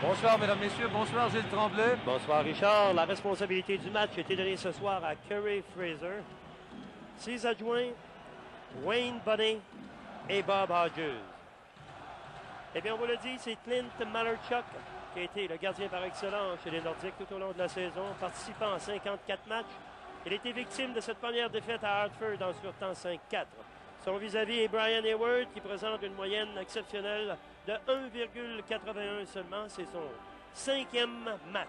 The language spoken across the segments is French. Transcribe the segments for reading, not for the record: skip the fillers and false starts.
Bonsoir, mesdames, messieurs. Bonsoir, Gilles Tremblay. Bonsoir, Richard. La responsabilité du match a été donnée ce soir à Kerry Fraser. Ses adjoints, Wayne Bunny et Bob Hodges. Eh bien, on vous le dit, c'est Clint Malarchuk qui a été le gardien par excellence chez les Nordiques tout au long de la saison, participant à 54 matchs. Il a été victime de cette première défaite à Hartford en surtemps 5-4. Son vis-à-vis est Brian Hayward qui présente une moyenne exceptionnelle de 1,81 seulement. C'est son 5e match.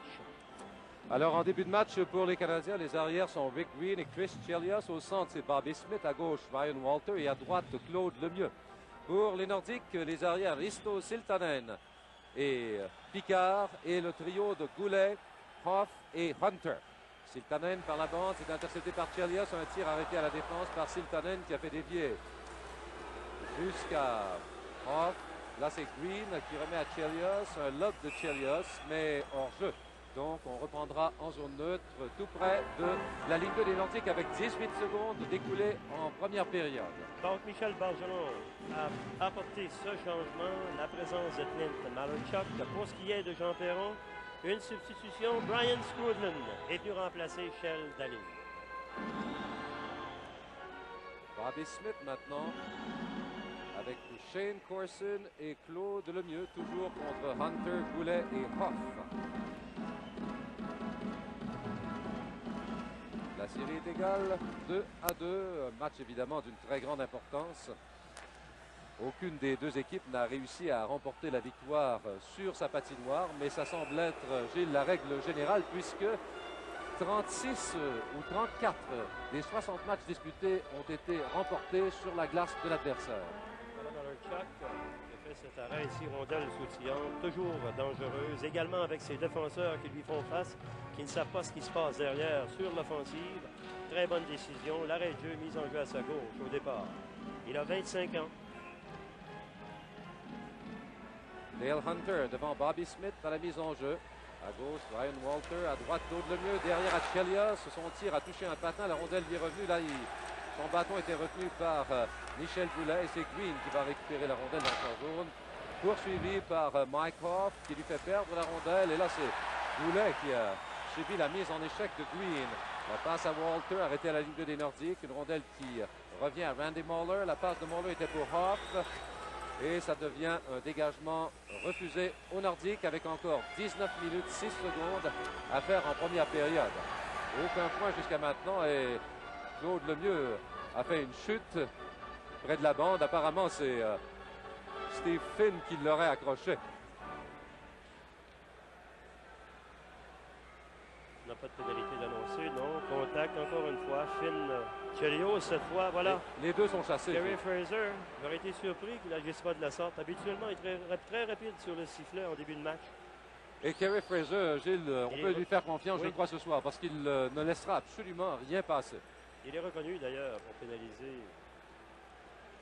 Alors, en début de match pour les Canadiens, les arrières sont Rick Green et Chris Chelios. Au centre, c'est Bobby Smith. À gauche, Ryan Walter. Et à droite, Claude Lemieux. Pour les Nordiques, les arrières, Risto Siltanen et Picard. Et le trio de Goulet, Hoff et Hunter. Siltanen par la bande, c'est intercepté par Chelios. Un tir arrêté à la défense par Siltanen qui a fait dévier jusqu'à Hoff. Là, c'est Green qui remet à Chelios. Un lob de Chelios, mais hors jeu. Donc, on reprendra en zone neutre, tout près de la ligne 2 des Nordiques, avec 18 secondes découlées en première période. Donc, Michel Bergeron a apporté ce changement, la présence de Clint Malarchuk. Pour ce qui est de Jean Perron, une substitution, Brian Scrudlin est venu remplacer Shell Dallin. Bobby Smith maintenant, avec Shane Corson et Claude Lemieux, toujours contre Hunter, Goulet et Hoff. La série est égale, 2-2. Un match évidemment d'une très grande importance. Aucune des deux équipes n'a réussi à remporter la victoire sur sa patinoire, mais ça semble être, Gilles, la règle générale, puisque 36 ou 34 des 60 matchs disputés ont été remportés sur la glace de l'adversaire. Malarchuk a fait cet arrêt ici, rondelle sautillante, toujours dangereuse, également avec ses défenseurs qui lui font face, qui ne savent pas ce qui se passe derrière sur l'offensive. Très bonne décision, l'arrêt de jeu, mise en jeu à sa gauche au départ. Il a 25 ans. Dale Hunter devant Bobby Smith à la mise en jeu. À gauche, Ryan Walter. À droite, Claude Lemieux. Derrière, à Chelios. Son tir a touché un patin. La rondelle lui est revenue. Là, son bâton était retenu par Michel Goulet. Et c'est Green qui va récupérer la rondelle dans son zone. Poursuivi par Mike Hoff qui lui fait perdre la rondelle. Et là, c'est Goulet qui a subi la mise en échec de Green. La passe à Walter, arrêtée à la ligne 2 des Nordiques. Une rondelle qui revient à Randy Moller. La passe de Moller était pour Hoff. Et ça devient un dégagement refusé au Nordique avec encore 19 minutes 6 secondes à faire en première période. Aucun point jusqu'à maintenant et Claude Lemieux a fait une chute près de la bande. Apparemment, c'est Steve Finn qui l'aurait accroché. On n'a pas de pénalité d'annoncer, non. Contact encore une fois. Finn Chelios cette fois, voilà. Les deux sont chassés. Kerry Fraser, j'aurais été surpris qu'il n'agisse pas de la sorte. Habituellement, il est très rapide sur le sifflet en début de match. Et Kerry Fraser, Gilles, on peut lui faire confiance, oui, je crois, ce soir, parce qu'il ne laissera absolument rien passer. Il est reconnu d'ailleurs pour pénaliser,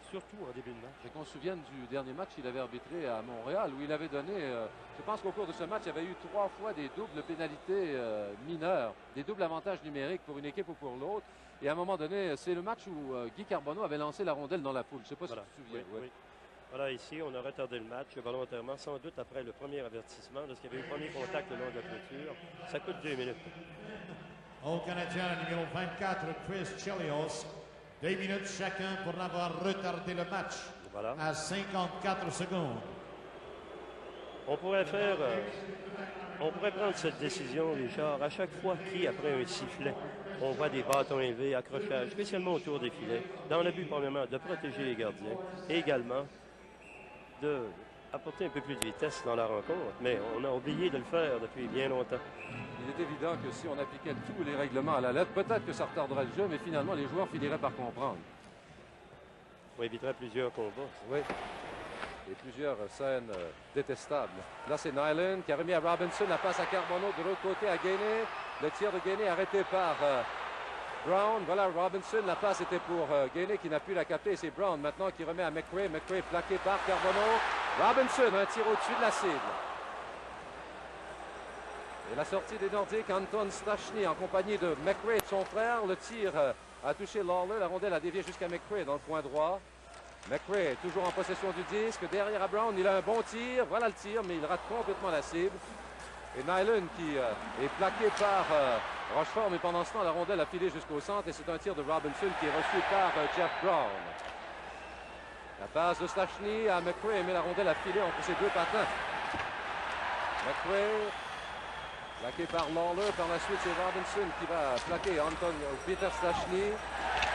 surtout en début de match. Et qu'on se souvienne du dernier match qu'il avait arbitré à Montréal, où il avait donné, je pense qu'au cours de ce match, il y avait eu 3 fois des doubles pénalités mineures, des doubles avantages numériques pour une équipe ou pour l'autre. Et à un moment donné, c'est le match où Guy Carbonneau avait lancé la rondelle dans la foule. Je ne sais pas si tu te souviens. Oui, oui. Voilà, ici, on a retardé le match volontairement, sans doute après le premier avertissement, lorsqu'il y avait eu le premier contact le long de la clôture. Ça coûte 2 minutes. Au Canadien, numéro 24, Chris Chelios. 2 minutes chacun pour avoir retardé le match voilà. À 54 secondes. On pourrait prendre cette décision, Richard, à chaque fois qu'après un sifflet, on voit des bâtons élevés, accrochages, spécialement autour des filets, dans le but, premièrement, de protéger les gardiens, et également d'apporter un peu plus de vitesse dans la rencontre. Mais on a oublié de le faire depuis bien longtemps. Il est évident que si on appliquait tous les règlements à la lettre, peut-être que ça retarderait le jeu, mais finalement, les joueurs finiraient par comprendre. On éviterait plusieurs combats. Oui. Et plusieurs scènes détestables. Là, c'est Nyland qui a remis à Robinson la passe à Carbonneau de l'autre côté à Gainé. Le tir de Gainé arrêté par Brown. Voilà Robinson. La passe était pour Gainé qui n'a pu la capter. C'est Brown maintenant qui remet à McRae. McRae plaqué par Carbonneau. Robinson, un tir au-dessus de la cible. Et la sortie des Nordiques, Anton Stachny en compagnie de McRae et de son frère. Le tir a touché Lawler. La rondelle a dévié jusqu'à McRae dans le coin droit. McRae toujours en possession du disque. Derrière à Brown, il a un bon tir. Voilà le tir, mais il rate complètement la cible. Et Nyland qui est plaqué par Rochefort, mais pendant ce temps, la rondelle a filé jusqu'au centre. Et c'est un tir de Robinson qui est reçu par Jeff Brown. La passe de Stachny à McRae, mais la rondelle a filé entre ses deux patins. McRae, plaqué par Lawler. Par la suite, c'est Robinson qui va plaquer Peter Stachny.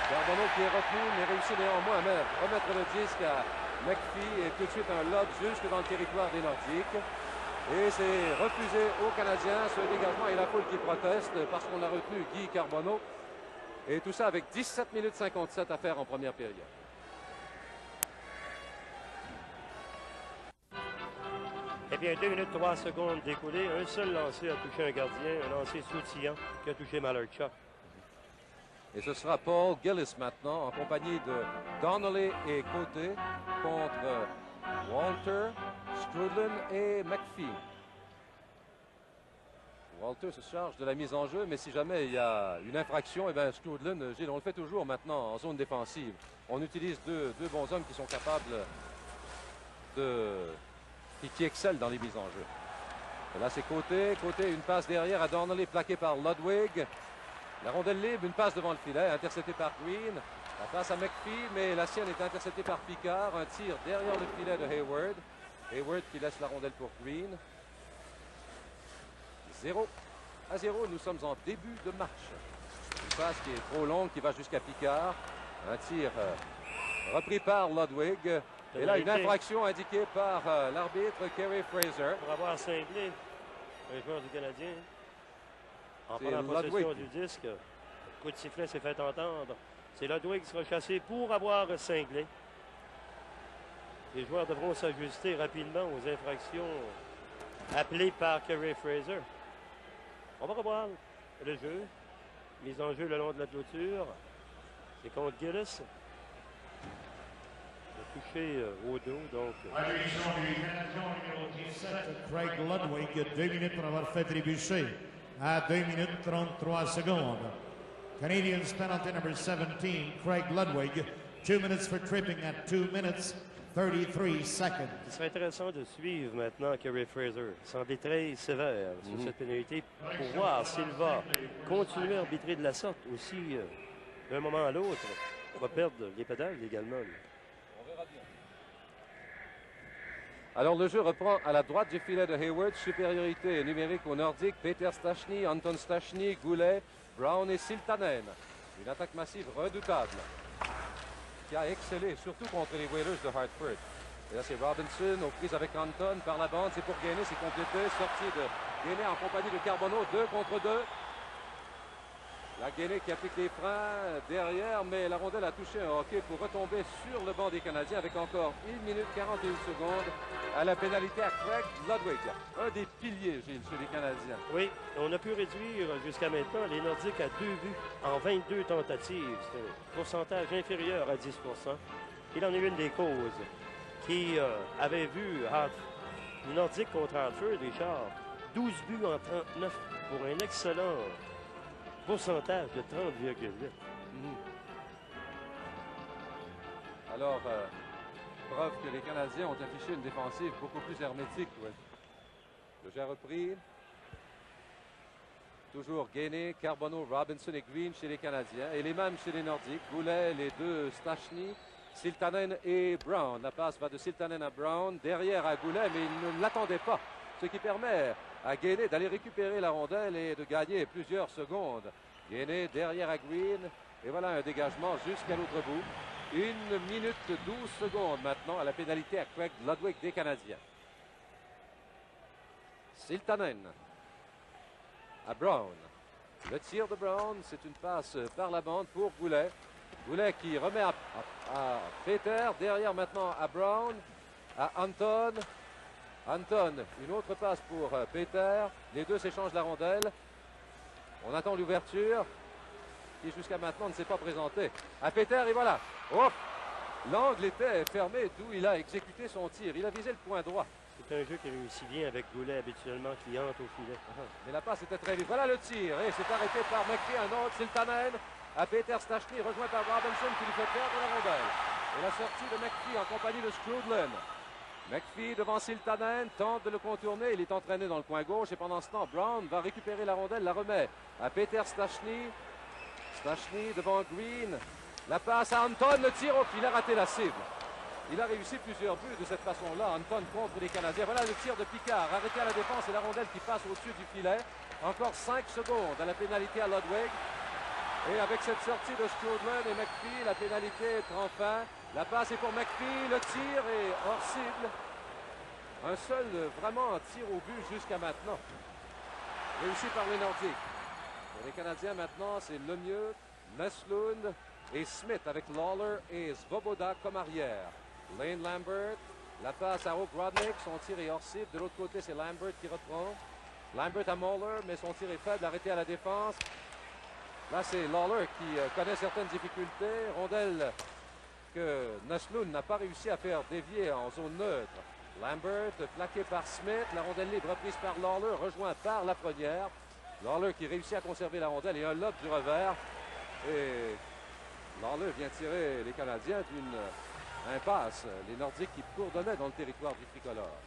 Carbonneau qui est retenu, mais réussit néanmoins à remettre le disque à McPhee. Et tout de suite, un lob jusque dans le territoire des Nordiques. Et c'est refusé aux Canadiens, ce dégagement, et la foule qui proteste parce qu'on a retenu Guy Carbonneau. Et tout ça avec 17 minutes 57 à faire en première période. Eh bien, 2 minutes 3 secondes découlées. Un seul lancé a touché un gardien, un lancé sautillant qui a touché Malarchuk. Et ce sera Paul Gillis maintenant, en compagnie de Donnelly et Côté, contre Walter, Strudlin et McPhee. Walter se charge de la mise en jeu, mais si jamais il y a une infraction, eh bien Strudlin, Gilles, on le fait toujours maintenant en zone défensive. On utilise deux bons hommes qui sont capables qui excellent dans les mises en jeu. Et là, c'est Côté. Côté, une passe derrière à Donnelly, plaqué par Ludwig. La rondelle libre, une passe devant le filet, interceptée par Green. La passe à McPhee, mais la sienne est interceptée par Picard. Un tir derrière le filet de Hayward. Hayward qui laisse la rondelle pour Green. 0-0, nous sommes en début de match. Une passe qui est trop longue, qui va jusqu'à Picard. Un tir repris par Ludwig. Et là, une infraction indiquée par l'arbitre Kerry Fraser. Pour avoir cinglé un joueur du Canadien. En prenant possession du disque, le coup de sifflet s'est fait entendre. C'est Ludwig qui sera chassé pour avoir cinglé. Les joueurs devront s'ajuster rapidement aux infractions appelées par Kerry Fraser. On va revoir le jeu. Mise en jeu le long de la clôture. C'est contre Gillis. Touché au dos, donc. Craig Ludwig, 2 minutes pour avoir fait trébucher à 2 minutes 33 secondes. Canadians penalty number 17, Craig Ludwig, 2 minutes for tripping at 2 minutes 33 seconds. Il serait intéressant de suivre maintenant Kerry Fraser. Il semblait très sévère sur cette pénalité pour voir s'il va continuer à arbitrer de la sorte aussi d'un moment à l'autre. On va perdre les pédales également. Alors le jeu reprend à la droite du filet de Hayward. Supériorité numérique au Nordique. Peter Stachny, Anton Stachny, Goulet, Brown et Siltanen. Une attaque massive redoutable qui a excellé, surtout contre les Whalers de Hartford. Et là, c'est Robinson aux prises avec Anton par la bande. C'est pour Gainé, c'est complété. Sortie de Gainé en compagnie de Carbonneau. 2 contre 2. La Gainé qui applique les freins derrière, mais la rondelle a touché un hockey pour retomber sur le banc des Canadiens avec encore 1 minute 41 secondes à la pénalité à Craig Ludwig. Un des piliers, Gilles, chez les Canadiens. Oui, on a pu réduire jusqu'à maintenant les Nordiques à 2 buts en 22 tentatives. C'est un pourcentage inférieur à 10 %. Il en est une des causes qui avait vu les Nordiques contre Hartford, Richard, 12 buts en 39 pour un excellent pourcentage de 30,8. Alors, preuve que les Canadiens ont affiché une défensive beaucoup plus hermétique. Ouais. Le jeu repris. Toujours Gainé, Carbonneau, Robinson et Green chez les Canadiens. Et les mêmes chez les Nordiques. Goulet, les deux Stachny, Siltanen et Brown. La passe va de Siltanen à Brown. Derrière à Goulet, mais il ne l'attendait pas. Ce qui permet à Gainé d'aller récupérer la rondelle et de gagner plusieurs secondes. Gainé derrière à Green. Et voilà un dégagement jusqu'à l'autre bout. 1 minute 12 secondes maintenant à la pénalité à Craig Ludwig des Canadiens. Siltanen à Brown. Le tir de Brown, c'est une passe par la bande pour Goulet. Goulet qui remet à Peter. Derrière maintenant à Brown. À Anton. Anton, une autre passe pour Peter. Les deux s'échangent la rondelle. On attend l'ouverture qui jusqu'à maintenant ne s'est pas présentée. À Peter et voilà. Oh! L'angle était fermé d'où il a exécuté son tir. Il a visé le point droit. C'est un jeu qui réussit bien avec Goulet habituellement qui entre au filet. Mais la passe était très vite. Voilà le tir. Et c'est arrêté par McPhee. Un autre, Siltanen. À Peter Stachny, rejoint par Robinson qui lui fait perdre la rondelle. Et la sortie de McPhee en compagnie de Strudlin. McPhee devant Siltanen, tente de le contourner. Il est entraîné dans le coin gauche et pendant ce temps, Brown va récupérer la rondelle, la remet à Peter Stachny. Stachny devant Green. La passe à Anton, le tir au filet, a raté la cible. Il a réussi plusieurs buts de cette façon-là. Anton contre les Canadiens. Voilà le tir de Picard, arrêté à la défense et la rondelle qui passe au-dessus du filet. Encore 5 secondes à la pénalité à Ludwig. Et avec cette sortie de Strudlin et McPhee, la pénalité prend fin. La passe est pour McPhee, le tir est hors cible. Un seul vraiment tir au but jusqu'à maintenant. Réussi par les Nordiques. Pour les Canadiens maintenant, c'est Lemieux, Nestlund et Smith avec Lawler et Svoboda comme arrière. Lane Lambert, la passe à O'Grodnik, son tir est hors cible. De l'autre côté, c'est Lambert qui reprend. Lambert à Moller, mais son tir est faible, arrêté à la défense. Là, c'est Lawler qui connaît certaines difficultés. Rondelle que Nestlund n'a pas réussi à faire dévier en zone neutre. Lambert, plaqué par Smith. La rondelle libre reprise par Lawler, rejoint par la première. Lawler qui réussit à conserver la rondelle et un lob du revers. Et Lawler vient tirer les Canadiens d'une impasse. Les Nordiques qui bourdonnaient dans le territoire du tricolore.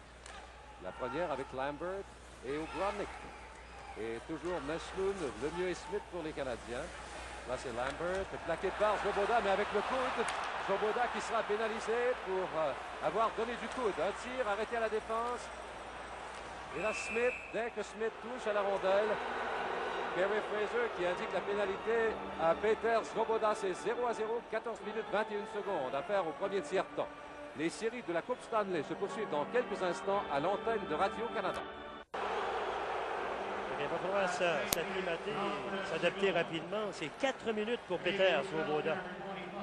La première avec Lambert et O'Grodnik. Et toujours Nestlund, Lemieux et Smith pour les Canadiens. Là, c'est Lambert, plaqué par Svoboda, mais avec le coude. Svoboda qui sera pénalisé pour avoir donné du coude. Un tir arrêté à la défense. Et là, Smith, dès que Smith touche à la rondelle, Kerry Fraser qui indique la pénalité à Peter Svoboda. C'est 0-0, 14 minutes 21 secondes à faire au premier tiers-temps. Les séries de la Coupe Stanley se poursuivent dans quelques instants à l'antenne de Radio-Canada. Il va falloir s'acclimater, s'adapter rapidement. C'est 4 minutes pour Peter Svoboda.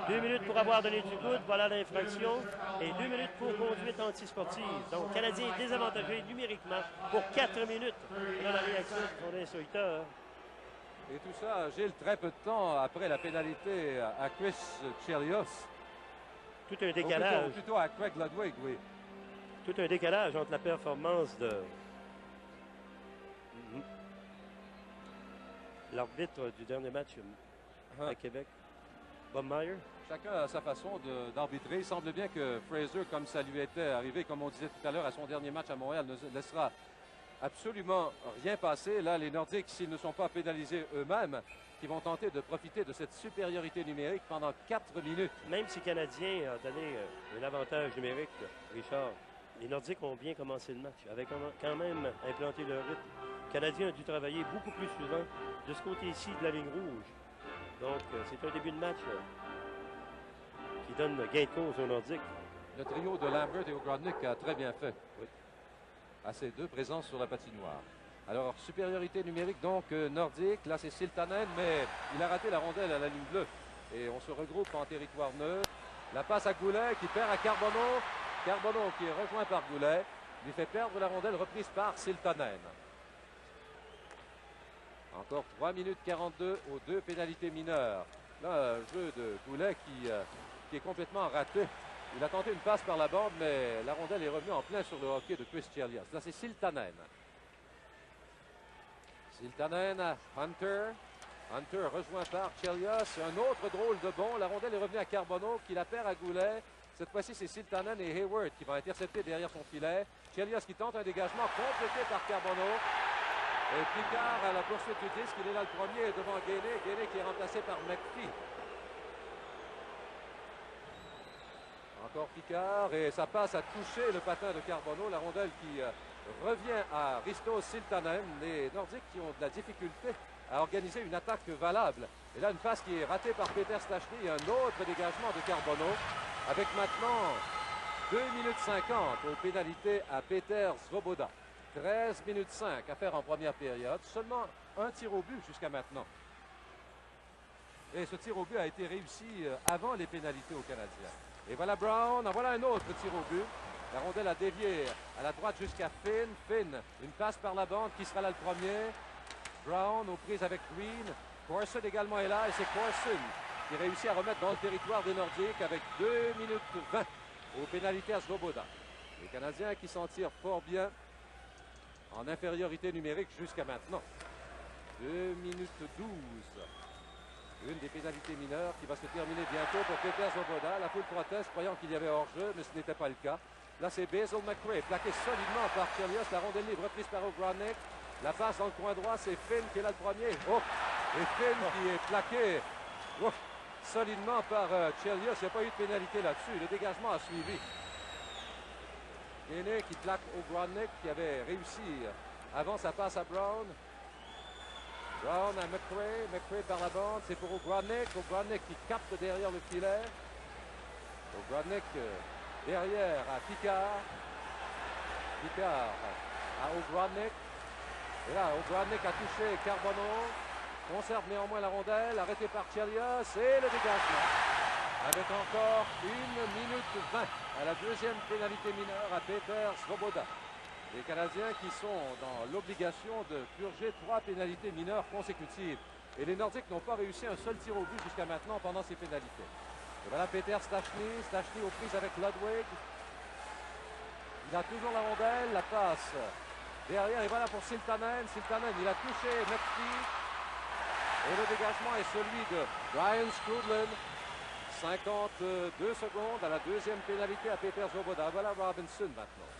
2 minutes pour avoir donné du coude, voilà l'infraction. Et 2 minutes pour conduite antisportive. Donc, le Canadien est désavantagé numériquement pour 4 minutes. Dans la réaction de son instructeur. Et tout ça, Gilles, très peu de temps après la pénalité à Chris Chelios. Tout un décalage. Plutôt à Craig Ludwig, oui. Tout un décalage entre la performance de l'arbitre du dernier match à Québec, Bob Meyer. Chacun a sa façon d'arbitrer. Il semble bien que Fraser, comme ça lui était arrivé, comme on disait tout à l'heure, à son dernier match à Montréal, ne laissera absolument rien passer. Là, les Nordiques, s'ils ne sont pas pénalisés eux-mêmes, qui vont tenter de profiter de cette supériorité numérique pendant 4 minutes. Même si le Canadien a donné un avantage numérique, Richard, les Nordiques ont bien commencé le match, avec quand même implanté leur rythme. Le Canadien a dû travailler beaucoup plus souvent de ce côté-ci de la ligne rouge. Donc, c'est un début de match qui donne gain de cause aux Nordiques. Le trio de Lambert et O'Grodnik a très bien fait. Oui. À ces deux présences sur la patinoire. Alors, supériorité numérique donc nordique. Là, c'est Siltanen, mais il a raté la rondelle à la ligne bleue. Et on se regroupe en territoire neutre. La passe à Goulet qui perd à Carbonneau. Carbonneau qui est rejoint par Goulet. Lui fait perdre la rondelle reprise par Siltanen. Encore 3 minutes 42 aux 2 pénalités mineures. Là, un jeu de Goulet qui est complètement raté. Il a tenté une passe par la bande, mais la rondelle est revenue en plein sur le hockey de Chris Chelios. Là, c'est Siltanen. Siltanen à Hunter. Hunter rejoint par Chelios. Un autre drôle de bond. La rondelle est revenue à Carbonneau qui la perd à Goulet. Cette fois-ci, c'est Siltanen et Hayward qui vont intercepter derrière son filet. Chelios qui tente un dégagement complété par Carbonneau. Et Picard à la poursuite du disque. Il est là le premier devant Gainé. Gainé qui est remplacé par McPhee. Encore Picard et ça passe à toucher le patin de Carbonneau. La rondelle qui revient à Risto Siltanen. Les Nordiques qui ont de la difficulté à organiser une attaque valable. Et là, une passe qui est ratée par Peter Stachny et un autre dégagement de Carbonneau. Avec maintenant 2 minutes 50 aux pénalités à Peter Svoboda. 13 minutes 5 à faire en première période. Seulement un tir au but jusqu'à maintenant. Et ce tir au but a été réussi avant les pénalités aux Canadiens. Et voilà Brown, en voilà un autre tir au but. La rondelle a dévié à la droite jusqu'à Finn. Finn, une passe par la bande, qui sera là le premier. Brown aux prises avec Green. Corson également est là et c'est Corson qui réussit à remettre dans le territoire des Nordiques avec 2 minutes 20 aux pénalités à Svoboda. Les Canadiens qui s'en tirent fort bien en infériorité numérique jusqu'à maintenant. 2 minutes 12. Une des pénalités mineures qui va se terminer bientôt pour Peter Svoboda. La foule proteste croyant qu'il y avait hors-jeu, mais ce n'était pas le cas. Là, c'est Basil McRae, plaqué solidement par Chelios. La rondelle libre reprise par O'Gronick. La passe dans le coin droit, c'est Finn qui est là le premier. Oh! Et Finn qui est plaqué solidement par Chelios. Il n'y a pas eu de pénalité là-dessus. Le dégagement a suivi. Gainey qui plaque O'Gronick qui avait réussi avant sa passe à Brown. Brown à McRae. McRae par la bande. C'est pour O'Gronick. O'Gronick qui capte derrière le filet. O'Gronick derrière à Picard. Picard à O'Gronick. Et là, O'Gronick a touché Carbonneau. Conserve néanmoins la rondelle. Arrêté par Chelios. Et le dégagement. Avec encore 1 minute 20 à la deuxième pénalité mineure à Peter Svoboda. Les Canadiens qui sont dans l'obligation de purger 3 pénalités mineures consécutives. Et les Nordiques n'ont pas réussi un seul tir au but jusqu'à maintenant pendant ces pénalités. Et voilà Peter Stastny. Stastny aux prises avec Ludwig. Il a toujours la rondelle. La passe derrière. Et voilà pour Siltanen. Siltanen, il a touché McPhee. Et le dégagement est celui de Brian Skrudlin. 52 secondes à la deuxième pénalité à Peter Svoboda. Voilà Robinson maintenant.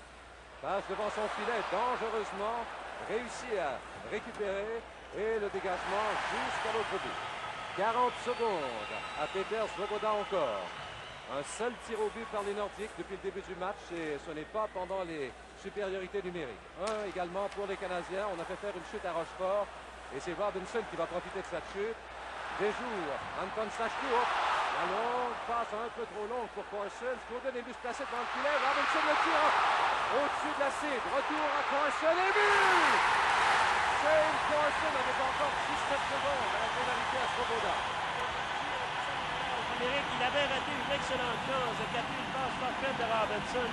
Passe devant son filet dangereusement. Réussit à récupérer. Et le dégagement jusqu'à l'autre but. 40 secondes à Peter Svoboda encore. Un seul tir au but par les Nordiques depuis le début du match. Et ce n'est pas pendant les supériorités numériques. Un également pour les Canadiens. On a fait faire une chute à Rochefort. Et c'est Robinson qui va profiter de cette chute. Déjour Anton Stastny. La longue passe un peu trop longue pour Carson. Skrudlin est venu se placer devant le filet. Robinson le tire au-dessus de la cible. Retour à Carson et but! Shane Carson avec encore 6-7 secondes à la pénalité à Svoboda. Il avait raté une excellente chance de capter une passe parfaite de Robinson.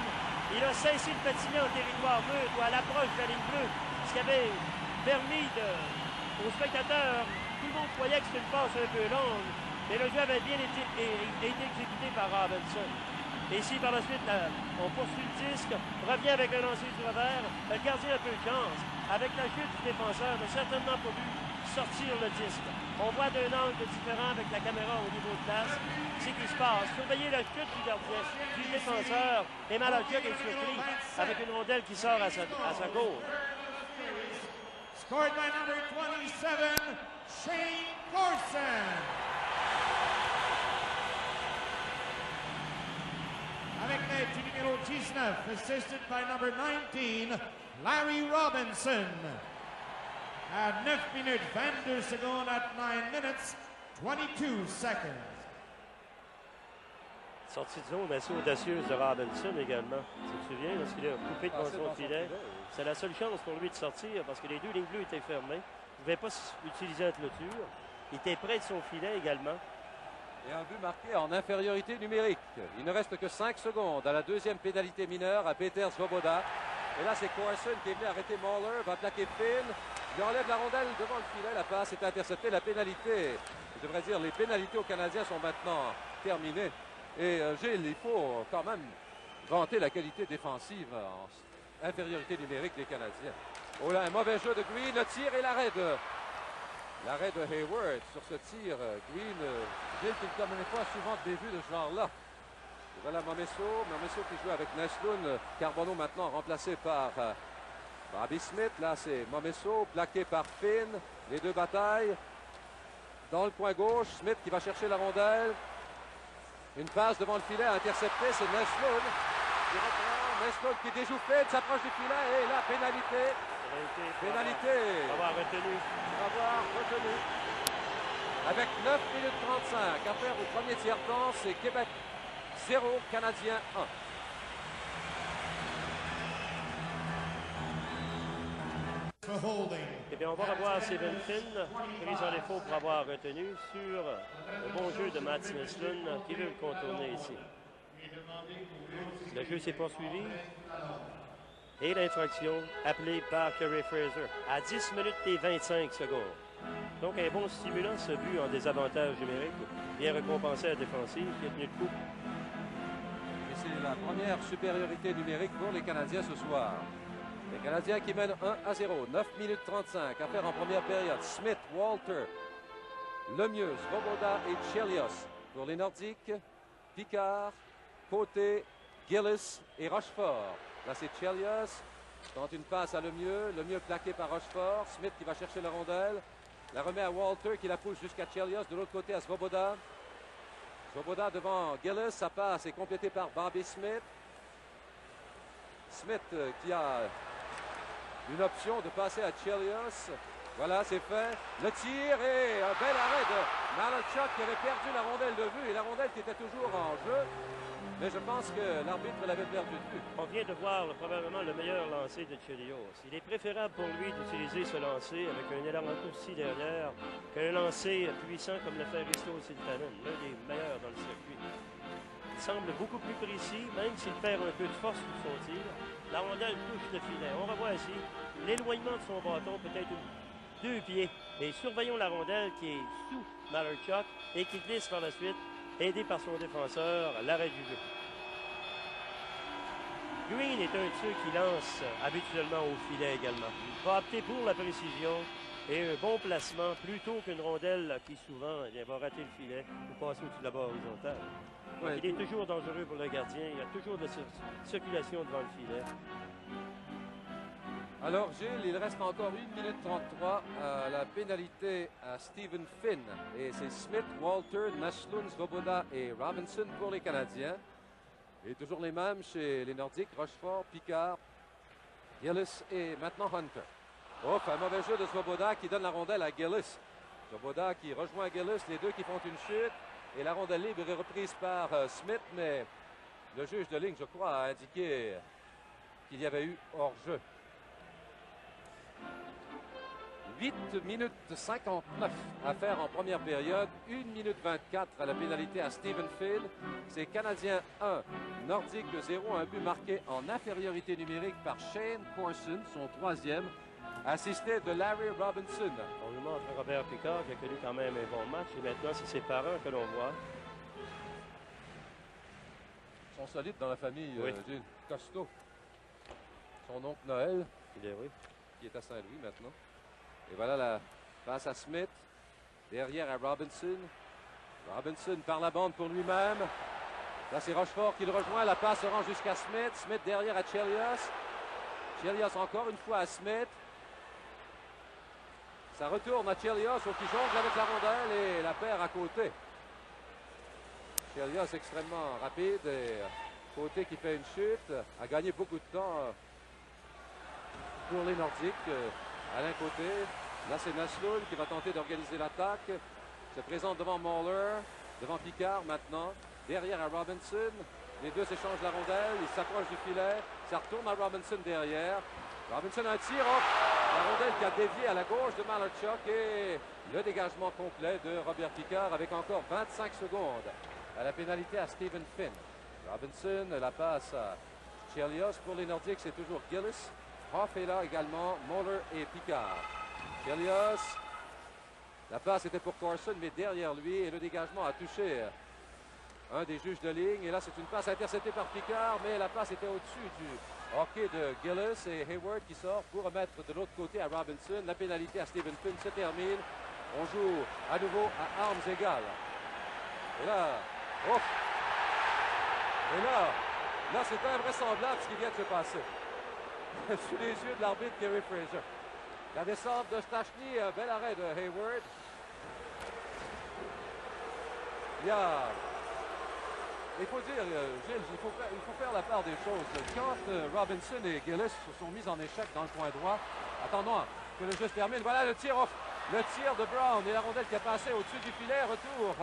Il a cessé de patiner en territoire neutre ou à l'approche de la ligne bleue, ce qui avait permis aux spectateurs, tout le monde croyait que c'était une passe un peu longue, mais le jeu avait bien été exécuté par Robinson. Et ici, par la suite, on poursuit le disque, revient avec un lancer du revers. Le gardien a peu de chance. Avec la chute du défenseur, n'a certainement pas vu sortir le disque. On voit d'un angle différent avec la caméra au niveau de place ce qui se passe. Surveillez la chute du gardien, du défenseur. Et Malachuk est surpris avec une rondelle qui sort à sa gauche. Scored by number 27, Shane Carson. Avec l'aide du numéro 19, assisted by number 19, Larry Robinson. At 9 minutes 22 secondes, at 9 minutes 22 seconds. Sortie de zone assez audacieuse de Robinson également. Tu te souviens, lorsqu'il a coupé devant son filet, c'est la seule chance pour lui de sortir parce que les deux lignes bleues étaient fermées. Il ne pouvait pas utiliser la clôture. Il était près de son filet également. Et un but marqué en infériorité numérique. Il ne reste que 5 secondes à la deuxième pénalité mineure à Peter Svoboda. Et là, c'est Carson qui est venu arrêter Mahler, va plaquer Finn. Il enlève la rondelle devant le filet. La passe est interceptée. La pénalité, je devrais dire, les pénalités aux Canadiens sont maintenant terminées. Et Gilles, il faut quand même vanter la qualité défensive en infériorité numérique des Canadiens. Oh là, un mauvais jeu de Green. Le tir et l'arrêt de Hayward sur ce tir. Green, Gilles qui ne connaît pas souvent des vues de ce genre-là. Et voilà Momesso qui joue avec Neslund. Carbonneau maintenant remplacé par Bobby Smith. Là, c'est Momesso plaqué par Finn. Les deux bataillent. Dans le coin gauche, Smith qui va chercher la rondelle. Une passe devant le filet interceptée, c'est Neslund qui reprend. Neslund qui déjoue Finn, s'approche du filet et la pénalité. Pénalité. Avoir retenu. Avec 9 minutes 35 à faire au premier tiers-temps, c'est Québec 0, Canadien 1. Eh bien, on va revoir Steven Finn, prise en défaut pour avoir retenu sur le bon jeu de Mats Neslund qui veut le contourner ici. Le jeu s'est poursuivi et l'infraction appelée par Kerry Fraser à 10 minutes et 25 secondes. Donc, un bon stimulant, ce but en désavantage numérique, bien récompensé à la défensive qui a tenu le coup. Et c'est la première supériorité numérique pour les Canadiens ce soir. Les Canadiens qui mènent 1-0, 9 minutes 35 à faire en première période. Smith, Walter, Lemieux, Svoboda et Chelios. Pour les Nordiques, Picard, Côté, Gillis et Rochefort. Là, c'est Chelios. Tente une passe à Lemieux. Lemieux plaqué par Rochefort. Smith qui va chercher la rondelle. La remet à Walter qui la pousse jusqu'à Chelios. De l'autre côté à Svoboda. Svoboda devant Gillis. Sa passe est complétée par Bobby Smith. Smith qui a une option de passer à Chelios. Voilà, c'est fait. Le tir et un bel arrêt de Malarchuk qui avait perdu la rondelle de vue et la rondelle qui était toujours en jeu. Mais je pense que l'arbitre l'avait perdu de vue. On vient de voir probablement le meilleur lancer de Chelios. Il est préférable pour lui d'utiliser ce lancer avec un élan raccourci derrière qu'un lancer puissant comme le fait Risto Siltanen, l'un des meilleurs dans le circuit. Il semble beaucoup plus précis, même s'il perd un peu de force sur son tir. La rondelle touche le filet. On revoit ici l'éloignement de son bâton, peut-être 2 pieds. Et surveillons la rondelle qui est sous Malarchuk et qui glisse par la suite, aidé par son défenseur, l'arrêt du jeu. Green est un de ceux qui lance habituellement au filet également. Il va opter pour la précision et un bon placement plutôt qu'une rondelle qui souvent va rater le filet ou passer au-dessus de la barre horizontale. Donc, il est toujours dangereux pour le gardien. Il y a toujours de circulation devant le filet. Alors Gilles, il reste encore 1 minute 33 à la pénalité à Stephen Finn. Et c'est Smith, Walter, Naslund, Svoboda et Robinson pour les Canadiens. Et toujours les mêmes chez les Nordiques, Rochefort, Picard, Gillis et maintenant Hunter. Oh, un mauvais jeu de Svoboda qui donne la rondelle à Gillis. Svoboda qui rejoint Gillis, les deux qui font une chute. Et la rondelle libre est reprise par Smith, mais le juge de ligne, je crois, a indiqué qu'il y avait eu hors-jeu. 8 minutes 59 à faire en première période. 1 minute 24 à la pénalité à Stephen Finn. C'est Canadien 1, Nordique 0. Un but marqué en infériorité numérique par Shane Corson, son troisième, assisté de Larry Robinson. On nous montre Robert Picard qui a connu quand même un bon match. Et maintenant, c'est ses parents que l'on voit. Ils sont solides dans la famille, oui. Gilles. Costaud. Son oncle Noël, Oui. qui est à Saint-Louis maintenant. Et voilà la passe à Smith. Derrière à Robinson. Robinson par la bande pour lui-même. Là, c'est Rochefort qui le rejoint. La passe se rend jusqu'à Smith. Smith derrière à Chelios. Chelios encore une fois à Smith. Ça retourne à Chelios qui jongle avec la rondelle et la perd à côté. Chelios extrêmement rapide et Côté qui fait une chute. A gagné beaucoup de temps pour les Nordiques. Alain Côté. Là, c'est Naslund qui va tenter d'organiser l'attaque. Se présente devant Mahler, devant Picard maintenant. Derrière à Robinson. Les deux échangent la rondelle. Ils s'approchent du filet. Ça retourne à Robinson derrière. Robinson a un tir. La rondelle qui a dévié à la gauche de Malarchuk. Et le dégagement complet de Robert Picard avec encore 25 secondes à la pénalité à Stephen Finn. Robinson, la passe à Chelios. Pour les Nordiques, c'est toujours Gillis. Hoff est là également, Mahler et Picard. Chelios, la passe était pour Corson, mais derrière lui, et le dégagement a touché un des juges de ligne. Et là, c'est une passe interceptée par Picard, mais la passe était au-dessus du hockey de Gillis et Hayward qui sort pour remettre de l'autre côté à Robinson. La pénalité à Stephen Finn se termine. On joue à nouveau à armes égales. Et là, ouf! Et là, c'est invraisemblable ce qui vient de se passer. Sous les yeux de l'arbitre Kerry Fraser. La descente de Stachny, un bel arrêt de Hayward. Il faut dire, Gilles, il faut faire la part des choses. Quand Robinson et Gillis se sont mis en échec dans le coin droit, attendons que le jeu se termine. Voilà le tir de Brown et la rondelle qui a passé au-dessus du filet. Retour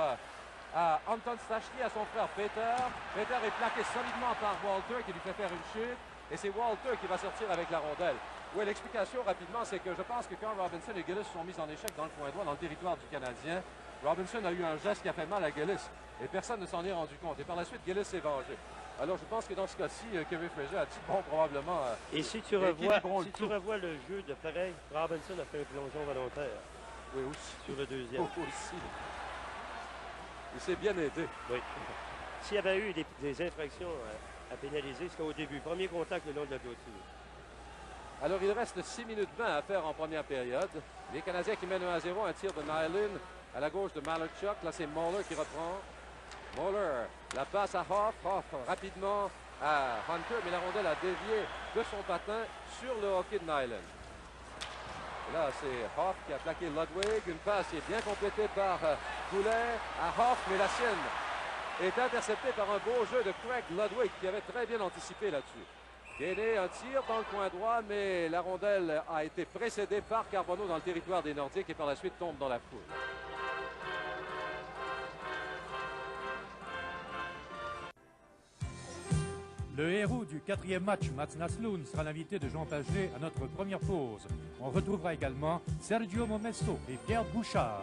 à Anton Stachny, à son frère Peter. Peter est plaqué solidement par Walter qui lui fait faire une chute. Et c'est Walter qui va sortir avec la rondelle. Oui, l'explication rapidement, c'est que je pense que quand Robinson et Gillis sont mis en échec dans le coin droit, dans le territoire du Canadien, Robinson a eu un geste qui a fait mal à Gillis. Et personne ne s'en est rendu compte. Et par la suite, Gillis s'est vengé. Alors je pense que dans ce cas-ci, Kerry Fraser a dit, bon, probablement... Et si tu revois le jeu de pareil, Robinson a fait un plongeon volontaire. Oui, aussi. Sur le deuxième. Aussi. Il s'est bien aidé. Oui. S'il y avait eu des infractions à pénaliser, c'était au début. Premier contact le long de la clôture. Alors, il reste 6 minutes 20 à faire en première période. Les Canadiens qui mènent 1-0, un tir de Nyland à la gauche de Malarchuk. Là, c'est Moeller qui reprend. Moeller, la passe à Hoff. Hoff rapidement à Hunter, mais la rondelle a dévié de son patin sur le hockey de Nyland. Et là, c'est Hoff qui a plaqué Ludwig. Une passe qui est bien complétée par Goulet à Hoff, mais la sienne est interceptée par un beau jeu de Craig Ludwig qui avait très bien anticipé là-dessus. Gainey, un tir dans le coin droit, mais la rondelle a été précédée par Carbonneau dans le territoire des Nordiques et par la suite tombe dans la foule. Le héros du 4e match, Mats Naslund, sera l'invité de Jean Paget à notre première pause. On retrouvera également Sergio Momesso et Pierre Bouchard.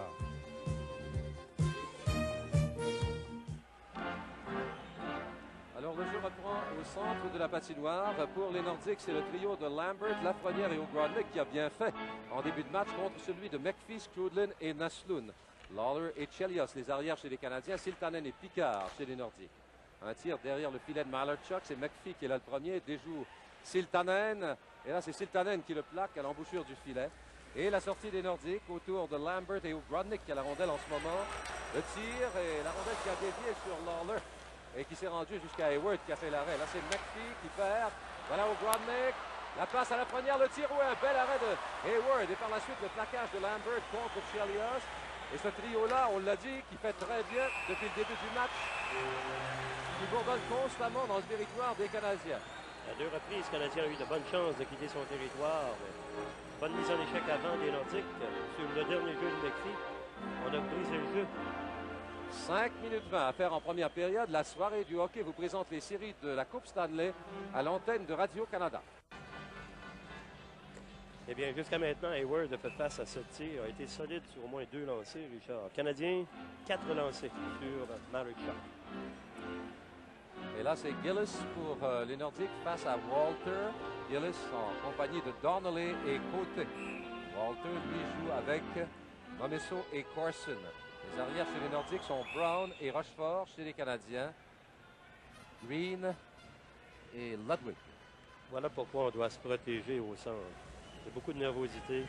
Alors le jeu reprend au centre de la patinoire. Pour les Nordiques, c'est le trio de Lambert, Lafrenière et O'Grodnick qui a bien fait en début de match contre celui de McPhee, Skrudlin et Naslund. Lawler et Chelios, les arrières chez les Canadiens, Siltanen et Picard chez les Nordiques. Un tir derrière le filet de Malarchuk, c'est McPhee qui est là le premier, déjoue Siltanen. Et là, c'est Siltanen qui le plaque à l'embouchure du filet. Et la sortie des Nordiques autour de Lambert et O'Grodnick qui a la rondelle en ce moment. Le tir et la rondelle qui a dévié sur Lawler et qui s'est rendu jusqu'à Hayward qui a fait l'arrêt. Là, c'est McPhee qui perd. Voilà O'Grodnick. La passe à la première, le tir, ouais, un bel arrêt de Hayward. Et par la suite, le plaquage de Lambert contre Chelios. Et ce trio-là, on l'a dit, qui fait très bien depuis le début du match. Qui bourdonne constamment dans le territoire des Canadiens. À 2 reprises, le Canadien a eu de bonnes chances de quitter son territoire. Bonne mise en échec avant des Nordiques. Sur le dernier jeu de McPhee, on a brisé le jeu. 5 minutes 20 à faire en première période. La soirée du hockey vous présente les séries de la Coupe Stanley à l'antenne de Radio-Canada. Eh bien, jusqu'à maintenant, Hayward a fait face à ce tir. A été solide sur au moins 2 lancers, Richard. Canadien, 4 lancers sur Malarchuk. Et là, c'est Gillis pour les Nordiques face à Walter. Gillis en compagnie de Donnelly et Côté. Walter, lui, joue avec Momesso et Corson. Les arrières chez les Nordiques sont Brown et Rochefort chez les Canadiens. Green et Ludwig. Voilà pourquoi on doit se protéger au centre. Il y a beaucoup de nervosité.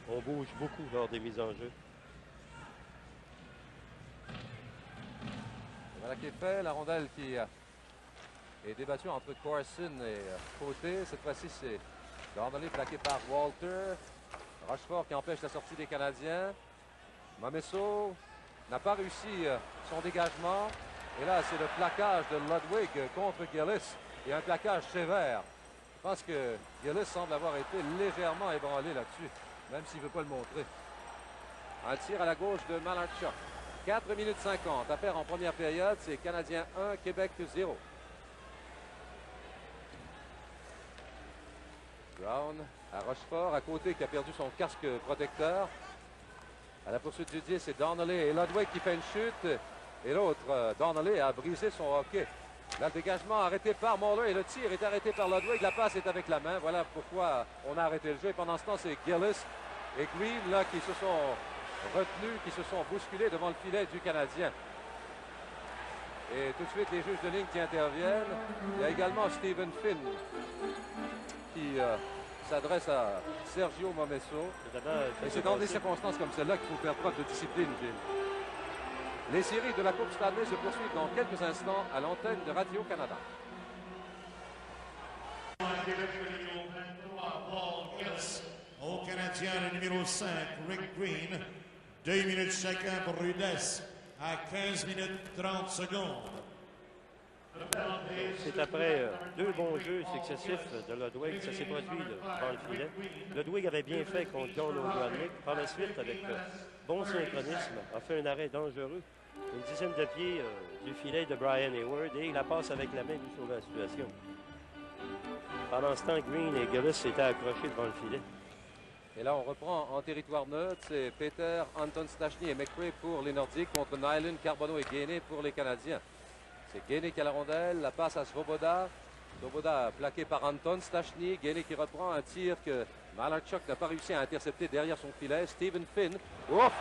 On bouge beaucoup lors des mises en jeu. Et voilà qui est fait. La rondelle qui est débattue entre Corson et Côté. Cette fois-ci, c'est Donnelly plaqué par Walter. Rochefort qui empêche la sortie des Canadiens. Momesso n'a pas réussi son dégagement. Et là, c'est le plaquage de Ludwig contre Gillis. Et un plaquage sévère. Je pense que Gillis semble avoir été légèrement ébranlé là-dessus, même s'il ne veut pas le montrer. Un tir à la gauche de Malarchuk. 4 minutes 50 à faire en première période. C'est Canadien 1, Québec 0. Brown à Rochefort, à côté, qui a perdu son casque protecteur. À la poursuite du 10, c'est Donnelly et Ludwig qui fait une chute. Et l'autre, Donnelly, a brisé son hockey. Là, le dégagement arrêté par Moeller et le tir est arrêté par Ludwig. La passe est avec la main. Voilà pourquoi on a arrêté le jeu. Et pendant ce temps, c'est Gillis et Green là, qui se sont retenus, qui se sont bousculés devant le filet du Canadien. Et tout de suite, les juges de ligne qui interviennent. Il y a également Stephen Finn qui s'adresse à Sergio Momesso. Et c'est dans des circonstances comme celle-là qu'il faut faire preuve de discipline, Gilles. Les séries de la Coupe Stanley se poursuivent dans quelques instants à l'antenne de Radio-Canada. Au Canadien, le numéro 5, Rick Green. 2 minutes chacun pour Rudess à 15 minutes 30 secondes. C'est après 2 bons jeux successifs de Ludwig. Ça s'est produit devant le filet. Ludwig avait bien fait contre John O'Grodnick. Par la suite, avec bon synchronisme, a fait un arrêt dangereux. Une dizaine de pieds du filet de Brian Hayward et il la passe avec la main pour sauver la situation. Pendant ce temps, Green et Gillis s'étaient accrochés devant le filet. Et là, on reprend en territoire neutre. C'est Peter, Anton Stachny et McRae pour les Nordiques contre Nyland, Carbonneau et Gainey pour les Canadiens. C'est Gainey qui a la rondelle, la passe à Svoboda. Svoboda plaqué par Anton Stachny. Gainey qui reprend un tir que Malarchuk n'a pas réussi à intercepter derrière son filet. Stephen Finn, ouf,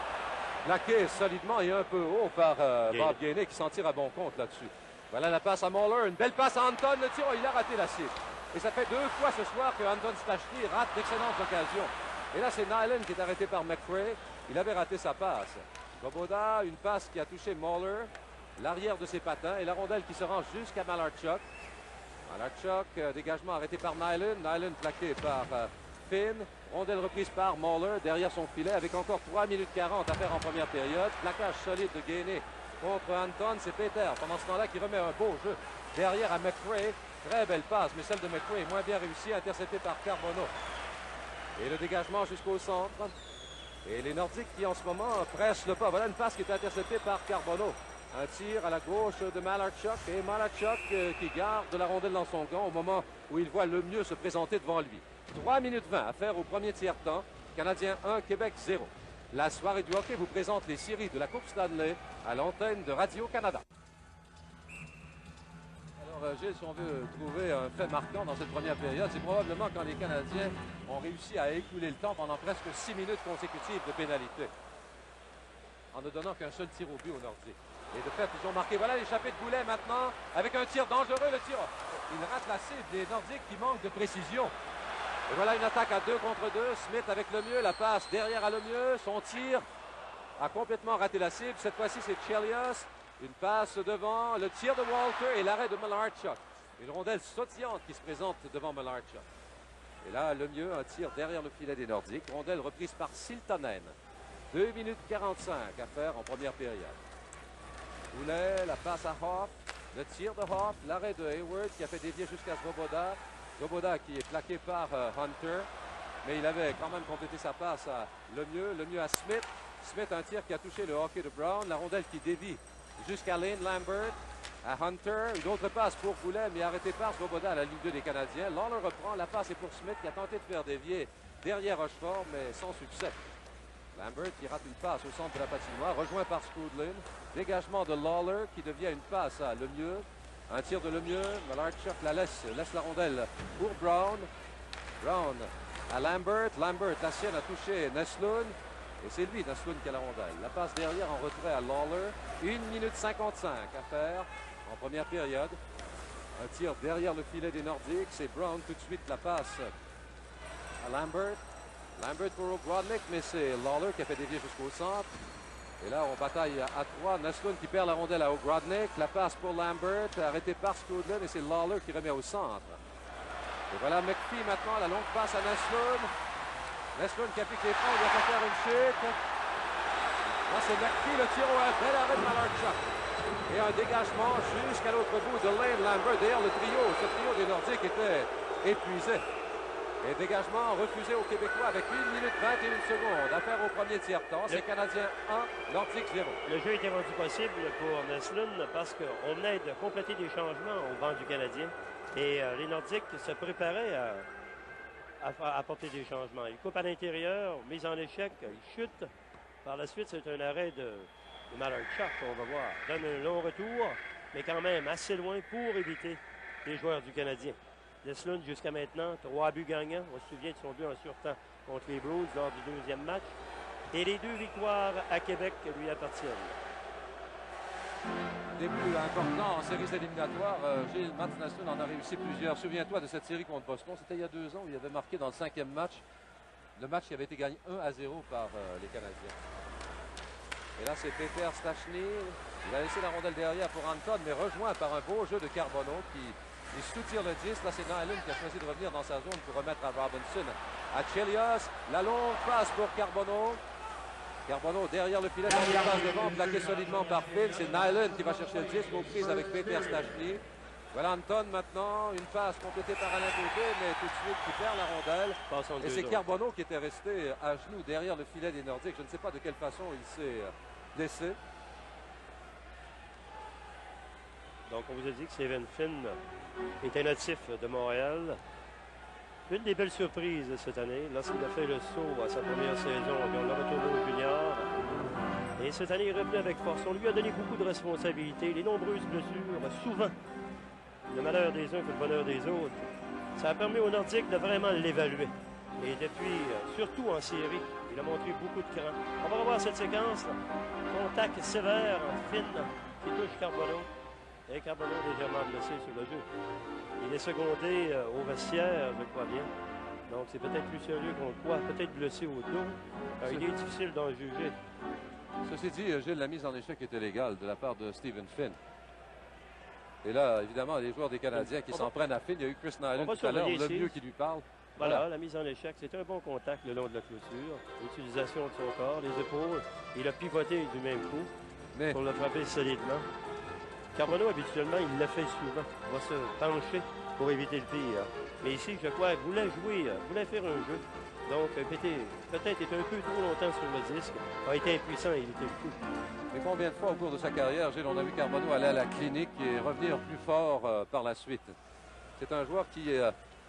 plaqué solidement et un peu haut par Bob Gainey qui s'en tire à bon compte là-dessus. Voilà la passe à Moeller, une belle passe à Anton. Le tir, il a raté la cible. Et ça fait 2 fois ce soir que Anton Stachny rate d'excellentes occasions. Et là, c'est Nyland qui est arrêté par McRae. Il avait raté sa passe. Svoboda, une passe qui a touché Mahler, l'arrière de ses patins et la rondelle qui se rend jusqu'à Malarchuk. Malarchuk, dégagement arrêté par Nyland. Nyland plaqué par Finn. Rondelle reprise par Mahler derrière son filet avec encore 3 minutes 40 à faire en première période. Plaquage solide de Gainey contre Anton. C'est Peter pendant ce temps-là qui remet un beau jeu derrière à McRae. Très belle passe, mais celle de McRae est moins bien réussie, interceptée par Carbonneau. Et le dégagement jusqu'au centre. Et les Nordiques qui en ce moment pressent le pas. Voilà une passe qui est interceptée par Carbonneau. Un tir à la gauche de Malarchuk. Et Malarchuk qui garde la rondelle dans son gant au moment où il voit le mieux se présenter devant lui. 3 minutes 20 à faire au premier tiers-temps. Canadien 1, Québec 0. La soirée du hockey vous présente les séries de la Coupe Stanley à l'antenne de Radio-Canada. Alors Gilles, si on veut trouver un fait marquant dans cette première période, c'est probablement quand les Canadiens ont réussi à écouler le temps pendant presque 6 minutes consécutives de pénalité. En ne donnant qu'un seul tir au but aux Nordiques. Et de fait, ils ont marqué. Voilà l'échappée de Boulet maintenant, avec un tir dangereux, le tir. Il rate la cible des Nordiques qui manquent de précision. Et voilà une attaque à 2 contre 2. Smith avec Lemieux, la passe derrière à Lemieux. Son tir a complètement raté la cible. Cette fois-ci, c'est Chelios. Une passe devant, le tir de Walter et l'arrêt de Malarchuk. Une rondelle sautillante qui se présente devant Malarchuk. Et là, Lemieux, un tir derrière le filet des Nordiques. Rondelle reprise par Siltanen. 2 minutes 45 à faire en première période. Boulet, la passe à Hoff. Le tir de Hoff, l'arrêt de Hayward qui a fait dévier jusqu'à Svoboda. Svoboda qui est plaqué par Hunter. Mais il avait quand même complété sa passe à Lemieux. Lemieux à Smith. Smith, un tir qui a touché le hockey de Brown. La rondelle qui dévie jusqu'à Lane Lambert. À Hunter. Une autre passe pour Boulet, mais arrêté par Svoboda à la ligne 2 des Canadiens. Lawler reprend. La passe est pour Smith qui a tenté de faire dévier derrière Rochefort, mais sans succès. Lambert qui rate une passe au centre de la patinoire, rejoint par Scoodlin. Dégagement de Lawler qui devient une passe à Lemieux. Un tir de Lemieux. Malarchuk la laisse la rondelle pour Brown. Brown à Lambert. Lambert, la sienne a touché Neslund. Et c'est lui, Neslund, qui a la rondelle. La passe derrière en retrait à Lawler. 1 minute 55 à faire en première période. Un tir derrière le filet des Nordiques. C'est Brown tout de suite la passe à Lambert. Lambert pour O'Grodnick, mais c'est Lawler qui a fait dévier jusqu'au centre. Et là, on bataille à 3. Neslund qui perd la rondelle à O'Grodnick. La passe pour Lambert, arrêté par Scoodlin, et c'est Lawler qui remet au centre. Et voilà McPhee maintenant, la longue passe à Neslund. Neslund qui applique les fonds, il va faire une chute. Là, c'est McPhee, le tir au bel arrêt de Malarchuk. Et un dégagement jusqu'à l'autre bout de Lane Lambert. D'ailleurs, ce trio des Nordiques était épuisé. Et dégagement refusé aux Québécois avec 1 minute 21 secondes à faire au premier tiers-temps. C'est Canadien 1, Nordique 0. Le jeu était rendu possible pour Neslund parce qu'on venait de compléter des changements au banc du Canadien. Et les Nordiques se préparaient à apporter des changements. Ils coupent à l'intérieur, mise en échec, ils chutent. Par la suite, c'est un arrêt de Malarchuk, on va voir. Donne un long retour, mais quand même assez loin pour éviter les joueurs du Canadien. Neslund, jusqu'à maintenant, 3 buts gagnants. On se souvient de son but en surtemps contre les Blues lors du deuxième match. Et les 2 victoires à Québec lui appartiennent. Début important en séries éliminatoires. Gilles, Mats Naslund en a réussi plusieurs. Souviens-toi de cette série contre Boston. C'était il y a 2 ans où il avait marqué dans le 5e match. Le match qui avait été gagné 1-0 par les Canadiens. Et là, c'est Peter Stachny. Il a laissé la rondelle derrière pour Anton, mais rejoint par un beau jeu de Carbonneau qui soutire le 10. Là, c'est Nyland qui a choisi de revenir dans sa zone pour remettre à Robinson. À Chelios, la longue passe pour Carbonneau. Carbonneau derrière le filet, il passe devant, plaqué solidement par Finn. C'est Nyland qui va chercher le 10, aux prises avec Peter Stachny. Voilà Anton maintenant, une passe complétée par Alain Côté, mais tout de suite qui perd la rondelle. Et c'est Carbonneau qui était resté à genoux derrière le filet des Nordiques. Je ne sais pas de quelle façon il s'est blessé. Donc, on vous a dit que Steven Finn était natif de Montréal. Une des belles surprises cette année, lorsqu'il a fait le saut à sa première saison, on l'a retourné au junior. Et cette année, il est revenu avec force. On lui a donné beaucoup de responsabilités, les nombreuses blessures, souvent. Le malheur des uns fait le bonheur des autres. Ça a permis aux Nordiques de vraiment l'évaluer. Et depuis, surtout en série, il a montré beaucoup de cran. On va revoir cette séquence. Contact sévère en Finn qui touche Carbonneau. Et Carbonneau légèrement blessé sur le jeu. Il est secondé au vestiaire, je crois bien. Donc c'est peut-être plus sérieux qu'on le croit. Peut-être blessé au dos. Il est difficile d'en juger. Ceci dit, Gilles, la mise en échec était légale de la part de Stephen Finn. Et là, évidemment, les joueurs des Canadiens qui s'en prennent à Finn. Il y a eu Chris Nyland tout à l'heure, le mieux qui lui parle. Voilà, la mise en échec. C'était un bon contact le long de la clôture. L'utilisation de son corps, les épaules. Il a pivoté du même coup pour le frapper solidement. Carbonneau, habituellement, il le fait souvent. Il va se pencher pour éviter le pire. Mais ici, je crois, il voulait jouer, voulait faire un jeu. Donc, peut-être était un peu trop longtemps sur le disque. A été impuissant et il était fou. Mais combien de fois au cours de sa carrière, Gilles, on a vu Carbonneau aller à la clinique et revenir plus fort par la suite. C'est un joueur qui,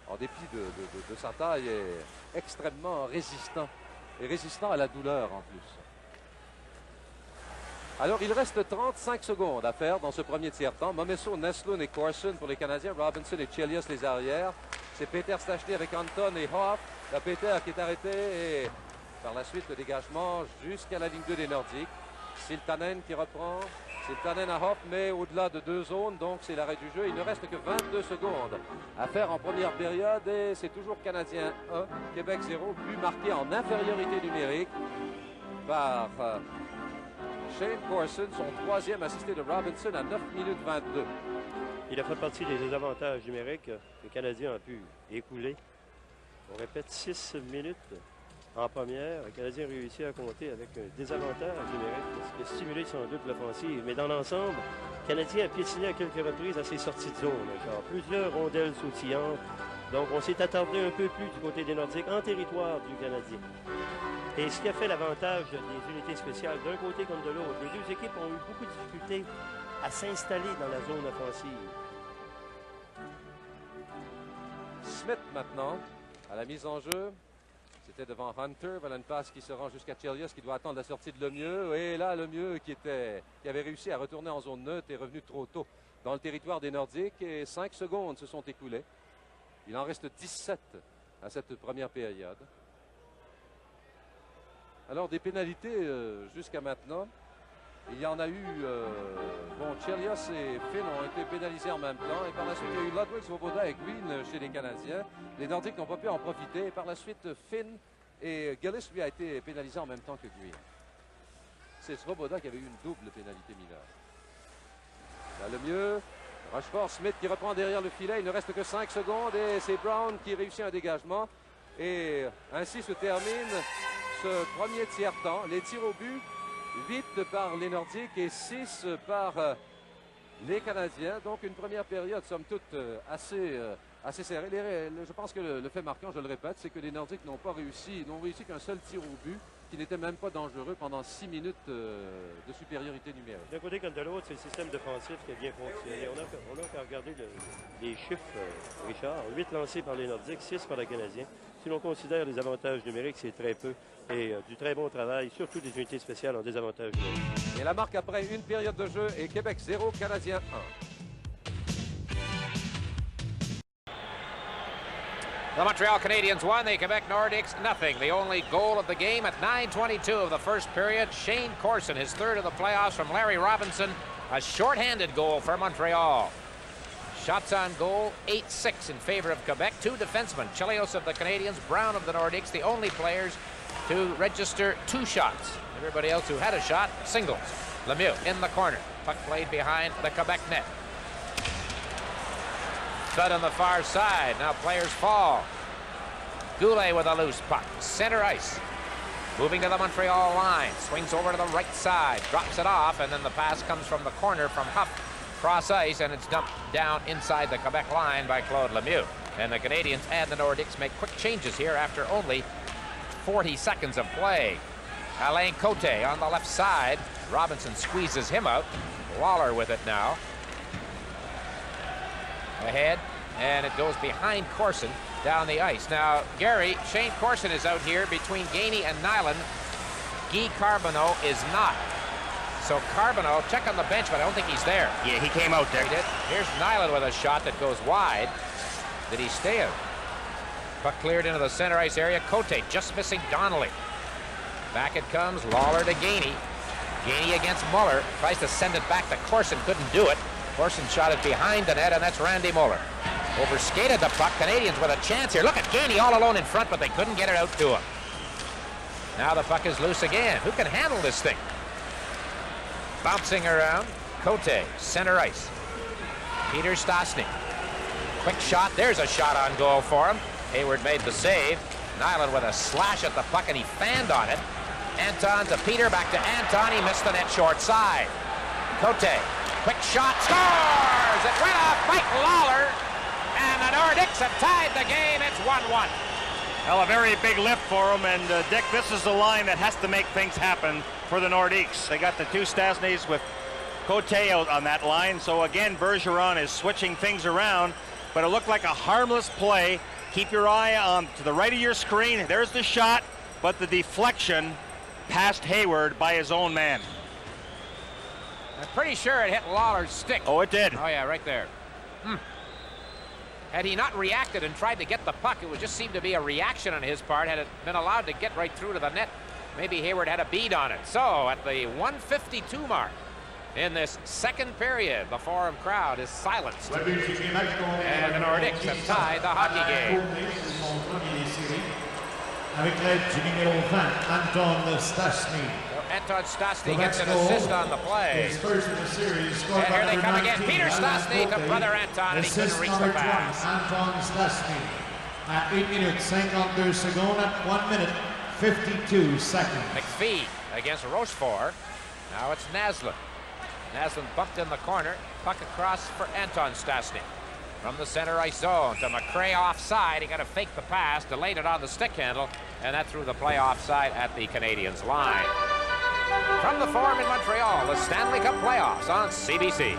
en dépit de sa taille, est extrêmement résistant. Et résistant à la douleur en plus. Alors, il reste 35 secondes à faire dans ce premier tiers-temps. Momesso, Naslund et Corson pour les Canadiens. Robinson et Chelios les arrières. C'est Peter Stachny avec Anton et Hoff. La Peter qui est arrêté et par la suite le dégagement jusqu'à la ligne 2 des Nordiques. Siltanen qui reprend. Siltanen à Hoff, mais au-delà de 2 zones, donc c'est l'arrêt du jeu. Il ne reste que 22 secondes à faire en première période et c'est toujours Canadien 1, Québec 0, but marqué en infériorité numérique par Shane Corson, son troisième assisté de Robinson à 9 minutes 22. Il a fait partie des désavantages numériques que les Canadiens ont pu écouler. On répète 6 minutes en première. Les Canadiens ont réussi à compter avec un désavantage numérique, ce qui a stimulé sans doute l'offensive. Mais dans l'ensemble, le Canadien a piétiné à quelques reprises à ses sorties de zone. Genre plusieurs rondelles sautillantes. Donc on s'est attardé un peu plus du côté des Nordiques en territoire du Canadien. Et ce qui a fait l'avantage des unités spéciales d'un côté comme de l'autre. Les deux équipes ont eu beaucoup de difficultés à s'installer dans la zone offensive. Smith maintenant à la mise en jeu. C'était devant Hunter. Voilà une passe qui se rend jusqu'à Chelios qui doit attendre la sortie de Lemieux. Et là, Lemieux qui avait réussi à retourner en zone neutre est revenu trop tôt dans le territoire des Nordiques. Et 5 secondes se sont écoulées. Il en reste 17 à cette première période. Alors, des pénalités jusqu'à maintenant. Il y en a eu... Chelios et Finn ont été pénalisés en même temps. Et par la suite, il y a eu Ludwig, Svoboda et Green chez les Canadiens. Les Nordiques n'ont pas pu en profiter. Et par la suite, Finn et Gillis, lui, a été pénalisé en même temps que Green. C'est Svoboda qui avait eu une double pénalité mineure. Là, le mieux. Rochefort, Smith qui reprend derrière le filet. Il ne reste que 5 secondes. Et c'est Brown qui réussit un dégagement. Et ainsi se termine ce premier tiers-temps. Les tirs au but, 8 par les Nordiques et 6 par les Canadiens. Donc une première période, somme toute, assez serrée. Je pense que le fait marquant, je le répète, c'est que les Nordiques n'ont réussi qu'un seul tir au but, qui n'était même pas dangereux pendant 6 minutes de supériorité numérique. D'un côté comme de l'autre, c'est le système défensif qui a bien fonctionné. On a qu'à regarder les chiffres, Richard. 8 lancés par les Nordiques, 6 par les Canadiens. Si l'on considère les avantages numériques, c'est très peu. Et du très bon travail, surtout des unités spéciales en désavantage numérique. Et la marque après une période de jeu est Québec 0, Canadien 1. The Montreal Canadiens won, the Quebec Nordiques nothing. The only goal of the game at 9:22 of the first period. Shane Corson, his third of the playoffs from Larry Robinson. A short-handed goal for Montreal. Shots on goal, 8-6 in favor of Quebec. 2 defensemen, Chelios of the Canadiens, Brown of the Nordiques, the only players to register 2 shots. Everybody else who had a shot, singles. Lemieux in the corner. Puck played behind the Quebec net. Thud on the far side. Now players fall. Goulet with a loose puck. Center ice. Moving to the Montreal line. Swings over to the right side. Drops it off, and then the pass comes from the corner from Huff. Cross ice, and it's dumped down inside the Quebec line by Claude Lemieux. And the Canadiens and the Nordiques make quick changes here after only 40 seconds of play. Alain Cote on the left side. Robinson squeezes him out. Waller with it now. Ahead, and it goes behind Corson down the ice. Now, Gary, Shane Corson is out here between Gainey and Nyland. Guy Carbonneau is not. So Carbonneau, check on the bench, but I don't think he's there. Yeah, he came out there. He did. Here's Nyland with a shot that goes wide. Did he stay out? Puck cleared into the center ice area. Cote just missing Donnelly. Back it comes, Lawler to Gainey. Gainey against Muller. Tries to send it back to Corson, couldn't do it. Corson shot it behind the net, and that's Randy Muller. Overskated the puck. Canadians with a chance here. Look at Gainey all alone in front, but they couldn't get it out to him. Now the puck is loose again. Who can handle this thing? Bouncing around. Cote, center ice. Peter Stastny. Quick shot. There's a shot on goal for him. Hayward made the save. Nyland with a slash at the puck, and he fanned on it. Anton to Peter, back to Anton. He missed the net short side. Cote, quick shot, scores! It went off Mike Lawler, and the Nordiques have tied the game. It's 1-1. Well, a very big lift for him, and Dick, this is the line that has to make things happen for the Nordiques. They got the two Stastnys with Cote out on that line, so again, Bergeron is switching things around, but it looked like a harmless play. Keep your eye on to the right of your screen. There's the shot, but the deflection past Hayward by his own man. I'm pretty sure it hit Lawler's stick. Oh, it did. Oh, yeah, right there. Had he not reacted and tried to get the puck, it would just seem to be a reaction on his part. Had it been allowed to get right through to the net, maybe Hayward had a bead on it. So, at the 1:52 mark in this second period, the Forum crowd is silenced. And the Nordiques have tied the hockey game. Avec l'aide du numéro 20, Anton Stastny. Anton Stastny gets an assist on the play. His first in the series, scored And by here they number come again. 19, Peter Stastny to Alex brother Anton, and he couldn't Assist reach number the pass. 20, Anton Stastny. À 8 minutes 52 secondes, at 1 minute 52 seconds. McPhee against Rochefort. Now it's Naslund. Naslund bumped in the corner. Puck across for Anton Stastny. From the center ice zone to McRae offside. He got to fake the pass, delayed it on the stick handle, and that threw the play offside at the Canadiens line. From the Forum in Montreal, the Stanley Cup playoffs on CBC.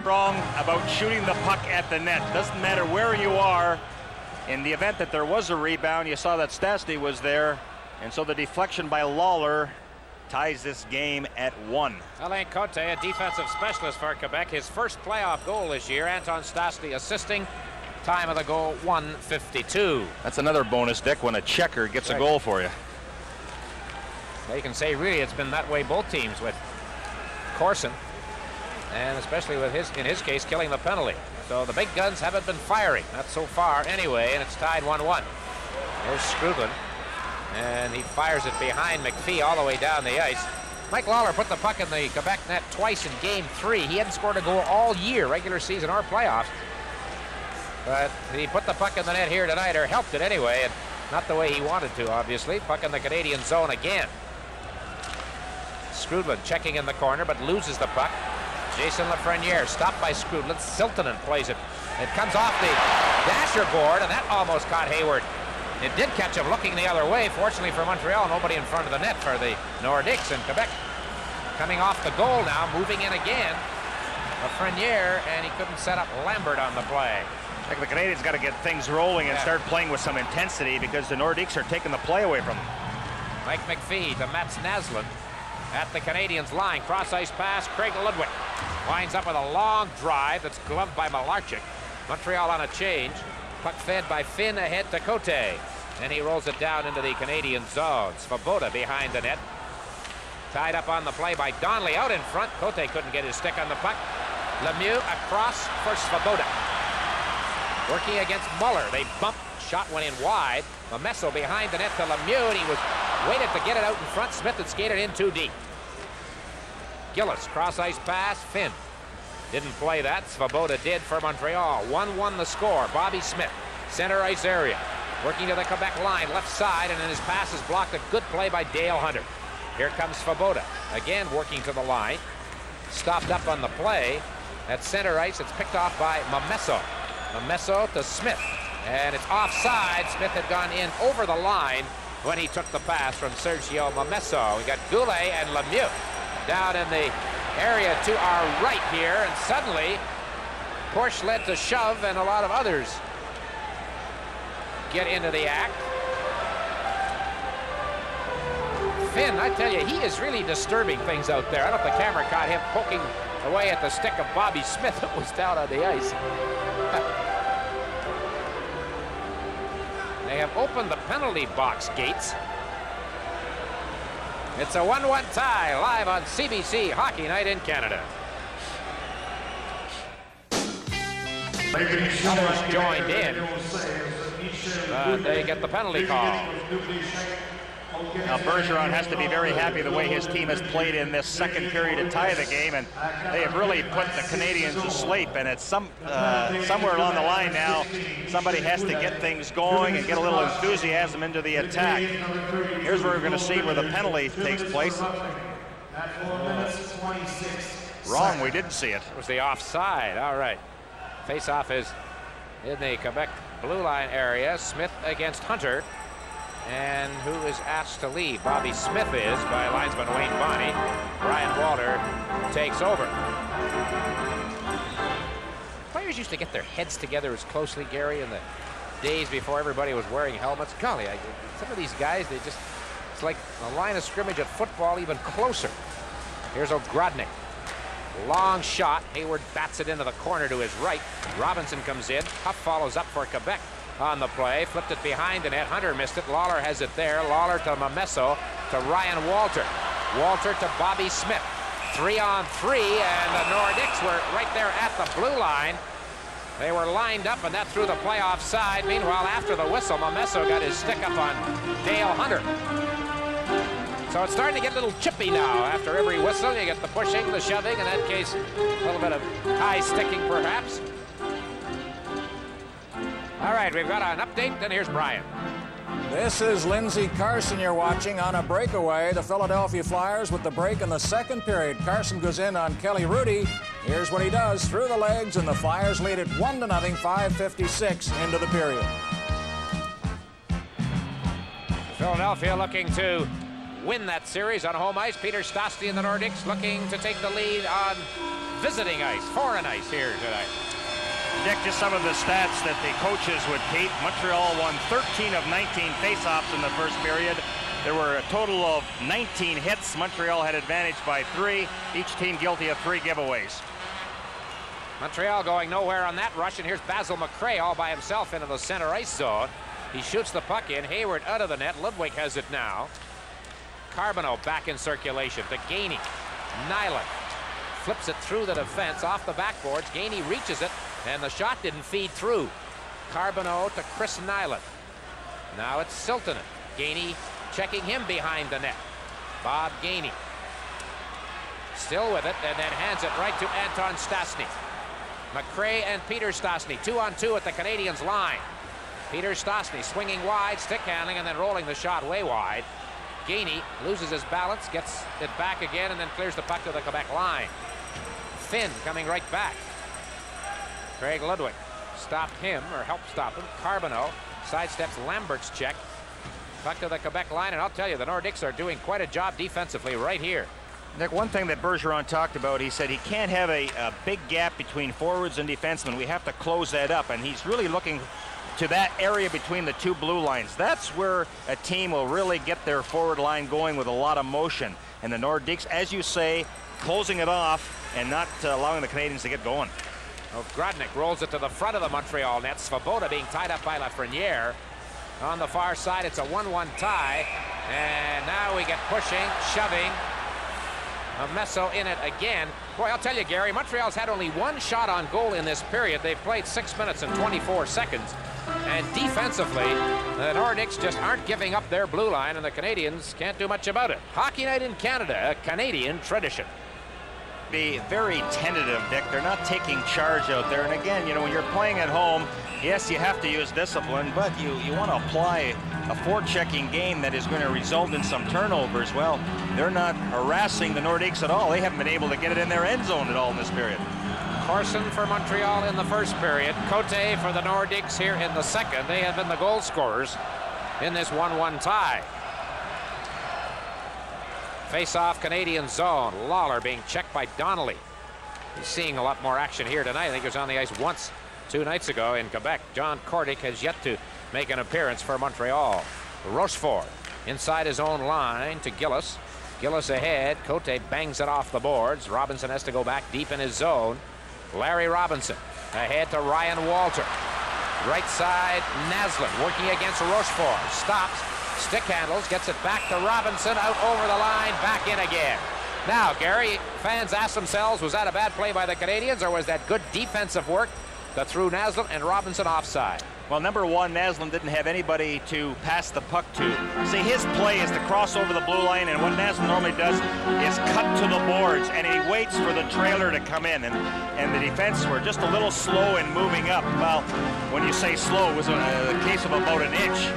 Wrong about shooting the puck at the net. Doesn't matter where you are. In the event that there was a rebound, you saw that Stastny was there, and so the deflection by Lawler ties this game at 1. Alain Cote, a defensive specialist for Quebec, his first playoff goal this year. Anton Stastny assisting. Time of the goal, 1:52. That's another bonus, Dick, when a checker gets a goal for you. Well, you can say really it's been that way both teams, with Corson, and especially with in his case, killing the penalty. So the big guns haven't been firing, not so far anyway, and it's tied 1-1. There's Skrubin, and he fires it behind McPhee all the way down the ice. Mike Lawler put the puck in the Quebec net twice in Game 3. He hadn't scored a goal all year, regular season or playoffs. But he put the puck in the net here tonight, or helped it anyway, and not the way he wanted to, obviously. Puck in the Canadian zone again. Skrudlin checking in the corner, but loses the puck. Jason Lafreniere stopped by Skrudlin. Siltanen plays it. It comes off the dasher board, and that almost caught Hayward. It did catch him looking the other way. Fortunately for Montreal, nobody in front of the net for the Nordiques, and Quebec coming off the goal now, moving in again. Lafreniere, and he couldn't set up Lambert on the play. I think the Canadiens got to get things rolling and start playing with some intensity, because the Nordiques are taking the play away from them. Mike McPhee to Mats Naslund at the Canadiens line. Cross-ice pass, Craig Ludwig winds up with a long drive that's gloved by Malarchik. Montreal on a change. Puck fed by Finn ahead to Cote. And he rolls it down into the Canadian zone. Svoboda behind the net. Tied up on the play by Donnelly out in front. Cote couldn't get his stick on the puck. Lemieux across for Svoboda. Working against Muller. They bumped. Shot went in wide. Momesso behind the net to Lemieux, and he was waited to get it out in front. Smith had skated in too deep. Gillis, cross-ice pass. Finn didn't play that. Svoboda did for Montreal. 1-1 the score. Bobby Smith, center ice area. Working to the Quebec line, left side, and then his pass is blocked. A good play by Dale Hunter. Here comes Svoboda. Again working to the line. Stopped up on the play. At center ice, it's picked off by Momesso. Momesso to Smith. And it's offside. Smith had gone in over the line when he took the pass from Sergio Momesso. We got Goulet and Lemieux down in the area to our right here. And suddenly, push led to shove, and a lot of others get into the act. Finn, I tell you, he is really disturbing things out there. I don't know if the camera caught him poking away at the stick of Bobby Smith that was down on the ice. They have opened the penalty box gates. It's a 1-1 tie live on CBC Hockey Night in Canada. Almost joined in. They get the penalty call. Now Bergeron has to be very happy the way his team has played in this second period to tie the game, and they have really put the Canadians to sleep. And it's somewhere along the line now, somebody has to get things going and get a little enthusiasm into the attack. Here's where we're going to see where the penalty takes place. Wrong, we didn't see it. It was the offside. All right. Face-off is in the Quebec blue line area. Smith against Hunter. And who is asked to leave? Bobby Smith is, by linesman Wayne Bonney. Ryan Walter takes over. Players used to get their heads together as closely, Gary, in the days before everybody was wearing helmets. Golly, some of these guys, it's like the line of scrimmage at football even closer. Here's Ogrodnik. Long shot. Hayward bats it into the corner to his right. Robinson comes in. Huff follows up for Quebec on the play. Flipped it behind the net. Hunter missed it. Lawler has it there. Lawler to Momesso to Ryan Walter. Walter to Bobby Smith. 3-on-3, and the Nordiques were right there at the blue line. They were lined up, and that threw the play offside. Meanwhile, after the whistle, Momesso got his stick up on Dale Hunter. So it's starting to get a little chippy now. After every whistle, you get the pushing, the shoving. In that case, a little bit of high sticking, perhaps. All right, we've got an update, and here's Brian. This is Lindsey Carson you're watching on a breakaway. The Philadelphia Flyers with the break in the second period. Carson goes in on Kelly Rudy. Here's what he does. Through the legs, and the Flyers lead it 1-0, 5:56 into the period. Philadelphia looking to win that series on home ice. Peter Stastny and the Nordiques looking to take the lead on visiting ice, foreign ice here tonight. Dick, just some of the stats that the coaches would keep. Montreal won 13 of 19 faceoffs in the first period. There were a total of 19 hits. Montreal had advantage by 3. Each team guilty of 3 giveaways. Montreal going nowhere on that rush, and here's Basil McRae all by himself into the center ice zone. He shoots the puck in. Hayward out of the net. Ludwig has it now. Carbonneau back in circulation to Gainey. Nyland flips it through the defense off the backboards. Gainey reaches it, and the shot didn't feed through. Carbonneau to Chris Nyland. Now it's Siltanen. Gainey checking him behind the net. Bob Gainey still with it, and then hands it right to Anton Stastny. McRae and Peter Stastny 2-on-2 at the Canadiens line. Peter Stastny swinging wide, stick handling, and then rolling the shot way wide. Gainey loses his balance, gets it back again, and then clears the puck to the Quebec line. Finn coming right back. Craig Ludwig stopped him, or helped stop him. Carbonneau sidesteps Lambert's check. Puck to the Quebec line, and I'll tell you, the Nordiques are doing quite a job defensively right here. Nick, one thing that Bergeron talked about, he said he can't have a big gap between forwards and defensemen. We have to close that up, and he's really looking to that area between the two blue lines. That's where a team will really get their forward line going with a lot of motion. And the Nordiques, as you say, closing it off and not allowing the Canadiens to get going. Ogrodnik rolls it to the front of the Montreal net. Svoboda being tied up by Lafreniere. On the far side, it's a 1-1 tie. And now we get pushing, shoving. Momesso in it again. Boy, I'll tell you, Gary, Montreal's had only one shot on goal in this period. They've played 6 minutes and 24 seconds. And defensively, the Nordiques just aren't giving up their blue line, and the Canadiens can't do much about it. Hockey Night in Canada, a Canadian tradition. Be very tentative, Dick. They're not taking charge out there. And again, you know, when you're playing at home, yes, you have to use discipline, but you want to apply a forechecking game that is going to result in some turnovers. Well, they're not harassing the Nordiques at all. They haven't been able to get it in their end zone at all in this period. Corson for Montreal in the first period. Cote for the Nordiques here in the second. They have been the goal scorers in this 1-1 tie. Face-off Canadian zone. Lawler being checked by Donnelly. He's seeing a lot more action here tonight. I think he was on the ice once 2 nights ago in Quebec. John Kordic has yet to make an appearance for Montreal. Rochefort inside his own line to Gillis. Gillis ahead. Cote bangs it off the boards. Robinson has to go back deep in his zone. Larry Robinson ahead to Ryan Walter. Right side, Naslund working against Rochefort. Stops, stick handles, gets it back to Robinson, out over the line, back in again. Now, Gary, fans ask themselves, was that a bad play by the Canadiens, or was that good defensive work that threw Naslund and Robinson offside? Well, number one, Naslund didn't have anybody to pass the puck to. See, his play is to cross over the blue line, and what Naslund normally does is cut to the boards, and he waits for the trailer to come in, and the defense were just a little slow in moving up. Well, when you say slow, it was a case of about an inch.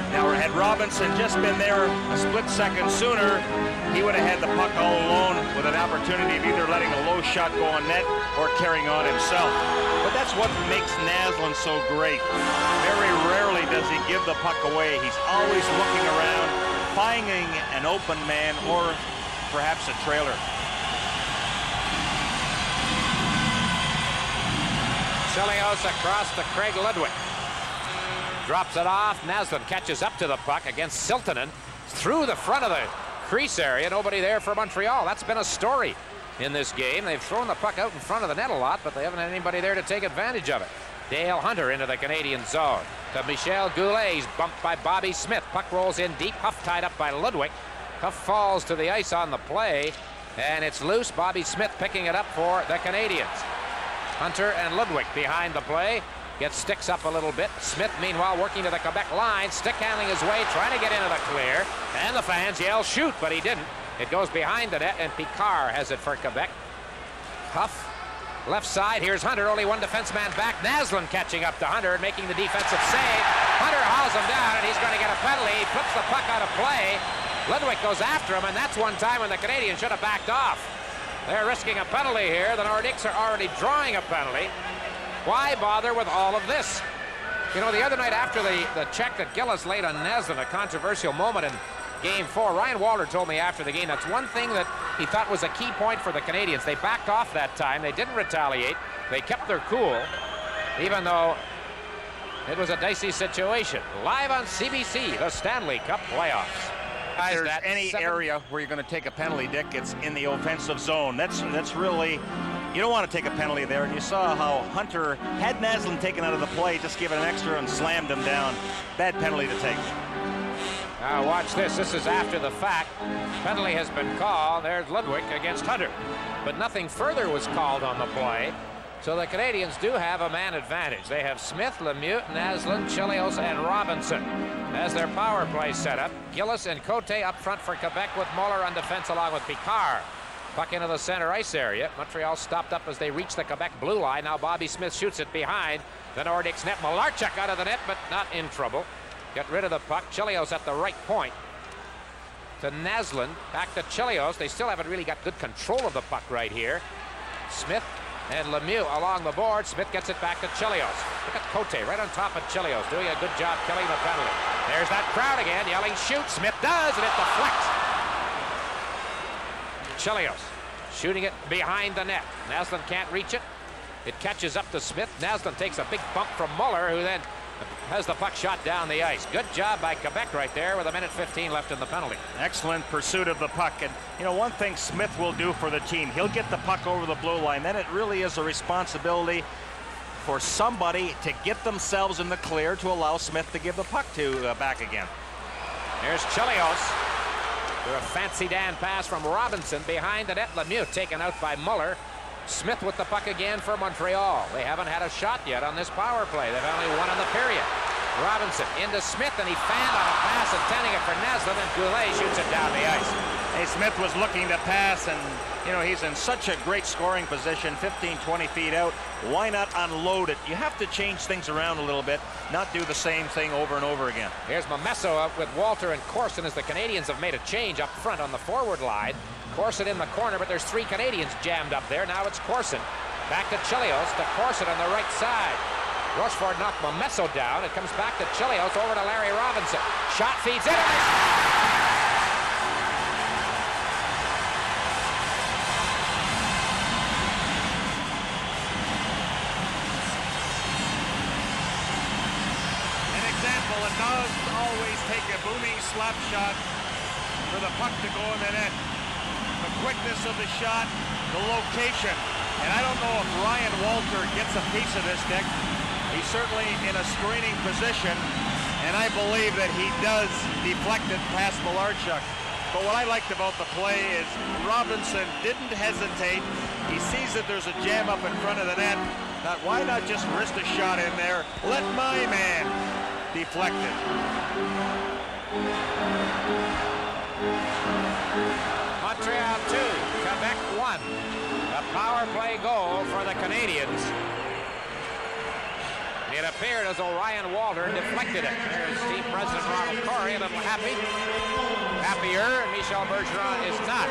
Now, had Robinson just been there a split second sooner, he would have had the puck all alone with an opportunity of either letting a low shot go on net or carrying on himself. But that's what makes Naslund so great. Very rarely does he give the puck away. He's always looking around, finding an open man or perhaps a trailer. Chelios across to Craig Ludwig. Drops it off. Naslund catches up to the puck against Siltanen. Through the front of the crease area. Nobody there for Montreal. That's been a story in this game. They've thrown the puck out in front of the net a lot, but they haven't had anybody there to take advantage of it. Dale Hunter into the Canadian zone. To Michel Goulet. He's bumped by Bobby Smith. Puck rolls in deep. Huff tied up by Ludwig. Huff falls to the ice on the play, and it's loose. Bobby Smith picking it up for the Canadians. Hunter and Ludwig behind the play. Gets sticks up a little bit. Smith, meanwhile, working to the Quebec line. Stick handling his way, trying to get into the clear. And the fans yell, shoot, but he didn't. It goes behind the net, and Picard has it for Quebec. Huff, left side. Here's Hunter, only one defenseman back. Naslund catching up to Hunter and making the defensive save. Hunter hauls him down, and he's going to get a penalty. He flips the puck out of play. Ludwig goes after him, and that's one time when the Canadians should have backed off. They're risking a penalty here. The Nordiques are already drawing a penalty. Why bother with all of this? You know, the other night after the check that Gillis laid on Naslund, a controversial moment in Game 4, Ryan Walter told me after the game that's one thing that he thought was a key point for the Canadians. They backed off that time. They didn't retaliate. They kept their cool, even though it was a dicey situation. Live on CBC, the Stanley Cup playoffs. If there's any area where you're going to take a penalty, Dick, it's in the offensive zone. That's really, you don't want to take a penalty there. And you saw how Hunter had Naslund taken out of the play, just give it an extra and slammed him down. Bad penalty to take. Now watch this. This is after the fact. Penalty has been called. There's Ludwig against Hunter. But nothing further was called on the play. So the Canadians do have a man advantage. They have Smith, Lemieux, Naslund, Chelios, and Robinson as their power play set up. Gillis and Cote up front for Quebec with Muller on defense along with Picard. Puck into the center ice area. Montreal stopped up as they reached the Quebec blue line. Now Bobby Smith shoots it behind the Nordiques net. Malarchuk out of the net, but not in trouble. Get rid of the puck. Chelios at the right point. To Naslund. Back to Chelios. They still haven't really got good control of the puck right here. Smith and Lemieux along the board. Smith gets it back to Chelios. Look at Cote right on top of Chelios, doing a good job killing the penalty. There's that crowd again yelling, shoot. Smith does, and it deflects. Chelios shooting it behind the net. Naslund can't reach it. It catches up to Smith. Naslund takes a big bump from Muller, who then has the puck shot down the ice. Good job by Quebec right there with 1:15 left in the penalty. Excellent pursuit of the puck. And, you know, one thing Smith will do for the team, he'll get the puck over the blue line. Then it really is a responsibility for somebody to get themselves in the clear to allow Smith to give the puck to back again. Here's Chelios. For a fancy Dan pass from Robinson behind the net. Lemieux taken out by Muller. Smith with the puck again for Montreal. They haven't had a shot yet on this power play. They've only won in the period. Robinson into Smith, and he fanned on a pass intending it for Naslund, and Goulet shoots it down the ice. Hey, Smith was looking to pass, and, you know, he's in such a great scoring position, 15, 20 feet out. Why not unload it? You have to change things around a little bit, not do the same thing over and over again. Here's Momesso up with Walter and Corson as the Canadians have made a change up front on the forward line. Corson in the corner, but there's 3 Canadians jammed up there. Now it's Corson. Back to Chelios, to Corson on the right side. Rochefort knocked Momesso down. It comes back to Chelios, over to Larry Robinson. Shot feeds in. An example, it does always take a booming slap shot for the puck to go in the net. The quickness of the shot, the location. And I don't know if Ryan Walter gets a piece of this, Dick. He's certainly in a screening position, and I believe that he does deflect it past Malarchuk. But what I liked about the play is Robinson didn't hesitate. He sees that there's a jam up in front of the net. Why not just wrist a shot in there? Let my man deflect it. Montreal 2, Quebec 1. A power play goal for the Canadians. It appeared as though Ryan Walter deflected it. There's team president Ronald Corey, a little happier, and Michel Bergeron is not.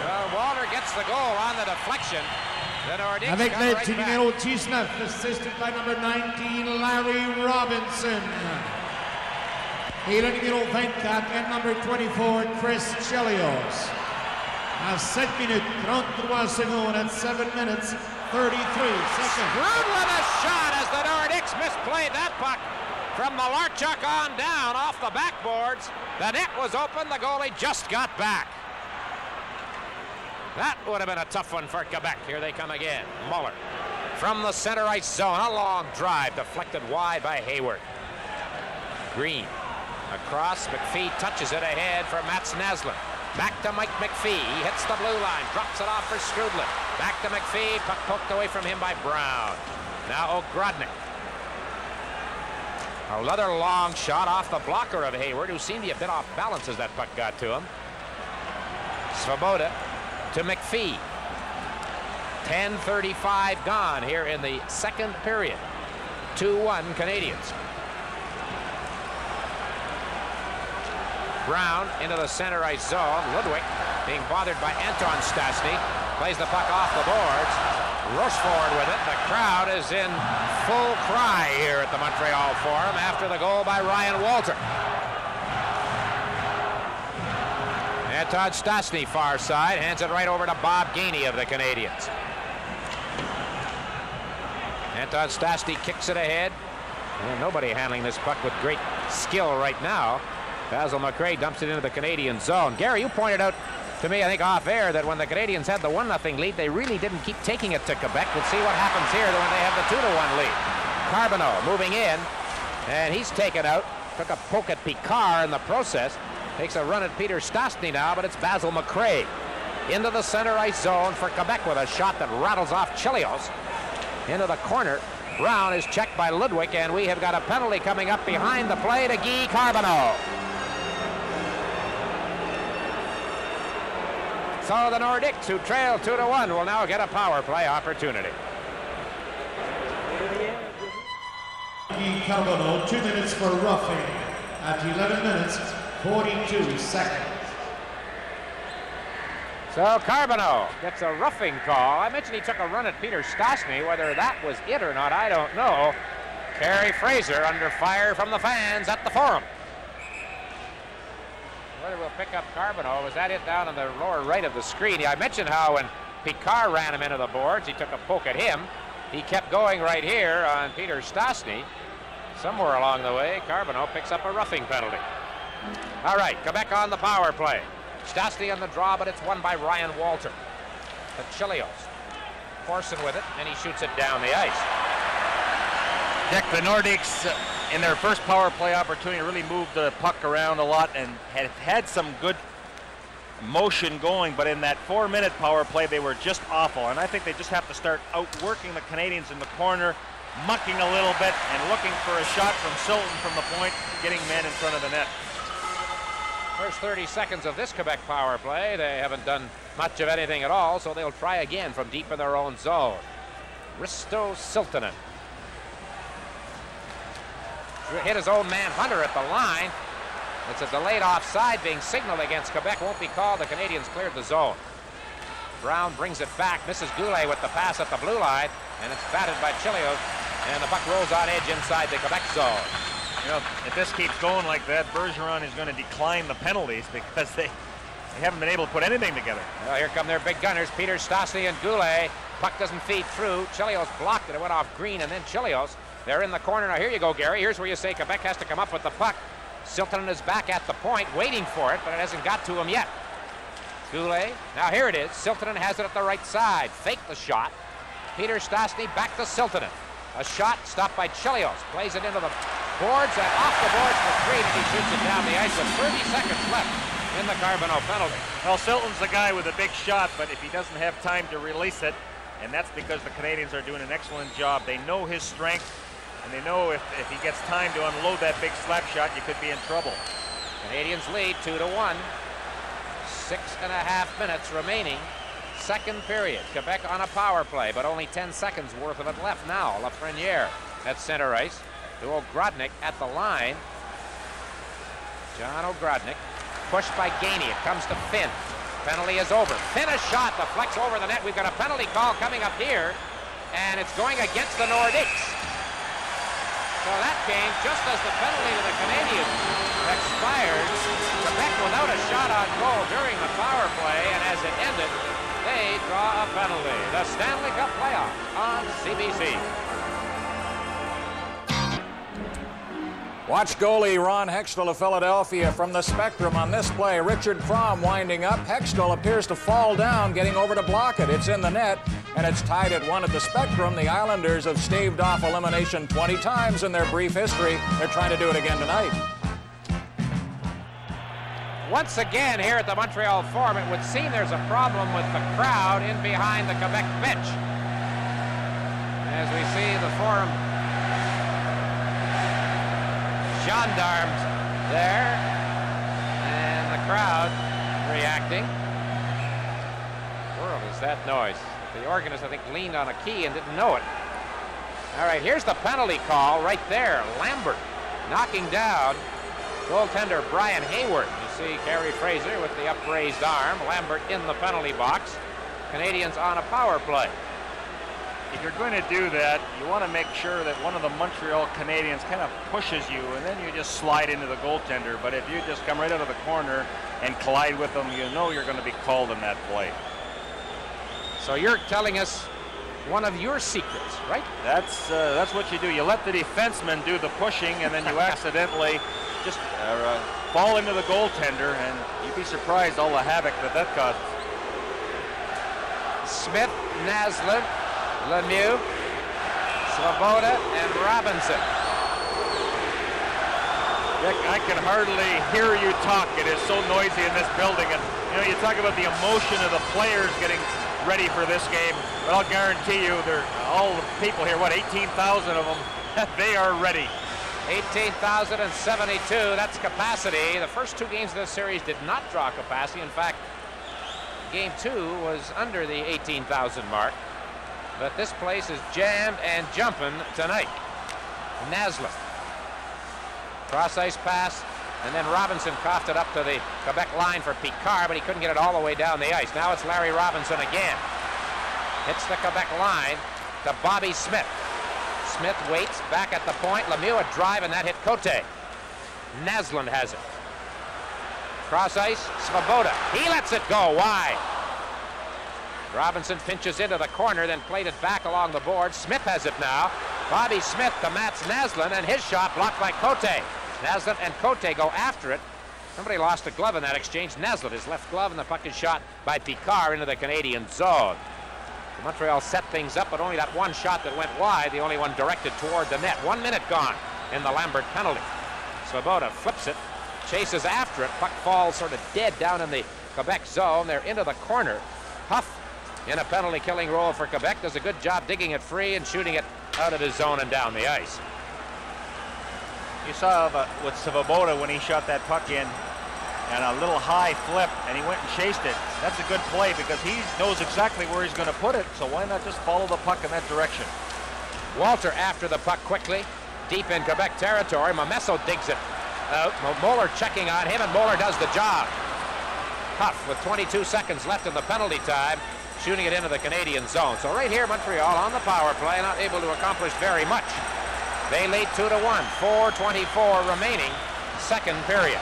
Well, Walter gets the goal on the deflection. The Nordiques Avec come l'aide right du back. numéro 19, assisted by number 19, Larry Robinson. Et le numéro 24, and number 24, Chris Chelios. À 7 minutes, 33 secondes, at 7 minutes, 33 seconds. Screwed with a shot as the Nordiques misplayed that puck from Malarchuk on down off the backboards. The net was open. The goalie just got back. That would have been a tough one for Quebec. Here they come again. Muller from the center ice zone. A long drive deflected wide by Hayward. Green across. McPhee touches it ahead for Mats Naslund. Back to Mike McPhee. He hits the blue line. Drops it off for Strudlin. Back to McPhee. Puck poked away from him by Brown. Now Ogrodnik. Another long shot off the blocker of Hayward, who seemed to be a bit off balance as that puck got to him. Svoboda to McPhee. 10:35 gone here in the second period. 2-1 Canadians. Brown into the center ice zone. Ludwig being bothered by Anton Stastny. Plays the puck off the boards. Rush forward with it. The crowd is in full cry here at the Montreal Forum after the goal by Ryan Walter. Anton Stastny, far side, hands it right over to Bob Gainey of the Canadians. Anton Stastny kicks it ahead. And nobody handling this puck with great skill right now. Basil McRae dumps it into the Canadian zone. Gary, you pointed out to me, I think off air, that when the Canadians had the 1-0 lead, they really didn't keep taking it to Quebec. We'll see what happens here when they have the 2-1 lead. Carbonneau moving in, and he's taken out. Took a poke at Picard in the process. Takes a run at Peter Stastny now, but it's Basil McRae into the center ice zone for Quebec with a shot that rattles off Chelios into the corner. Brown is checked by Ludwig, and we have got a penalty coming up behind the play to Guy Carbonneau. So the Nordiques, who trail 2-1, will now get a power play opportunity. Guy Carbonneau, 2 minutes for roughing at 11 minutes, 42 seconds. So Carbonneau gets a roughing call. I mentioned he took a run at Peter Stastny. Whether that was it or not, I don't know. Kerry Fraser under fire from the fans at the Forum. Whether we'll pick up Carbonneau, was that it down in the lower right of the screen? I mentioned how when Picard ran him into the boards, he took a poke at him. He kept going right here on Peter Stastny. Somewhere along the way, Carbonneau picks up a roughing penalty. All right, Quebec on the power play. Stastny on the draw, but it's won by Ryan Walter. The Chelios. Forcing with it, and he shoots it down the ice. Dick, the Nordiques in their first power play opportunity really moved the puck around a lot and had some good motion going, but in that 4-minute power play they were just awful, and I think they just have to start outworking the Canadians in the corner, mucking a little bit and looking for a shot from Silton from the point, getting men in front of the net. First 30 seconds of this Quebec power play, they haven't done much of anything at all, so they'll try again from deep in their own zone. Risto Siltanen hit his own man Hunter at the line. It's a delayed offside being signaled against Quebec. Won't be called. The Canadians cleared the zone. Brown brings it back. Misses Goulet with the pass at the blue line, and it's batted by Chelios, and the puck rolls on edge inside the Quebec zone. You know, if this keeps going like that, Bergeron is going to decline the penalties because they haven't been able to put anything together. Well, here come their big gunners, Peter Stastny and Goulet. Puck doesn't feed through. Chelios blocked it. It went off Green, and then Chelios. They're in the corner. Now here you go, Gary. Here's where you say Quebec has to come up with the puck. Siltanen is back at the point, waiting for it, but it hasn't got to him yet. Goulet. Now here it is. Siltanen has it at the right side. Fake the shot. Peter Stastny back to Siltanen. A shot stopped by Chelios. Plays it into the boards and off the boards for Green, and he shoots it down the ice with 30 seconds left in the Carbonneau penalty. Well, Silton's the guy with a big shot, but if he doesn't have time to release it, and that's because the Canadians are doing an excellent job. They know his strength, and they know if he gets time to unload that big slap shot, you could be in trouble. Canadians lead 2-1. 6.5 minutes remaining. Second period. Quebec on a power play, but only 10 seconds worth of it left now. Lafreniere at center ice to Ogrodnik at the line. John Ogrodnik pushed by Gainey. It comes to Finn. Penalty is over. Finn a shot deflects over the net. We've got a penalty call coming up here, and it's going against the Nordiques. So that came just as the penalty to the Canadians expired. Quebec without a shot on goal during the power play, and as it ended, they draw a penalty. The Stanley Cup playoff on CBC. Watch goalie Ron Hextall of Philadelphia from the Spectrum on this play. Richard Crom winding up. Hextall appears to fall down, getting over to block it. It's in the net, and it's tied at 1 at the Spectrum. The Islanders have staved off elimination 20 times in their brief history. They're trying to do it again tonight. Once again here at the Montreal Forum, it would seem there's a problem with the crowd in behind the Quebec bench. As we see the Forum gendarmes there, and the crowd reacting. What world is that noise? The organist, I think, leaned on a key and didn't know it. All right, here's the penalty call right there. Lambert knocking down goaltender Brian Hayward. You see Carey Fraser with the upraised arm. Lambert in the penalty box. Canadians on a power play. If you're going to do that, you want to make sure that one of the Montreal Canadiens kind of pushes you, and then you just slide into the goaltender. But if you just come right out of the corner and collide with them, you know you're going to be called in that play. So you're telling us one of your secrets, right? That's what you do. You let the defenseman do the pushing, and then you accidentally just fall into the goaltender, and you'd be surprised all the havoc that causes. Smith, Naslund, Lemieux, Svoboda, and Robinson. Rick, I can hardly hear you talk. It is so noisy in this building. And you talk about the emotion of the players getting ready for this game, but I'll guarantee you, all the people here, 18,000 of them, they are ready. 18,072, that's capacity. The first two games of this series did not draw capacity. In fact, game 2 was under the 18,000 mark. But this place is jammed and jumping tonight. Naslund. Cross-ice pass, and then Robinson coughed it up to the Quebec line for Picard, but he couldn't get it all the way down the ice. Now it's Larry Robinson again. Hits the Quebec line to Bobby Smith. Smith waits, back at the point. Lemieux a drive, and that hit Cote. Naslund has it. Cross-ice, Svoboda. He lets it go wide. Robinson pinches into the corner, then played it back along the board. Smith has it now. Bobby Smith to Mats Naslund, and his shot blocked by Cote. Naslund and Cote go after it. Somebody lost a glove in that exchange. Naslund, his left glove, and the puck is shot by Picard into the Canadian zone. Montreal set things up, but only that one shot that went wide, the only one directed toward the net. 1 minute gone in the Lambert penalty. Svoboda flips it, chases after it. Puck falls sort of dead down in the Quebec zone. They're into the corner. Huff, in a penalty-killing role for Quebec, does a good job digging it free and shooting it out of his zone and down the ice. You saw with Svoboda when he shot that puck in, and a little high flip, and he went and chased it. That's a good play because he knows exactly where he's going to put it, so why not just follow the puck in that direction? Walter after the puck quickly, deep in Quebec territory. Momesso digs it out. Moeller checking on him, and Moeller does the job. Huff, with 22 seconds left in the penalty time, shooting it into the Canadian zone. So right here, Montreal on the power play, not able to accomplish very much. They lead 2-1, 4:24 remaining, second period.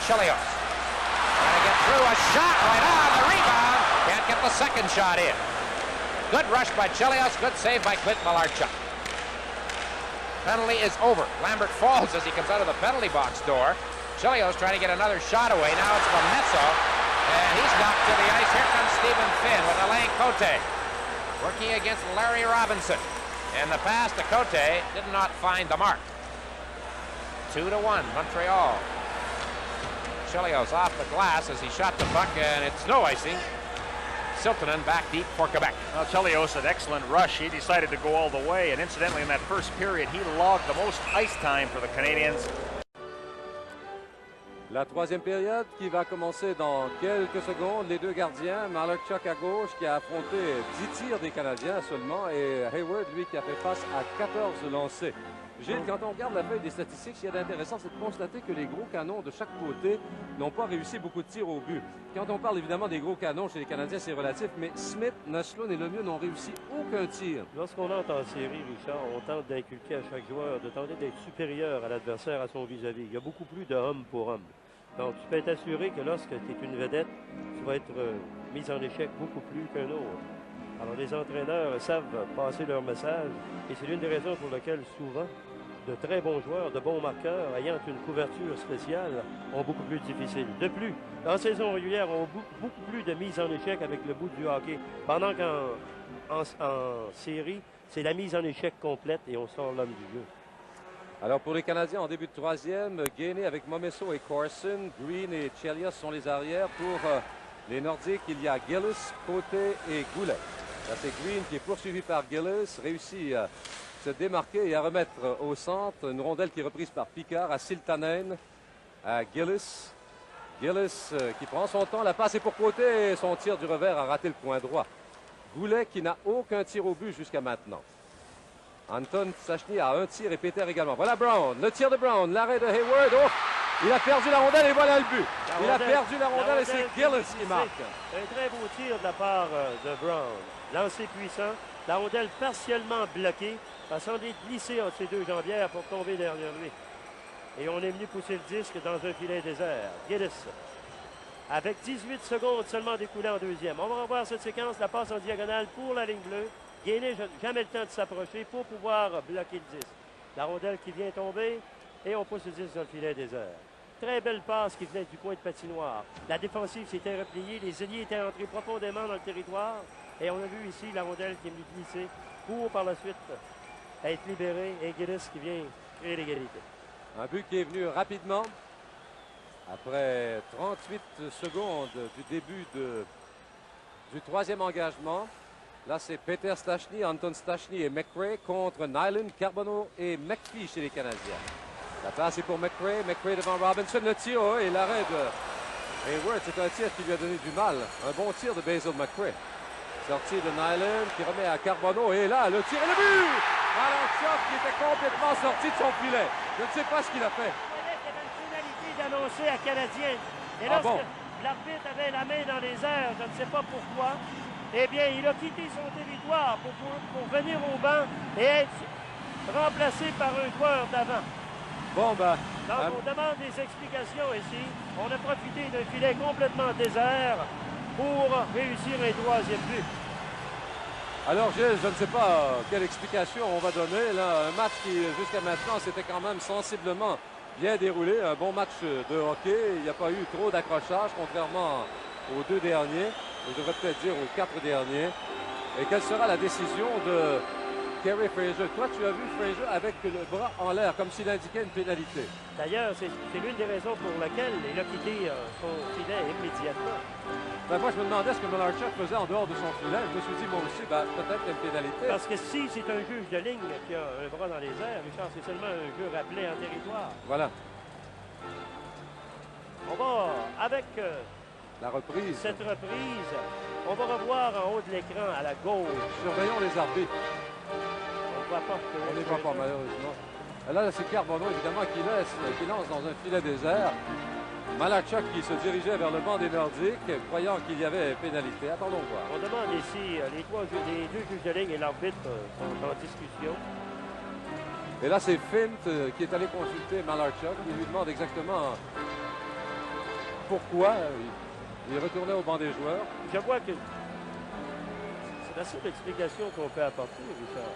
Chelios trying to get through, a shot right on the rebound. Can't get the second shot in. Good rush by Chelios, good save by Clint Malarchuk. Penalty is over. Lambert falls as he comes out of the penalty box door. Chelios trying to get another shot away. Now it's Momesso, and he's knocked to the ice. Here comes Stephen Finn with Alain Cote, working against Larry Robinson. And the pass to Cote did not find the mark. 2-1, Montreal. Chelios off the glass as he shot the puck, and it's no icing. Siltanen back deep for Quebec. Well, Chelios, an excellent rush. He decided to go all the way, and incidentally, in that first period, he logged the most ice time for the Canadiens. La troisième période qui va commencer dans quelques secondes. Les deux gardiens, Malarchuk à gauche qui a affronté 10 tirs des Canadiens seulement et Hayward, lui, qui a fait face à 14 lancés. Gilles, quand on regarde la feuille des statistiques, ce qui est intéressant, c'est de constater que les gros canons de chaque côté n'ont pas réussi beaucoup de tirs au but. Quand on parle évidemment des gros canons chez les Canadiens, c'est relatif, mais Smith, Naslund et Lemieux n'ont réussi aucun tir. Lorsqu'on entre en série, Richard, on tente d'inculquer à chaque joueur de tenter d'être supérieur à l'adversaire, à son vis-à-vis. Il y a beaucoup plus de homme pour homme. Donc, tu peux être assuré que lorsque tu es une vedette, tu vas être mis en échec beaucoup plus qu'un autre. Alors, les entraîneurs savent passer leur message et c'est l'une des raisons pour lesquelles souvent, de très bons joueurs, de bons marqueurs, ayant une couverture spéciale, ont beaucoup plus difficile. De plus, en saison régulière, on a beaucoup plus de mise en échec avec le bout du hockey. Pendant qu'en série, c'est la mise en échec complète et on sort l'homme du jeu. Alors pour les Canadiens en début de troisième, Gainé avec Momesso et Carson, Green et Chelios sont les arrières. Pour les Nordiques, il y a Gillis, Côté et Goulet. Là, c'est Green qui est poursuivi par Gillis, réussit à se démarquer et à remettre au centre une rondelle qui est reprise par Picard à Siltanen, à Gillis. Gillis qui prend son temps, la passe est pour Côté et son tir du revers a raté le coin droit. Goulet qui n'a aucun tir au but jusqu'à maintenant. Anton Stachny a un tir et Peter également. Voilà Brown, le tir de Brown, l'arrêt de Hayward. Oh, il a perdu la rondelle et voilà le but. Il a perdu la rondelle et c'est Gillis qui marque. Un très beau tir de la part de Brown. Lancé puissant, la rondelle partiellement bloquée, a semblé glisser entre ses deux jambières pour tomber derrière lui. Et on est venu pousser le disque dans un filet désert. Gillis, avec 18 secondes seulement découlées en deuxième. On va revoir cette séquence, la passe en diagonale pour la ligne bleue. Gainé n'a jamais le temps de s'approcher pour pouvoir bloquer le disque. La rondelle qui vient tomber et on pousse le disque dans le filet désert. Très belle passe qui venait du coin de patinoire. La défensive s'était repliée, les ailiers étaient entrés profondément dans le territoire et on a vu ici la rondelle qui est venue glisser pour par la suite être libérée et Gillis qui vient créer l'égalité. Un but qui est venu rapidement après 38 secondes du début du troisième engagement. Là, c'est Peter Stachny, Anton Stachny et McRae contre Nyland, Carbonneau et McPhee chez les Canadiens. La passe est pour McRae. McRae devant Robinson. Le tir et l'arrêt de Hayward. C'est un tir qui lui a donné du mal. Un bon tir de Basil McRae. Sortie de Nyland qui remet à Carbonneau. Et là, le tir et le but! Malarchuk qui était complètement sorti de son filet. Je ne sais pas ce qu'il a fait. Il y avait une finalité d'annoncer à Canadien. Et lorsque l'arbitre avait la main dans les airs, je ne sais pas pourquoi, eh bien, il a quitté son territoire pour venir au banc et être remplacé par un joueur d'avant. Bon, ben... Donc, on demande des explications ici. On a profité d'un filet complètement désert pour réussir un troisième but. Alors, Gilles, je ne sais pas quelle explication on va donner. Là, un match qui, jusqu'à maintenant, s'était quand même sensiblement bien déroulé. Un bon match de hockey. Il n'y a pas eu trop d'accrochage, contrairement aux deux derniers. Je devrais peut-être dire aux 4 derniers. Et quelle sera la décision de Kerry Fraser? Toi, tu as vu Fraser avec le bras en l'air, comme s'il indiquait une pénalité. D'ailleurs, c'est l'une des raisons pour lesquelles il a quitté son filet immédiatement. Ben, moi, je me demandais ce que Malarchuk faisait en dehors de son filet. Je me suis dit, moi aussi, peut-être qu'il y a une pénalité. Parce que si c'est un juge de ligne qui a un bras dans les airs, Richard, c'est seulement un jeu rappelé en territoire. Voilà. On va, avec... la reprise. Cette reprise, on va revoir en haut de l'écran à la gauche. Surveillons les arbitres. On ne voit pas. On ne les voit pas, malheureusement. Là, c'est Carbonneau, évidemment, qui lance dans un filet désert. Malarchuk qui se dirigeait vers le banc des Nordiques, croyant qu'il y avait pénalité. Attendons voir. On demande ici, les deux juges de ligne et l'arbitre sont en discussion. Et là, c'est Fint qui est allé consulter Malarchuk. Il lui demande exactement pourquoi il retournait au banc des joueurs. Je vois que c'est la seule explication qu'on peut apporter, Richard.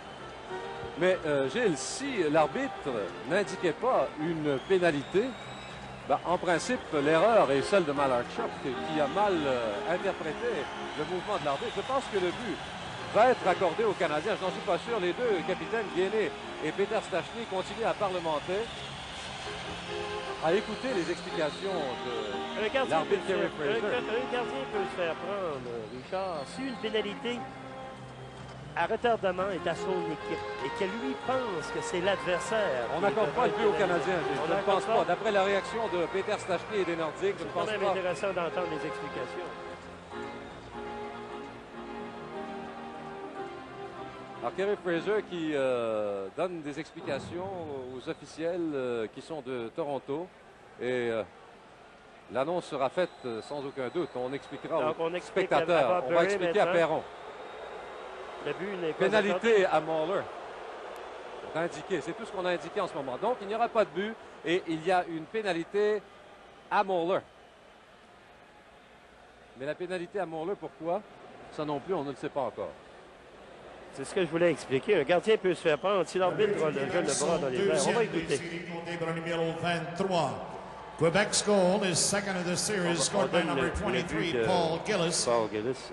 Mais Gilles, si l'arbitre n'indiquait pas une pénalité, ben, en principe, l'erreur est celle de Malarchuk qui a mal interprété le mouvement de l'arbitre. Je pense que le but va être accordé aux Canadiens. Je n'en suis pas sûr. Les deux capitaines, Gainé et Peter Stachny, continuent à parlementer. À écouter les explications de l'arbitre Kerry Fraser. Un gardien peut se faire prendre, Richard, si une pénalité à retardement est à son équipe et que lui pense que c'est l'adversaire. On n'accorde pas le but aux Canadiens. Je ne pense pas. pas. D'après la réaction de Peter Stachny et des Nordiques, je ne C'est pense quand même pas. intéressant d'entendre les explications. Alors, Kerry Fraser qui donne des explications aux officiels qui sont de Toronto. Et l'annonce sera faite sans aucun doute. On expliquera Donc, aux on explique spectateurs. à On Barbery va expliquer à maintenant. Perron. Le but n'est pas Pénalité à Muller. C'est indiqué. C'est tout ce qu'on a indiqué en ce moment. Donc, il n'y aura pas de but et il y a une pénalité à Muller. Mais la pénalité à Muller, pourquoi? Ça non plus, on ne le sait pas encore. C'est ce que je voulais expliquer. Un gardien peut se faire prendre si l'arbitre a le bras dans les airs. On va écouter. Numéro 23. Quebec's goal is second of the series, scored by number 23, Paul Gillis. Paul Gillis.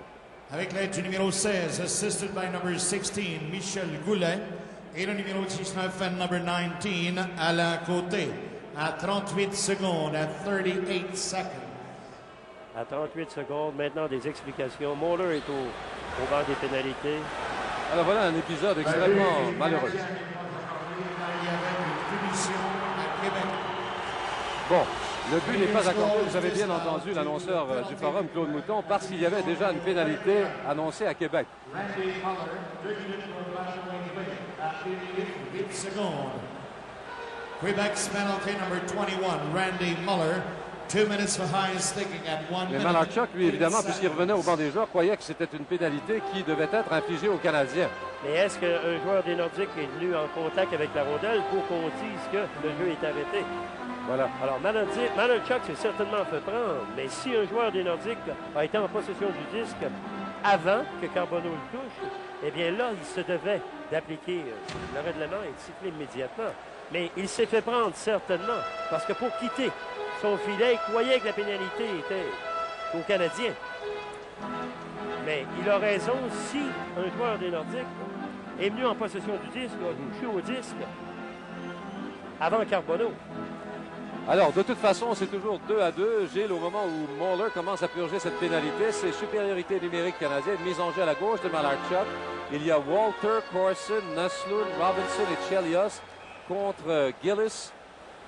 Avec l'aide du numéro 16, assisted by number 16, Michel Goulet. Et le numéro 19, and number 19, Alain Côté. À 38 secondes, à 38 seconds. À 38 secondes, maintenant des explications. Muller est au banc des pénalités. Alors voilà un épisode extrêmement malheureux. Bon, le but n'est pas accordé, vous avez bien entendu l'annonceur du forum, Claude Mouton, parce qu'il y avait déjà une pénalité annoncée à Québec. Quebec's penalty number 21, Randy Muller. 2 minutes for high sticking at 1 Mais minute. Malarchuk, lui, évidemment, puisqu'il revenait au banc des joueurs, croyait que c'était une pénalité qui devait être infligée aux Canadiens. Mais est-ce qu'un joueur des Nordiques est venu en contact avec la rondelle pour qu'on dise que le jeu est arrêté? Voilà. Alors, Malarchuk s'est certainement fait prendre, mais si un joueur des Nordiques a été en possession du disque avant que Carbonneau le touche, eh bien là, il se devait d'appliquer le règlement et de siffler immédiatement. Mais il s'est fait prendre certainement, parce que pour quitter son filet, il croyait que la pénalité était aux Canadiens. Mais il a raison, si un joueur des Nordiques est venu en possession du disque, a touché au disque avant Carbonneau. Alors, de toute façon, c'est toujours 2-2. Gilles, au moment où Muller commence à purger cette pénalité, c'est supériorité numérique canadienne, mise en jeu à la gauche de Malarchuk. Il y a Walter, Corson, Naslund, Robinson et Chelios contre Gillis,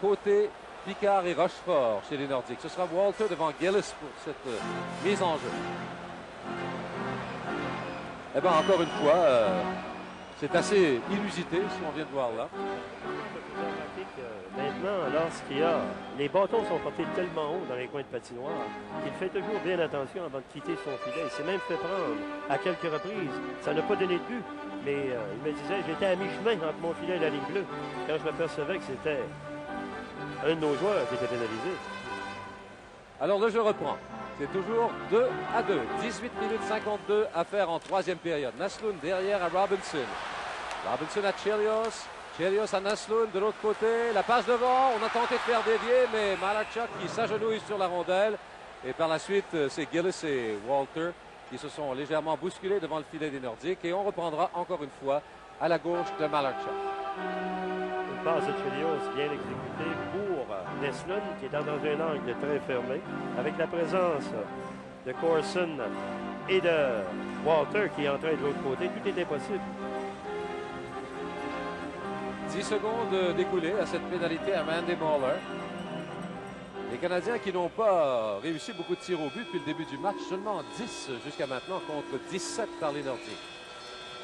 Côté, Picard et Rochefort chez les Nordiques. Ce sera Walter devant Gillis pour cette mise en jeu. Eh bien, encore une fois, c'est assez inusité, ce qu'on vient de voir là. Maintenant, lorsqu'il y a... Les bâtons sont portés tellement haut dans les coins de patinoire qu'il fait toujours bien attention avant de quitter son filet. Il s'est même fait prendre à quelques reprises. Ça n'a pas donné de but, mais il me disait, j'étais à mi-chemin entre mon filet et la ligne bleue quand je m'apercevais que c'était un de nos joueurs qui était pénalisé. Alors le jeu reprend. C'est toujours 2-2. 18 minutes 52 à faire en troisième période. Naslund derrière à Robinson. Robinson à Chelios. Chelios à Naslund de l'autre côté. La passe devant. On a tenté de faire dévier, mais Malarchuk qui s'agenouille sur la rondelle. Et par la suite, c'est Gillis et Walter qui se sont légèrement bousculés devant le filet des Nordiques. Et on reprendra encore une fois à la gauche de Malarchuk. Une passe de Chelios bien exécutée pour Naslund qui est dans un angle très fermé avec la présence de Corson et de Walter qui est en train de l'autre côté. Tout était possible. 10 secondes découlées à cette pénalité à Randy Muller. Les Canadiens qui n'ont pas réussi beaucoup de tirs au but depuis le début du match, seulement 10 jusqu'à maintenant contre 17 par les Nordiques.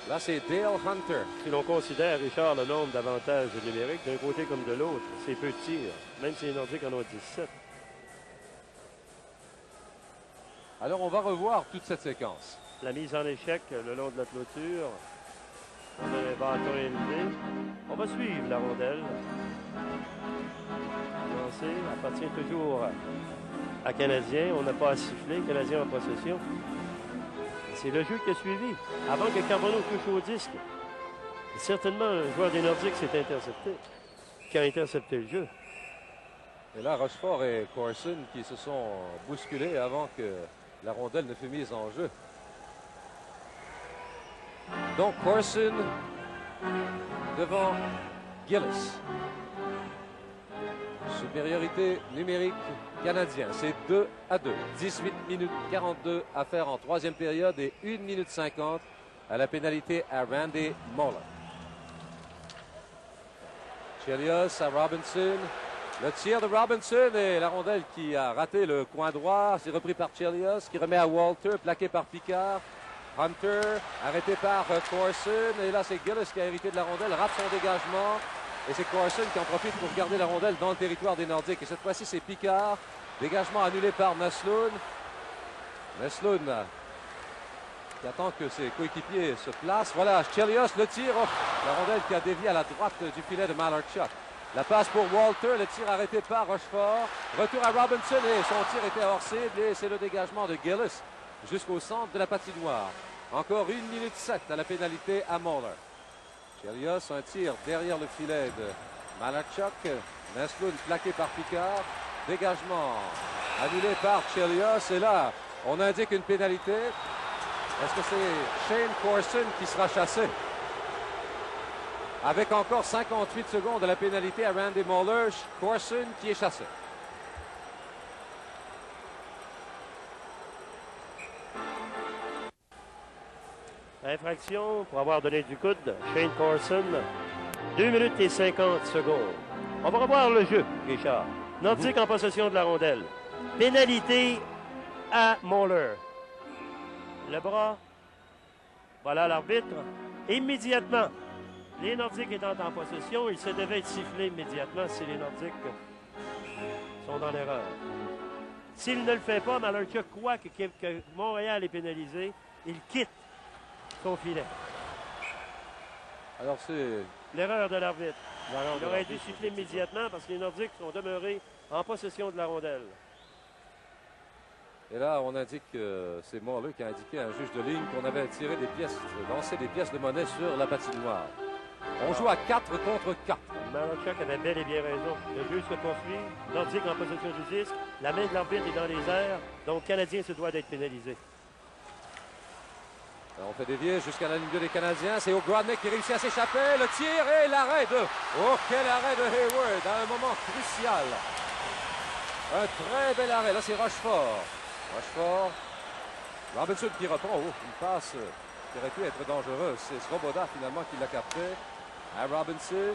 Là, c'est Dale Hunter. Si l'on considère, Richard, le nombre d'avantages numériques d'un côté comme de l'autre, c'est peu de tirs, même si les Nordiques en ont 17. Alors, on va revoir toute cette séquence. La mise en échec le long de la clôture. On a les bâtons élevés. On va suivre la rondelle. Lancée, appartient toujours à Canadien. On n'a pas à siffler. Canadien en possession. C'est le jeu qui a suivi. Avant que Carbonneau touche au disque. Et certainement, un joueur des Nordiques s'est intercepté. Qui a intercepté le jeu. Et là, Rochefort et Corson qui se sont bousculés avant que la rondelle ne fût mise en jeu. Donc Corson devant Gillis. Supériorité numérique canadien. C'est 2-2. 18 minutes 42 à faire en troisième période et 1 minute 50 à la pénalité à Randy Moller. Chelios à Robinson. Le tir de Robinson et la rondelle qui a raté le coin droit. C'est repris par Chelios qui remet à Walter, plaqué par Picard. Hunter, arrêté par Corson. Et là, c'est Gillis qui a hérité de la rondelle, rate son dégagement. Et c'est Corson qui en profite pour garder la rondelle dans le territoire des Nordiques. Et cette fois-ci, c'est Picard. Dégagement annulé par Naslund. Naslund qui attend que ses coéquipiers se placent. Voilà, Chelios le tire. Oh, la rondelle qui a dévié à la droite du filet de Malarchuk. La passe pour Walter, le tir arrêté par Rochefort. Retour à Robinson et son tir était hors cible. Et c'est le dégagement de Gillis jusqu'au centre de la patinoire. Encore 1 minute 7 à la pénalité à Moller. Chelios, un tir derrière le filet de Malarchuk. Naslund plaqué par Picard. Dégagement annulé par Chelios. Et là, on indique une pénalité. Est-ce que c'est Shane Corson qui sera chassé? Avec encore 58 secondes de la pénalité à Randy Moller, Corson qui est chassé. Infraction pour avoir donné du coude, Shane Corson. 2 minutes et 50 secondes. On va revoir le jeu, Richard. Nordique en possession de la rondelle. Pénalité à Moller. Le bras. Voilà l'arbitre. Immédiatement, les Nordiques étant en possession, il se devait être sifflé immédiatement si les Nordiques sont dans l'erreur. S'il ne le fait pas, Malarchuk croit que Montréal est pénalisé. Il quitte son filet. Alors c'est l'erreur de l'arbitre. Il aurait dû siffler immédiatement parce que les Nordiques sont demeurés en possession de la rondelle. Et là, on indique que c'est Moller qui a indiqué à un juge de ligne qu'on avait tiré des pièces, lancé des pièces de monnaie sur la patinoire. On joue à 4 contre 4. Malarchuk avait bel et bien raison. Le jeu se poursuit. Nordique en possession du disque. La main de l'arbitre est dans les airs. Donc, le Canadien se doit d'être pénalisé. On fait dévier jusqu'à la ligne bleue des Canadiens. C'est O'Grodnick qui réussit à s'échapper. Le tir et l'arrêt de... Oh, quel arrêt de Hayward à un moment crucial. Un très bel arrêt. Là, c'est Rochefort. Rochefort. Robinson qui reprend. Oh, une passe qui aurait pu être dangereuse. C'est Svoboda finalement qui l'a capté. À Robinson.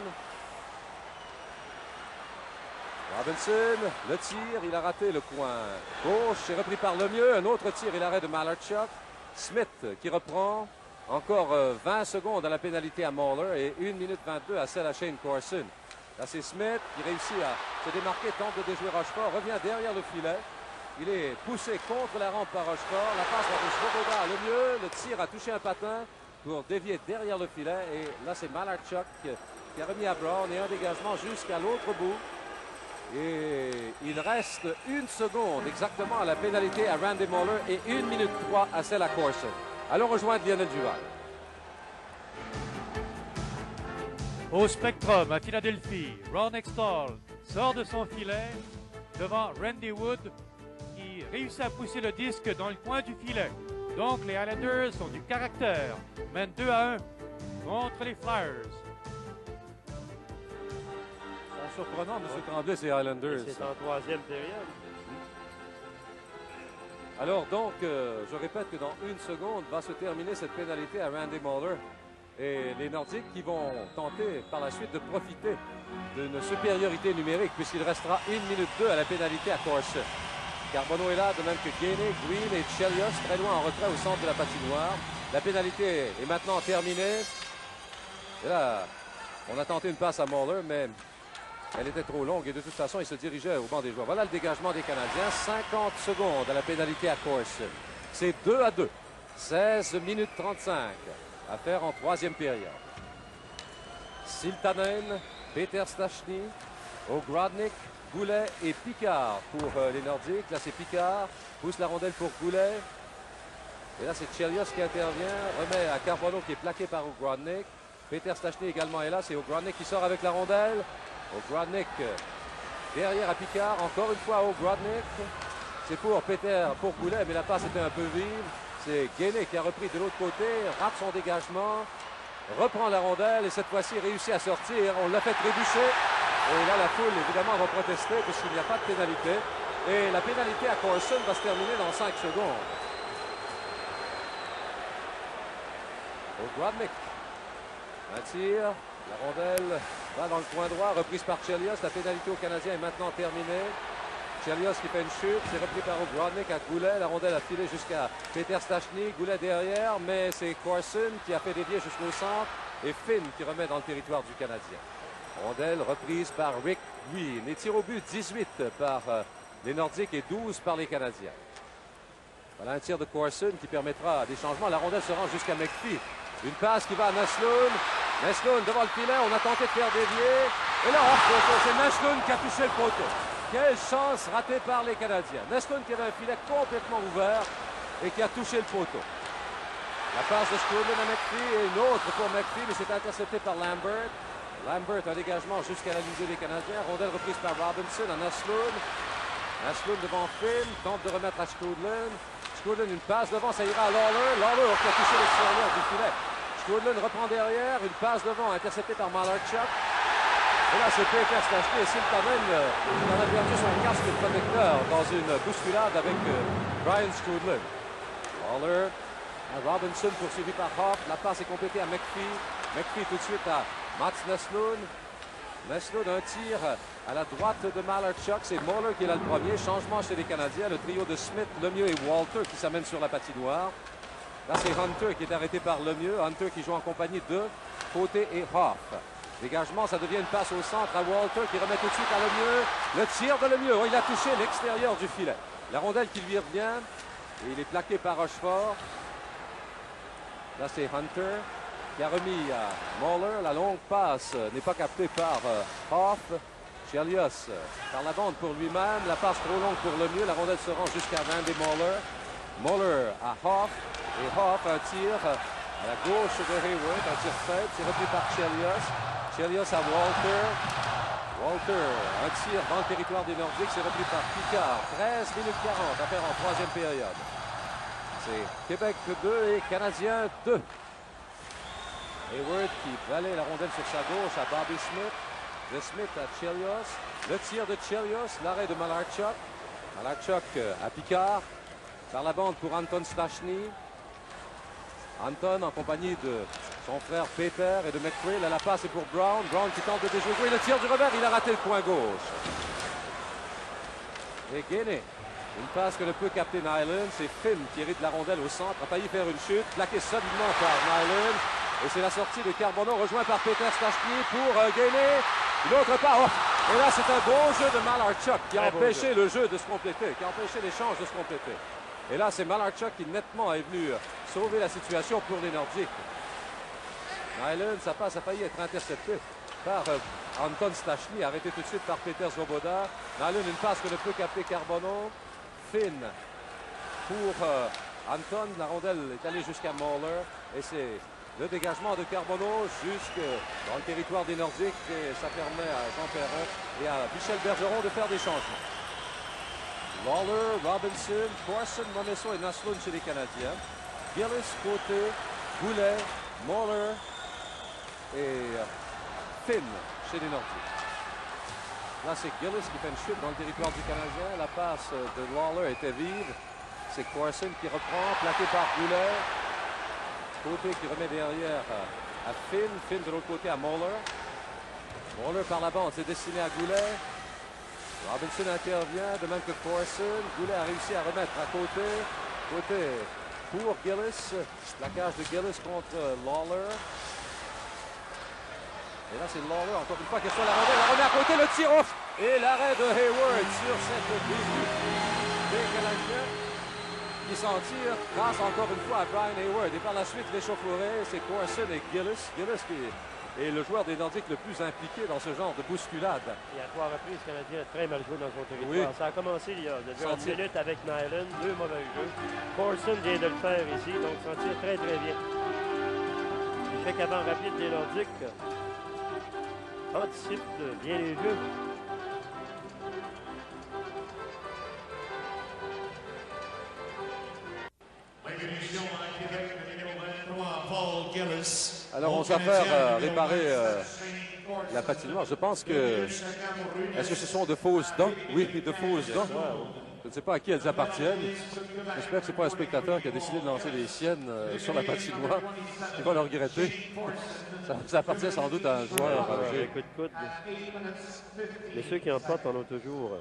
Robinson, le tir, il a raté le coin gauche. C'est repris par Lemieux. Un autre tir et l'arrêt de Malarchuk. Smith qui reprend. Encore 20 secondes à la pénalité à Moller et 1 minute 22 à celle à Shane Corson. Là, c'est Smith qui réussit à se démarquer, tente de déjouer Rochefort, revient derrière le filet. Il est poussé contre la rampe par Rochefort. La passe va de Svoboda à Lemieux. Le tir a touché un patin pour dévier derrière le filet. Et là, c'est Malarchuk qui a remis à Brown et un dégagement jusqu'à l'autre bout. Et il reste 1 seconde exactement à la pénalité à Randy Moller et 1 minute 3 à celle à Corson. Allons rejoindre Lionel Duval. Au Spectrum, à Philadelphie, Ron Extall sort de son filet devant Randy Wood qui réussit à pousser le disque dans le coin du filet. Donc les Islanders ont du caractère, mènent 2-1 contre les Flyers. Surprenant, M. Tremblay, ces Islanders. C'est en troisième période. Alors donc, je répète que dans 1 seconde va se terminer cette pénalité à Randy Moller. Et les Nordiques qui vont tenter par la suite de profiter d'une supériorité numérique puisqu'il restera 1 minute 2 à la pénalité à Corson. Carbonneau est là, de même que Gainey, Green et Chelios, très loin en retrait au centre de la patinoire. La pénalité est maintenant terminée. Et là, on a tenté une passe à Moller, mais elle était trop longue et de toute façon, il se dirigeait au banc des joueurs. Voilà le dégagement des Canadiens. 50 secondes à la pénalité à Corson. C'est 2-2. 16 minutes 35 à faire en troisième période. Siltanen, Peter Stachny, O'Grodnick, Goulet et Picard pour les Nordiques. Là, c'est Picard. Pousse la rondelle pour Goulet. Et là, c'est Chelios qui intervient. Remet à Carbonneau qui est plaqué par O'Grodnick. Peter Stachny également est là. C'est O'Grodnick qui sort avec la rondelle. O'Grodnick derrière à Picard. Encore une fois O'Grodnick. C'est pour Goulet, mais la passe était un peu vive. C'est Gainey qui a repris de l'autre côté, rate son dégagement, reprend la rondelle et cette fois-ci réussit à sortir. On l'a fait trébucher. Et là, la foule, évidemment, va protester puisqu'il n'y a pas de pénalité. Et la pénalité à Corson va se terminer dans 5 secondes. O'Grodnick. Un tir. La rondelle va dans le coin droit. Reprise par Chelios. La pénalité au Canadien est maintenant terminée. Chelios qui fait une chute. C'est repris par O'Grodnick à Goulet. La rondelle a filé jusqu'à Peter Stachny. Goulet derrière. Mais c'est Corson qui a fait dévier jusqu'au centre. Et Finn qui remet dans le territoire du Canadien. Rondelle reprise par Rick Green. Les tirs au but 18 par les Nordiques et 12 par les Canadiens. Voilà un tir de Corson qui permettra des changements. La rondelle se rend jusqu'à McPhee. Une passe qui va à Naslund. Naslund devant le filet. On a tenté de faire dévier. Et là, c'est Naslund qui a touché le poteau. Quelle chance ratée par les Canadiens. Naslund qui avait un filet complètement ouvert et qui a touché le poteau. La passe de Skrudlin à McPhee et une autre pour McPhee, mais c'est intercepté par Lambert. Lambert, un dégagement jusqu'à la ligne des Canadiens. Rondelle reprise par Robinson à Naslund. Naslund devant Finn, tente de remettre à Skrudlin. Skrudlin, une passe devant, ça ira à Lawler. Lawler qui a touché l'extérieur du filet. Skrudlin reprend derrière, une passe devant, interceptée par Malarchuk. Et là, c'est Peter Stachny et Siltanen qui en a perdu son casque protecteur dans une bousculade avec Brian Skrudlin. Lawler, Robinson poursuivi par Hoff. La passe est complétée à McPhee. McPhee tout de suite à Mats Naslund. Naslund, un tir à la droite de Malarchuk. C'est Moller qui est là le premier. Changement chez les Canadiens. Le trio de Smith, Lemieux et Walter qui s'amènent sur la patinoire. Là, c'est Hunter qui est arrêté par Lemieux. Hunter qui joue en compagnie de Côté et Hoff. Dégagement, ça devient une passe au centre à Walter qui remet tout de suite à Lemieux. Le tir de Lemieux. Oh, il a touché l'extérieur du filet. La rondelle qui lui revient. Et il est plaqué par Rochefort. Là, c'est Hunter qui a remis à Moller. La longue passe n'est pas captée par Hoff. Chelios par la bande pour lui-même. La passe trop longue pour Lemieux. La rondelle se rend jusqu'à Randy Moller. Moller à Hoff. Et Hoff, un tir à la gauche de Hayward. Un tir faible. C'est repris par Chelios. Chelios à Walter. Walter, un tir dans le territoire des Nordiques. C'est repris par Picard. 13 minutes 40 à faire en troisième période. C'est Québec 2 et Canadiens 2. Hayward qui balaye la rondelle sur sa gauche à Bobby Smith. De Smith à Chelios. Le tir de Chelios, l'arrêt de Malarchuk. Malarchuk à Picard. Par la bande pour Anton Stachny. Anton en compagnie de son frère Peter et de McQuaid. Là, la passe est pour Brown. Brown qui tente de déjouer. Le tir du revers, il a raté le coin gauche. Et Guinée. Une passe que ne peut capter Nyland. C'est Finn qui hérite la rondelle au centre. A failli faire une chute. Plaqué solidement par Nyland. Et c'est la sortie de Carbonneau rejoint par Peter Stachny pour Guinée. Une autre part. Oh! Et là, c'est un beau jeu de Malarchuk qui a empêché le jeu de se compléter. Qui a empêché l'échange de se compléter. Et là, c'est Malarchuk qui nettement est venu sauver la situation pour les Nordiques. Nyland, sa passe a failli être interceptée par Anton Stachny, arrêté tout de suite par Peter Svoboda. Nyland, une passe que ne peut capter Carbonneau. Finn pour Anton. La rondelle est allée jusqu'à Moller. Et c'est le dégagement de Carbonneau jusque dans le territoire des Nordiques. Et ça permet à Jean Perron et à Michel Bergeron de faire des changements. Lawler, Robinson, Corson, Monesso et Naslund chez les Canadiens. Gillis, Côté, Goulet, Moller et Finn chez les Nordiques. Là, c'est Gillis qui fait une chute dans le territoire du Canadien. La passe de Lawler était vive. C'est Corson qui reprend, plaqué par Goulet. Côté qui remet derrière à Finn. Finn de l'autre côté à Moller. Moller par la bande, c'est destiné à Goulet. Robinson intervient, de même que Corson. Goulet a réussi à remettre à Côté. Côté pour Gillis. Plaquage de Gillis contre Lawler. Et là, c'est Lawler, encore une fois, qui reçoit la rondelle. La remet à Côté, le tir off. Et l'arrêt de Hayward sur cette début des Canadiens qui s'en tire grâce encore une fois à Brian Hayward. Et par la suite, l'échauffourée, c'est Corson et Gillis. Gillis qui est le joueur des Nordiques le plus impliqué dans ce genre de bousculade. Et à 3 reprises, le Canadien a très mal joué dans son territoire. Oui. Ça a commencé il y a une minute avec Nyland, 2 mauvais jeux. Corson vient de le faire ici, donc s'en tire très très bien. L'échec avant rapide des Nordiques anticipe bien les jeux. L'introduction à Québec, le numéro 23, Paul Gillis. Alors, vont se faire réparer la patinoire. Je pense que... Est-ce que ce sont de fausses dents? Oui, de fausses dents. Je ne sais pas à qui elles appartiennent. J'espère que ce n'est pas un spectateur qui a décidé de lancer des siennes sur la patinoire. Il va le regretter. Ça appartient sans doute à un joueur. Un coup de coude. Mais ceux qui en portent en ont toujours,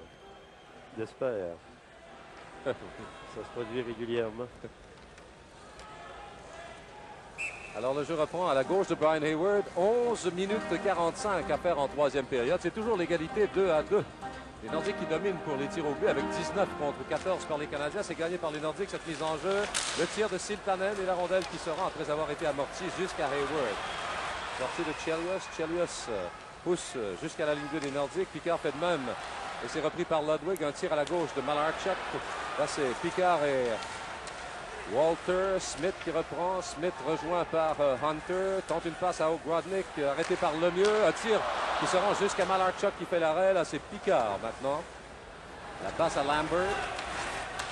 j'espère. Ça se produit régulièrement. Alors le jeu reprend à la gauche de Brian Hayward. 11 minutes 45 à faire en troisième période. C'est toujours l'égalité 2-2. Les Nordiques qui dominent pour les tirs au but avec 19 contre 14 par les Canadiens. C'est gagné par les Nordiques cette mise en jeu. Le tir de Siltanen et la rondelle qui se rend après avoir été amortie jusqu'à Hayward. Sortie de Chelios. Chelios pousse jusqu'à la ligne 2 des Nordiques. Picard fait de même. Et c'est repris par Ludwig. Un tir à la gauche de Malarchuk. Là c'est Picard et Walter. Smith qui reprend. Smith rejoint par Hunter. Tente une passe à O'Grodnick. Arrêté par Lemieux. Un tir qui se rend jusqu'à Malarchuk qui fait l'arrêt. Là c'est Picard maintenant. La passe à Lambert.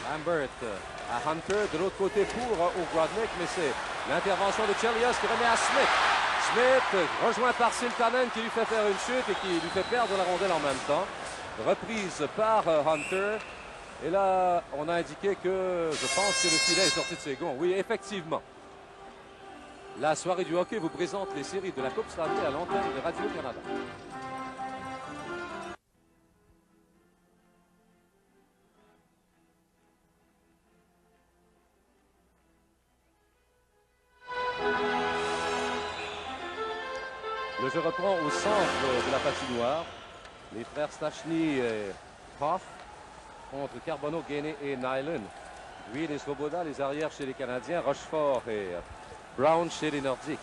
Lambert à Hunter. De l'autre côté pour O'Grodnick. Mais c'est l'intervention de Chelios qui remet à Smith. Smith rejoint par Siltanen qui lui fait faire une chute et qui lui fait perdre la rondelle en même temps. Reprise par Hunter. Et là, on a indiqué que je pense que le filet est sorti de ses gonds. Oui, effectivement. La soirée du hockey vous présente les séries de la Coupe Stanley à l'antenne de Radio-Canada. Le jeu reprend au centre de la patinoire. Les frères Stachny et Hoff contre Carbonneau, Gainé et Nyland. Lui et Svoboda, les arrières chez les Canadiens. Rochefort et Brown chez les Nordiques.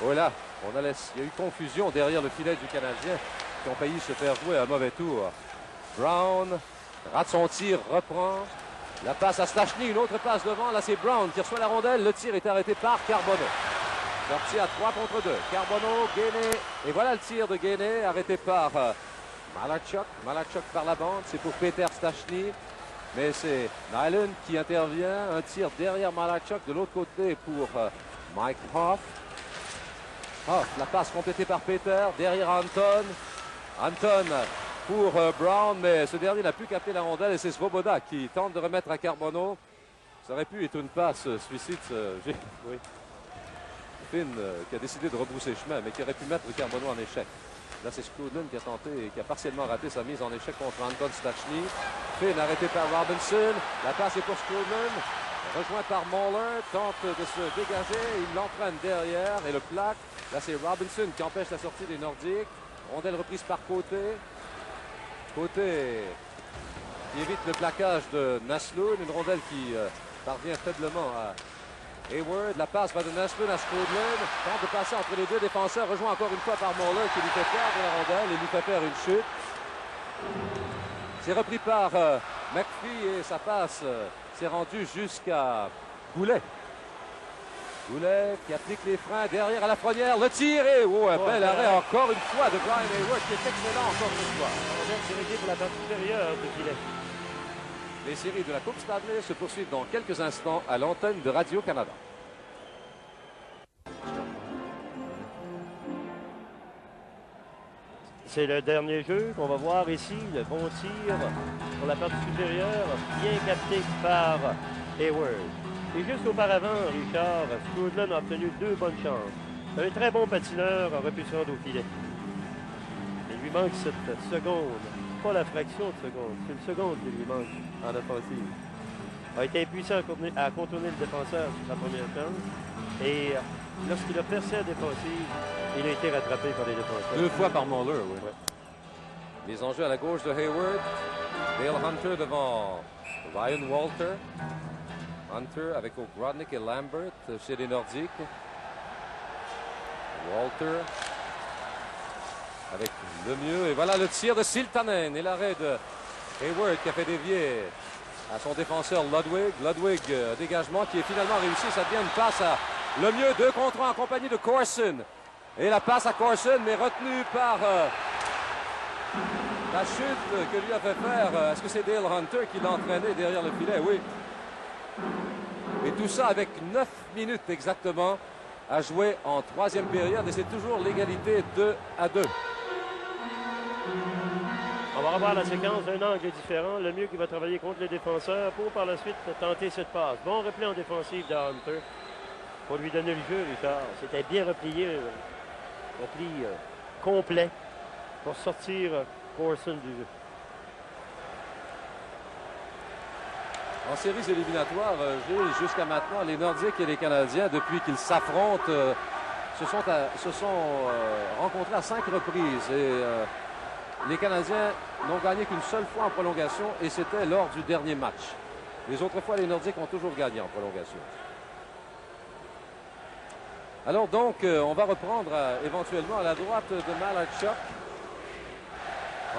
Oh là, il y a eu confusion derrière le filet du Canadien qui ont failli se faire jouer un mauvais tour. Brown rate son tir, reprend. La passe à Stachny, une autre passe devant. Là, c'est Brown qui reçoit la rondelle. Le tir est arrêté par Carbonneau. Sorti à 3 contre 2. Carbonneau, Gainé. Et voilà le tir de Gainé, arrêté par Malarchuk. Malarchuk par la bande. C'est pour Peter Stachny. Mais c'est Nyland qui intervient. Un tir derrière Malarchuk. De l'autre côté pour Mike Hoff. Hoff, la passe complétée par Peter. Derrière Anton. Anton pour Brown. Mais ce dernier n'a plus capté la rondelle. Et c'est Svoboda qui tente de remettre à Carbonneau. Ça aurait pu être une passe suicide. Oui. Finn qui a décidé de rebrousser chemin, mais qui aurait pu mettre Carbonneau en échec. Là, c'est Skrudlin qui a tenté et qui a partiellement raté sa mise en échec contre Anton Stachny. Finn arrêté par Robinson. La passe est pour Skrudlin. Rejoint par Moller. Tente de se dégager. Il l'entraîne derrière et le plaque. Là, c'est Robinson qui empêche la sortie des Nordiques. Rondelle reprise par Côté. Côté qui évite le plaquage de Naslund. Une rondelle qui parvient faiblement à Hayward. La passe va de Naslund à Skrudlin. Tente de passer entre les deux défenseurs. Rejoint encore une fois par Moller qui lui fait perdre la rondelle et lui fait faire une chute. C'est repris par McPhee et sa passe s'est rendue jusqu'à Goulet. Goulet qui applique les freins derrière à la première. Le tir et un bel arrêt encore une fois de Brian Hayward qui est excellent encore une fois. C'est réglé pour la partie supérieure du filet. Les séries de la Coupe Stanley se poursuivent dans quelques instants à l'antenne de Radio-Canada. C'est le dernier jeu qu'on va voir ici. Le bon tir pour la partie supérieure, bien capté par Hayward. Et juste auparavant, Richard, Skrudlin a obtenu 2 bonnes chances. Un très bon patineur aurait pu se rendre au filet. Il lui manque cette seconde. Pas la fraction de seconde, c'est une seconde qui lui manque en offensive. A été impuissant à contourner le défenseur sur sa première chance. Et lorsqu'il a percé la défensive, il a été rattrapé par les défenseurs. 2 fois par Moller, oui. Ouais. Les enjeux à la gauche de Hayward. Dale Hunter devant Ryan Walter. Hunter avec O'Grodnick et Lambert chez les Nordiques. Walter avec Lemieux. Et voilà le tir de Siltanen et l'arrêt de Hayward qui a fait dévier à son défenseur Ludwig. Ludwig, dégagement qui est finalement réussi. Ça devient une passe à Lemieux. 2 contre 1 en compagnie de Corson. Et la passe à Corson, mais retenue par la chute que lui a fait faire. Est-ce que c'est Dale Hunter qui l'a entraîné derrière le filet? Oui. Et tout ça avec 9 minutes exactement à jouer en troisième période et c'est toujours l'égalité 2-2. On va revoir la séquence d'un angle différent. Le mieux qui va travailler contre les défenseurs pour par la suite tenter cette passe. Bon repli en défensive de Hunter. Pour lui donner le jeu, Richard. C'était bien replié. Repli complet pour sortir Corson du jeu. En séries éliminatoires, jusqu'à maintenant, les Nordiques et les Canadiens, depuis qu'ils s'affrontent, se sont rencontrés à 5 reprises. Et les Canadiens n'ont gagné qu'une seule fois en prolongation et c'était lors du dernier match. Les autres fois, les Nordiques ont toujours gagné en prolongation. Alors donc, on va reprendre éventuellement à la droite de Malarchuk.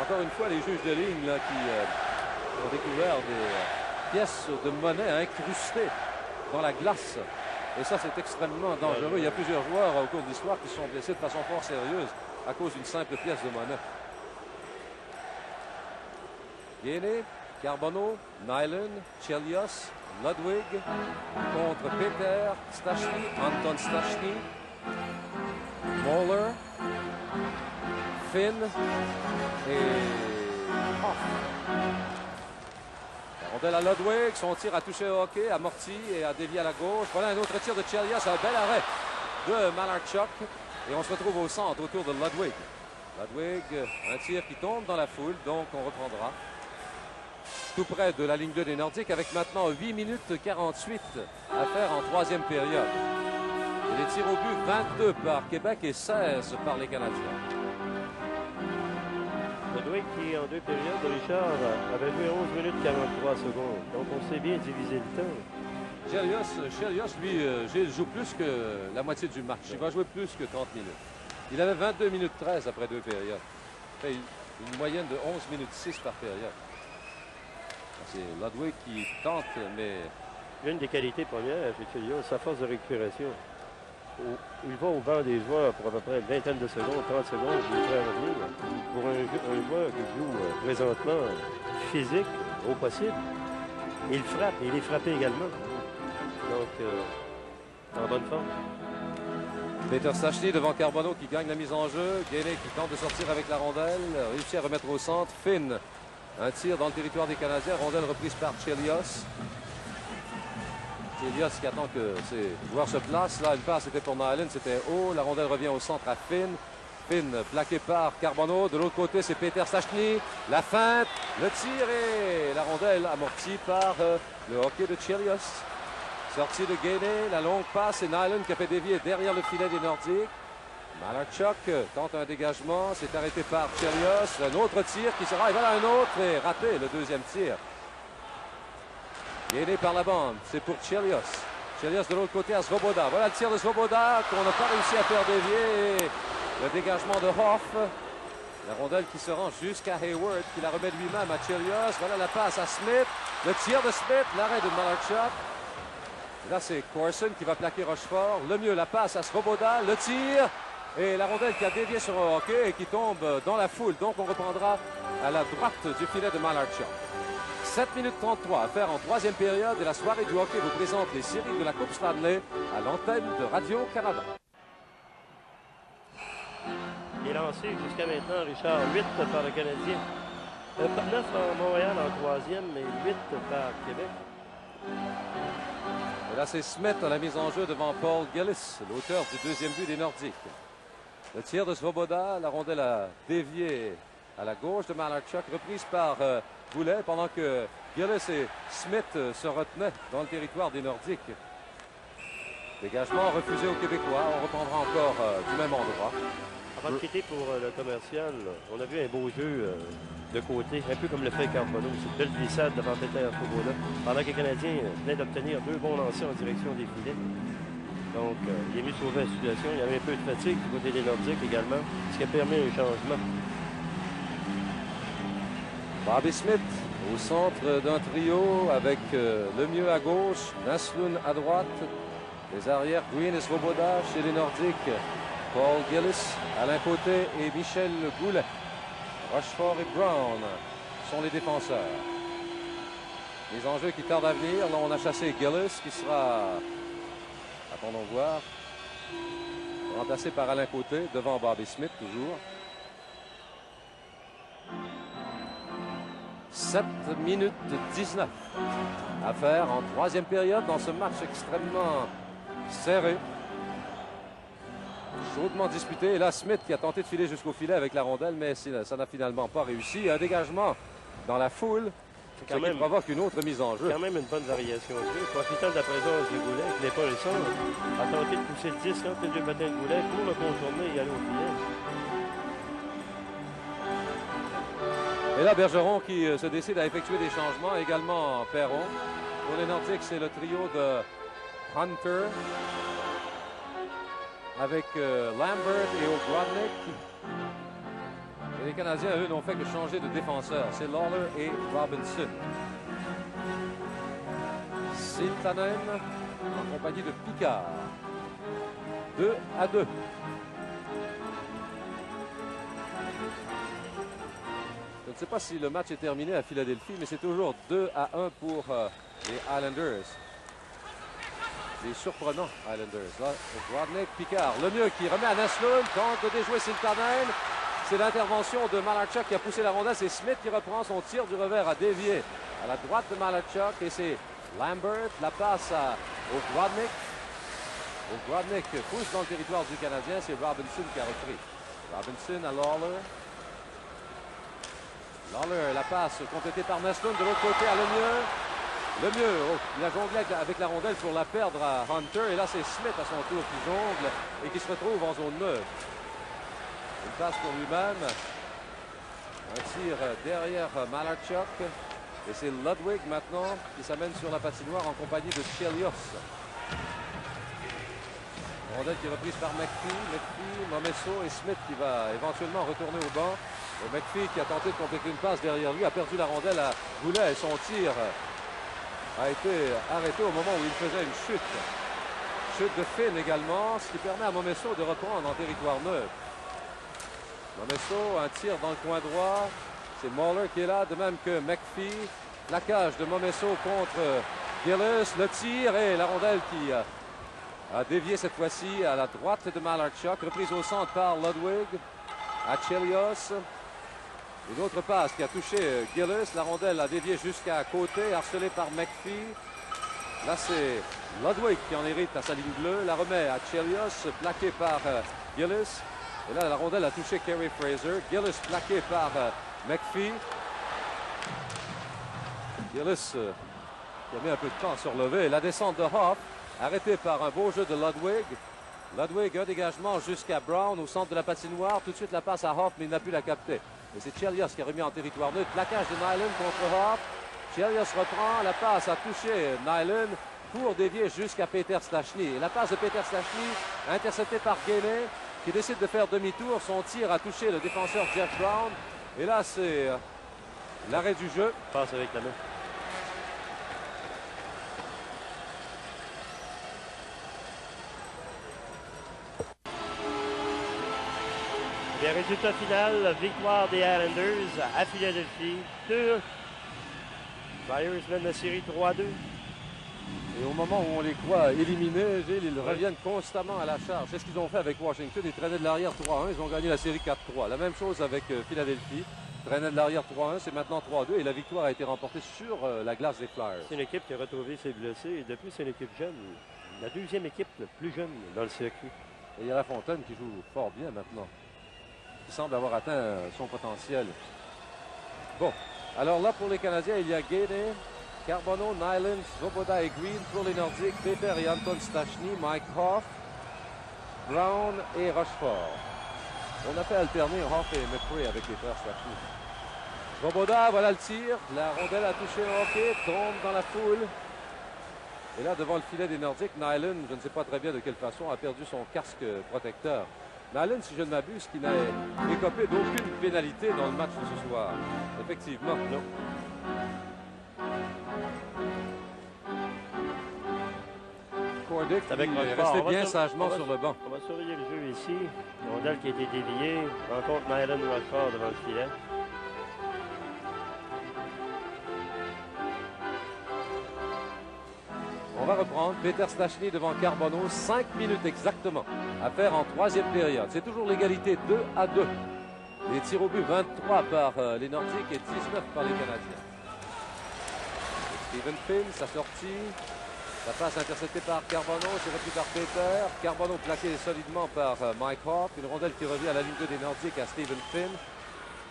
Encore une fois, les juges de ligne là, qui ont découvert des pièces de monnaie incrustées dans la glace. Et ça, c'est extrêmement dangereux. Il y a plusieurs joueurs au cours de l'histoire qui se sont blessés de façon fort sérieuse à cause d'une simple pièce de monnaie. Gainey, Carbonneau, Nyland, Chelios, Ludwig contre Peter, Stachny, Anton Stachny, Moller, Finn et Hoff. La rondelle à Ludwig, son tir a touché au hockey, amorti et a dévié à la gauche. Voilà un autre tir de Chelios, un bel arrêt de Malarchuk. Et on se retrouve au centre autour de Ludwig. Ludwig, un tir qui tombe dans la foule, donc on reprendra. Tout près de la ligne 2 des Nordiques avec maintenant 8 minutes 48 à faire en troisième période. Et les tirs au but, 22 par Québec et 16 par les Canadiens. Ludwig qui, en deux périodes, Richard, avait joué 11 minutes 43 secondes. Donc on sait bien diviser le temps. Chelios, lui, Gilles, joue plus que la moitié du match. Il va jouer plus que 30 minutes. Il avait 22 minutes 13 après deux périodes. Fait une moyenne de 11 minutes 6 par période. C'est Ludwig qui tente, mais... L'une des qualités premières chez Chelios, sa force de récupération. Il va au banc des joueurs pour à peu près une vingtaine de secondes, 30 secondes, il est prêt à revenir. Pour un joueur qui joue présentement physique, au possible, il frappe, et il est frappé également. Donc, en bonne forme. Peter Stachny devant Carbonneau qui gagne la mise en jeu. Gainey qui tente de sortir avec la rondelle, réussit à remettre au centre. Finn. Un tir dans le territoire des Canadiens. Rondelle reprise par Chelios. Chelios qui attend que ses joueurs se placent. Là, une passe était pour Nyland. C'était haut. La rondelle revient au centre à Finn. Finn plaqué par Carbonneau. De l'autre côté, c'est Peter Stachny. La feinte. Le tir et la rondelle amortie par le hockey de Chelios. Sortie de Gainey. La longue passe. Et Nyland qui a fait dévier derrière le filet des Nordiques. Malarchuk tente un dégagement, c'est arrêté par Chelios. Un autre tir qui sera, et voilà un autre et raté le deuxième tir. Gainey par la bande, c'est pour Chelios. Chelios de l'autre côté à Svoboda. Voilà le tir de Svoboda qu'on n'a pas réussi à faire dévier. Et le dégagement de Hoff. La rondelle qui se rend jusqu'à Hayward qui la remet lui-même à Chelios. Voilà la passe à Smith. Le tir de Smith, l'arrêt de Malarchuk. Là c'est Corson qui va plaquer Rochefort. Le mieux, la passe à Svoboda. Le tir. Et la rondelle qui a dévié sur un hockey et qui tombe dans la foule. Donc on reprendra à la droite du filet de Malarchuk. 7 minutes 33 à faire en troisième période. Et la soirée du hockey vous présente les séries de la Coupe Stanley à l'antenne de Radio-Canada. Il est lancé jusqu'à maintenant, Richard, 8 par le Canadien. 9 à Montréal en troisième, mais 8 par Québec. Et là c'est Smith à la mise en jeu devant Paul Gillis, l'auteur du deuxième but des Nordiques. Le tir de Svoboda, la rondelle a dévié à la gauche de Malarchuk, reprise par Boulet, pendant que Gillis et Smith se retenaient dans le territoire des Nordiques. Dégagement refusé aux Québécois. On reprendra encore du même endroit. Avant de quitter pour le commercial, on a vu un beau jeu de côté, un peu comme le fait Carbonneau. C'est une belle glissade devant Peter Svoboda, pendant que les Canadiens venaient d'obtenir 2 bons lancers en direction des filets. Donc, il est mieux sauvé la situation. Il y avait un peu de fatigue du côté des Nordiques également, ce qui a permis un changement. Bobby Smith au centre d'un trio avec le mieux à gauche, Naslund à droite, les arrières Green et Svoboda chez les Nordiques, Paul Gillis à l'un côté et Michel Goulet. Rochefort et Brown sont les défenseurs. Les enjeux qui tardent à venir. Là, on a chassé Gillis qui sera, attendons voir, Remplacé par Alain Côté, devant Bobby Smith, toujours. 7 minutes 19 à faire en troisième période dans ce match extrêmement serré. Chaudement disputé. Et là, Smith qui a tenté de filer jusqu'au filet avec la rondelle, mais ça n'a finalement pas réussi. Un dégagement dans la foule qui provoque une autre mise en jeu. Quand même une bonne variation de jeu. Profitant de la présence du Goulet, qui n'est pas le son, a tenté de pousser le disque entre les deux patins de Goulet pour le contourner et aller au filet. Et là, Bergeron qui se décide à effectuer des changements, également Perron. Pour les Nordiques, c'est le trio de Hunter avec Lambert et O'Grodnick. Et les Canadiens, eux, n'ont fait que changer de défenseur. C'est Lawler et Robinson. Siltanen en compagnie de Picard. 2-2. Je ne sais pas si le match est terminé à Philadelphie, mais c'est toujours 2-1 pour les Islanders. Les surprenants Islanders. Là, Grodnick, Picard. Lemieux qui remet à Naslund, tente de déjouer Siltanen. C'est l'intervention de Malarchuk qui a poussé la rondelle. C'est Smith qui reprend son tir du revers à dévier à la droite de Malarchuk. Et c'est Lambert. La passe au Grodnick. Grodnick pousse dans le territoire du Canadien. C'est Robinson qui a repris. Robinson à Lawler. Lawler, la passe complétée par Naslund. De l'autre côté à Lemieux. Lemieux, il a jonglé avec la rondelle pour la perdre à Hunter. Et là, c'est Smith à son tour qui jongle et qui se retrouve en zone neutre. Une passe pour lui-même. Un tir derrière Malarchuk. Et c'est Ludwig maintenant qui s'amène sur la patinoire en compagnie de Chelios. Rondelle qui est reprise par McPhee, Momesso et Smith qui va éventuellement retourner au banc. Et McPhee qui a tenté de compléter une passe derrière lui a perdu la rondelle à Goulet et son tir a été arrêté au moment où il faisait une chute. Chute de Finn également, ce qui permet à Momesso de reprendre en territoire neutre. Momesso, un tir dans le coin droit. C'est Muller qui est là, de même que McPhee. Plaquage de Momesso contre Gillis. Le tir et la rondelle qui a dévié cette fois-ci à la droite de Malarchuk. Reprise au centre par Ludwig à Chelios. Une autre passe qui a touché Gillis. La rondelle a dévié jusqu'à côté, harcelée par McPhee. Là, c'est Ludwig qui en hérite à sa ligne bleue. La remet à Chelios, plaqué par Gillis. Et là, la rondelle a touché Kerry Fraser. Gillis plaqué par McPhee. Gillis qui a mis un peu de temps à se relever. La descente de Hoff, arrêtée par un beau jeu de Ludwig. Ludwig, un dégagement jusqu'à Brown au centre de la patinoire. Tout de suite, la passe à Hoff, mais il n'a pu la capter. Et c'est Chelios qui a remis en territoire neutre. Plaquage de Nyland contre Hoff. Chelios reprend. La passe a touché Nyland pour dévier jusqu'à Peter Stachny. Et la passe de Peter Stachny, interceptée par Gainey, qui décide de faire demi-tour. Son tir a touché le défenseur Jeff Brown. Et là, c'est l'arrêt du jeu. Passe avec la main. Bien, résultat final, victoire des Islanders à Philadelphie. 2. Flyers mènent la série 3-2. Et au moment où on les croit éliminés, Gilles, ils reviennent constamment à la charge. C'est ce qu'ils ont fait avec Washington. Ils traînaient de l'arrière 3-1. Ils ont gagné la série 4-3. La même chose avec Philadelphie. Traînaient de l'arrière 3-1. C'est maintenant 3-2. Et la victoire a été remportée sur la glace des Flyers. C'est une équipe qui a retrouvé ses blessés. Et depuis, c'est une équipe jeune. La deuxième équipe la plus jeune dans le circuit. Et il y a Lafontaine qui joue fort bien maintenant. Qui semble avoir atteint son potentiel. Bon. Alors là, pour les Canadiens, il y a Gainey, Carbonneau, Nyland, Svoboda et Green. Pour les Nordiques, Peter et Anton Stachny, Mike Hoff, Brown et Rochefort. On a fait alterner Hoff et McRae avec les frères Stachny. Svoboda, voilà le tir. La rondelle a touché le hockey, tombe dans la foule. Et là, devant le filet des Nordiques, Nyland, je ne sais pas très bien de quelle façon, a perdu son casque protecteur. Nyland, si je ne m'abuse, qui n'a écopé d'aucune pénalité dans le match de ce soir. Effectivement, non. Cordick est resté bien sagement sur le banc. On va surveiller le jeu ici. Rondelle qui a été déviée. Rencontre Nyland Rochefort devant le filet. On va reprendre. Peter Stachny devant Carbonneau. 5 minutes exactement à faire en troisième période. C'est toujours l'égalité 2-2. Les tirs au but 23 par les Nordiques et 19 par les Canadiens. Stephen Finn, sa sortie. La passe interceptée par Carbonneau, c'est repris par Peter. Carbonneau plaqué solidement par Mike Hawk. Une rondelle qui revient à la ligne 2 des Nordiques à Stephen Finn.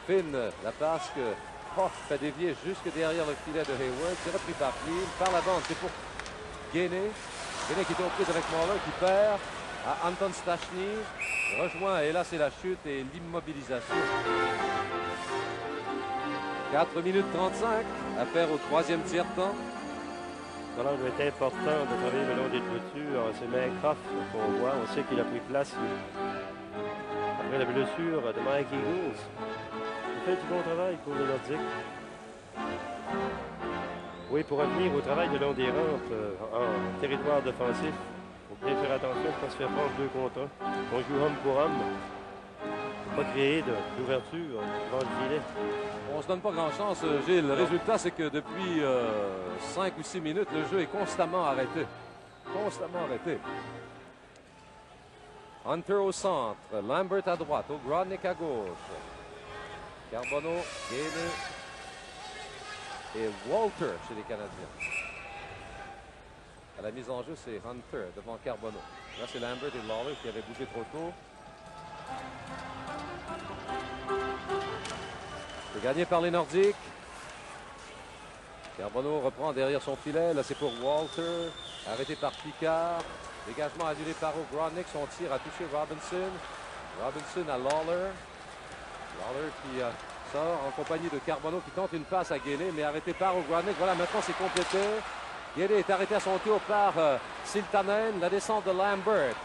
Finn, la passe que Hawk fait dévier jusque derrière le filet de Hayward. C'est repris par Flynn. Par la bande, c'est pour Gainey. Gainey qui est aux prises avec Marler qui perd à Anton Stachny. Rejoint, et là c'est la chute et l'immobilisation. 4 minutes 35 à faire au troisième tiers-temps. Alors, il est important de travailler le long des clôtures. C'est Mike Hoff qu'on voit. On sait qu'il a pris place après la blessure de Mike Eagles. Il fait du bon travail pour les Nordiques. Oui, pour revenir au travail de long des rampes en territoire défensif, il faut bien faire attention de ne pas se faire prendre 2 contre 1. On joue homme pour homme. Pas créer d'ouverture devant le filet. On ne se donne pas grand chance, Gilles. Le résultat, c'est que depuis 5 ou 6 minutes, le jeu est constamment arrêté. Constamment arrêté. Hunter au centre, Lambert à droite, O'Grodnick à gauche. Carbonneau, Gainey et Walter chez les Canadiens. À la mise en jeu, c'est Hunter devant Carbonneau. Là, c'est Lambert et Lawler qui avaient bougé trop tôt. C'est gagné par les Nordiques. Carbonneau reprend derrière son filet. Là, c'est pour Walter. Arrêté par Picard. Dégagement annulé par O'Grodnick. Son tir a touché Robinson. Robinson à Lawler. Lawler qui sort en compagnie de Carbonneau qui tente une passe à Gainey, mais arrêté par O'Grodnick. Voilà, maintenant c'est complété. Gainey est arrêté à son tour par Siltanen. La descente de Lambert.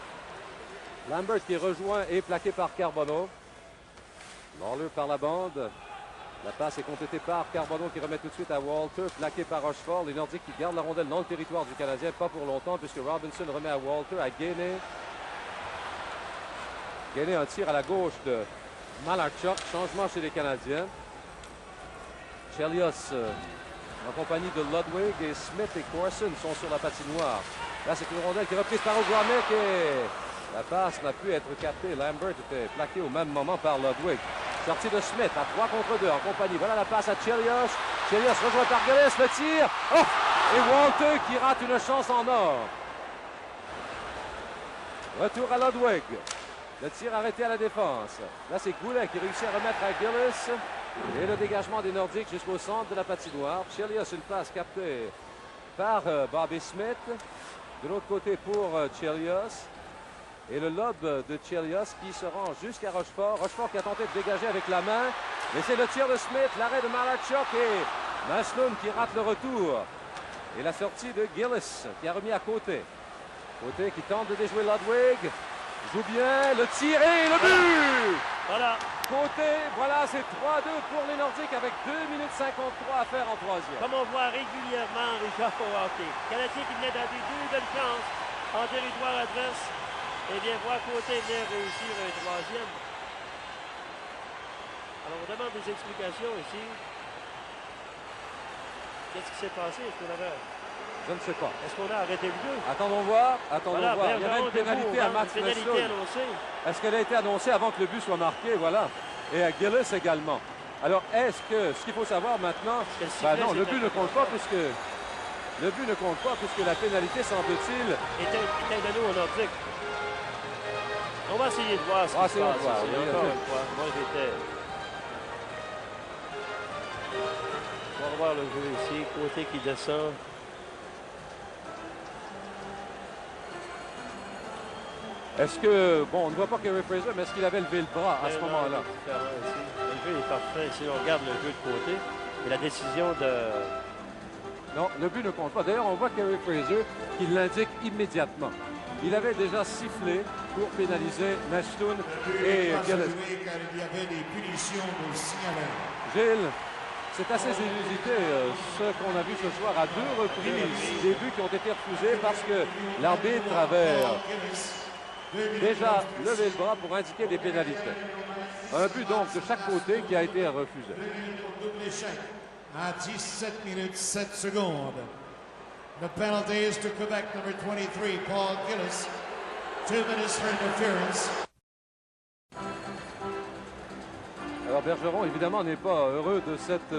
Lambert qui est rejoint et plaqué par Carbonneau. Lawler par la bande. La passe est complétée par Carbonneau qui remet tout de suite à Walter, plaqué par Rochefort. Les Nordiques qui gardent la rondelle dans le territoire du Canadien, pas pour longtemps, puisque Robinson remet à Walter, à Gainey. Gainey un tir à la gauche de Malarchuk, changement chez les Canadiens. Chelios en compagnie de Ludwig et Smith et Corson sont sur la patinoire. Là, c'est une rondelle qui est reprise par O'Grodnick et la passe n'a pu être captée. Lambert était plaqué au même moment par Ludwig. Sortie de Smith à 3 contre 2 en compagnie. Voilà la passe à Chelios. Chelios rejoint par Gillis. Le tir. Oh! Et Walter qui rate une chance en or. Retour à Ludwig. Le tir arrêté à la défense. Là, c'est Goulet qui réussit à remettre à Gillis. Et le dégagement des Nordiques jusqu'au centre de la patinoire. Chelios, une passe captée par Bobby Smith. De l'autre côté pour Chelios. Et le lob de Chelios qui se rend jusqu'à Rochefort. Rochefort qui a tenté de dégager avec la main. Mais c'est le tir de Smith, l'arrêt de Malarchuk et Maslum qui rate le retour. Et la sortie de Gillis qui a remis à côté. Côté qui tente de déjouer Ludwig. Joue bien, le tir et le but! Voilà. Côté, voilà, c'est 3-2 pour les Nordiques avec 2 minutes 53 à faire en troisième. Comme on voit régulièrement, Richard, au hockey. Canadien qui venait d'avoir 2 belles chances en territoire adverse. Eh bien, voir Côté venir réussir un troisième. Alors, on demande des explications ici. Qu'est-ce qui s'est passé? Est-ce qu'on avait... Je ne sais pas. Est-ce qu'on a arrêté le jeu? Attendons voir. Attendons Voilà, voir. Il y avait une pénalité à Max une pénalité Maslum. annoncée. Est-ce qu'elle a été annoncée avant que le but soit marqué? Voilà. Et à Gillis également. Alors, est-ce que ce qu'il faut savoir maintenant... non, le but ne compte pas puisque... Le but ne compte pas puisque la pénalité, semble-t-il... était donnée au Nordique. On va essayer de voir ce qui se passe ici. Encore une fois. Moi, j'étais... On va revoir le jeu ici. Côté qui descend. Est-ce que... Bon, on ne voit pas Kerry Fraser, mais est-ce qu'il avait levé le bras à ce moment-là? Le jeu est parfait. Si on regarde le jeu de côté, et la décision de... Non, le but ne compte pas. D'ailleurs, on voit Kerry Fraser qui l'indique immédiatement. Il avait déjà sifflé pour pénaliser Maslum et Gillis. Il y avait des punitions de signaler. Gilles, c'est assez inusité ce qu'on a vu ce soir à 2 reprises. Des buts qui ont été refusés parce que l'arbitre avait déjà levé le bras pour indiquer des pénalités. Un but donc de chaque côté qui a été refusé. À 17 minutes 7 secondes. The penalty is to Quebec, number 23, Paul Gillis. 2 minutes for interference. Alors Bergeron, évidemment, n'est pas heureux de cette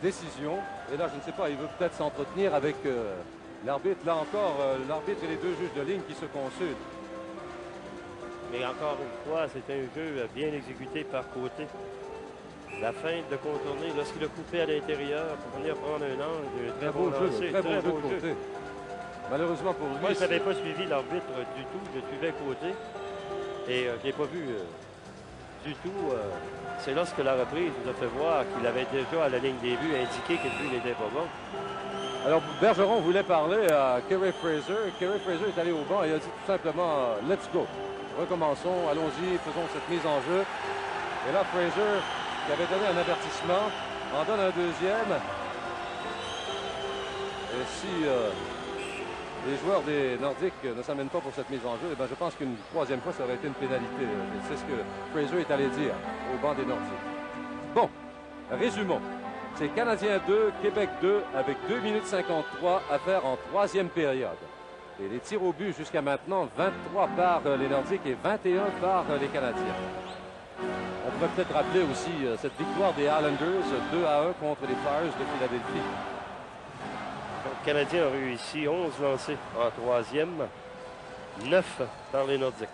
décision. Et là, je ne sais pas, il veut peut-être s'entretenir avec l'arbitre. Là encore, l'arbitre et les deux juges de ligne qui se consultent. Mais encore une fois, c'est un jeu bien exécuté par Côté. La feinte de contourner lorsqu'il a coupé à l'intérieur pour venir prendre un angle. Très beau jeu, très beau jeu de Côté. Malheureusement pour lui. Moi, je n'avais pas suivi l'arbitre du tout. Je suivais Côté. Et je ne l'ai pas vu du tout. C'est lorsque la reprise nous a fait voir qu'il avait déjà à la ligne des buts indiqué que le but n'était pas bon. Alors Bergeron voulait parler à Kerry Fraser. Kerry Fraser est allé au banc et il a dit tout simplement « Let's go ». Recommençons, allons-y, faisons cette mise en jeu. Et là, Fraser, qui avait donné un avertissement, en donne un deuxième. Et si les joueurs des Nordiques ne s'amènent pas pour cette mise en jeu, eh bien, je pense qu'une troisième fois, ça aurait été une pénalité. C'est ce que Fraser est allé dire au banc des Nordiques. Bon, résumons. C'est Canadiens 2, Québec 2, avec 2 minutes 53 à faire en troisième période. Et les tirs au but jusqu'à maintenant, 23 par les Nordiques et 21 par les Canadiens. On pourrait peut-être rappeler aussi cette victoire des Islanders 2-1 contre les Flyers de Philadelphie. Le Canadien a réussi 11 lancés en troisième, 9 par les Nordiques.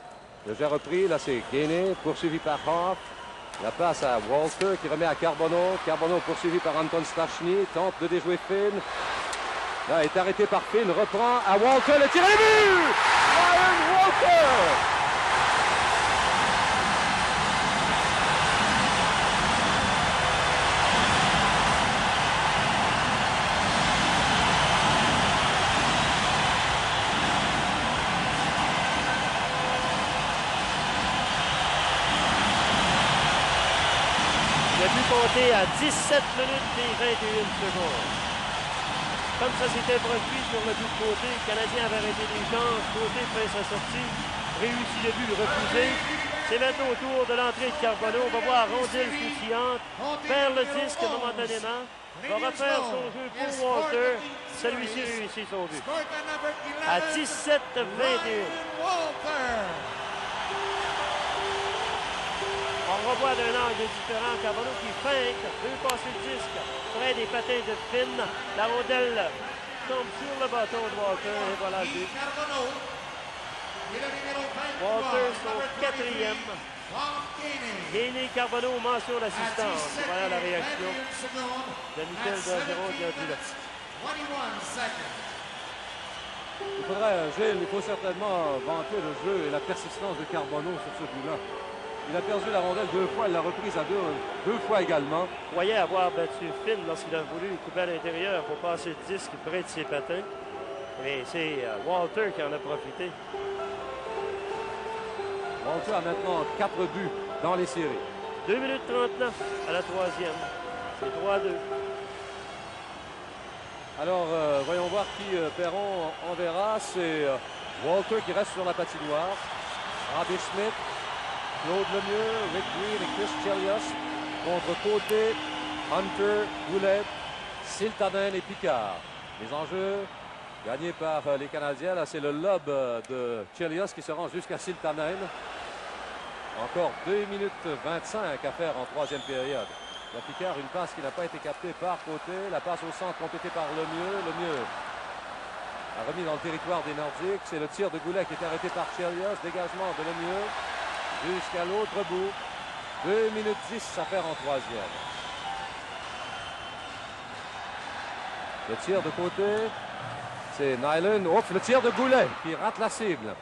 Le jeu repris, là c'est Gainé, poursuivi par Hoff. La passe à Walter qui remet à Carbonneau. Carbonneau poursuivi par Anton Stachny, tente de déjouer Finn. Là, est arrêté par Finn, reprend à Walter, le tir et le but! Ryan Walter! Il a pu compter à 17 minutes et 21 secondes. Comme ça s'était produit sur le but de Côté, le Canadien avait arrêté les chances. Côté fait sa sortie, réussit le but refusé. C'est maintenant au tour de l'entrée de Carbonneau. On va voir Rondelle croustillante faire le disque momentanément. Va refaire son jeu pour Walter. Celui-ci réussit son but. À 17-21. On revoit d'un angle différent Carbonneau qui feinte, veut passer le disque, près des patins de Finn. La rondelle tombe sur le bâton de Walter et voilà le but. Walter, son quatrième. Gainé Carbonneau, mention d'assistance. Voilà la réaction de Michel Bergeron qui a dit là. Il faudrait, Gilles, il faut certainement vanter le jeu et la persistance de Carbonneau sur ce but-là. Il a perdu la rondelle 2 fois, il l'a reprise à deux fois également. Il croyait avoir battu Finn lorsqu'il a voulu couper à l'intérieur pour passer le disque près de ses patins. Mais c'est Walter qui en a profité. Walter a maintenant 4 buts dans les séries. 2 minutes 39 à la troisième. C'est 3-2. Alors, voyons voir qui Perron enverra. C'est Walter qui reste sur la patinoire. Bobby Smith, Claude Lemieux, Rick Green et Chris Chelios contre Côté, Hunter, Goulet, Siltanen et Picard. Les enjeux gagnés par les Canadiens. Là, c'est le lob de Chelios qui se rend jusqu'à Siltanen. Encore 2 minutes 25 à faire en troisième période. La Picard, une passe qui n'a pas été captée par Côté. La passe au centre complétée par Lemieux. Lemieux a remis dans le territoire des Nordiques. C'est le tir de Goulet qui est arrêté par Chelios. Dégagement de Lemieux jusqu'à l'autre bout. 2 minutes 10 à faire en troisième. Le tir de Côté, c'est Nyland. Ouf, le tir de Goulet qui rate la cible.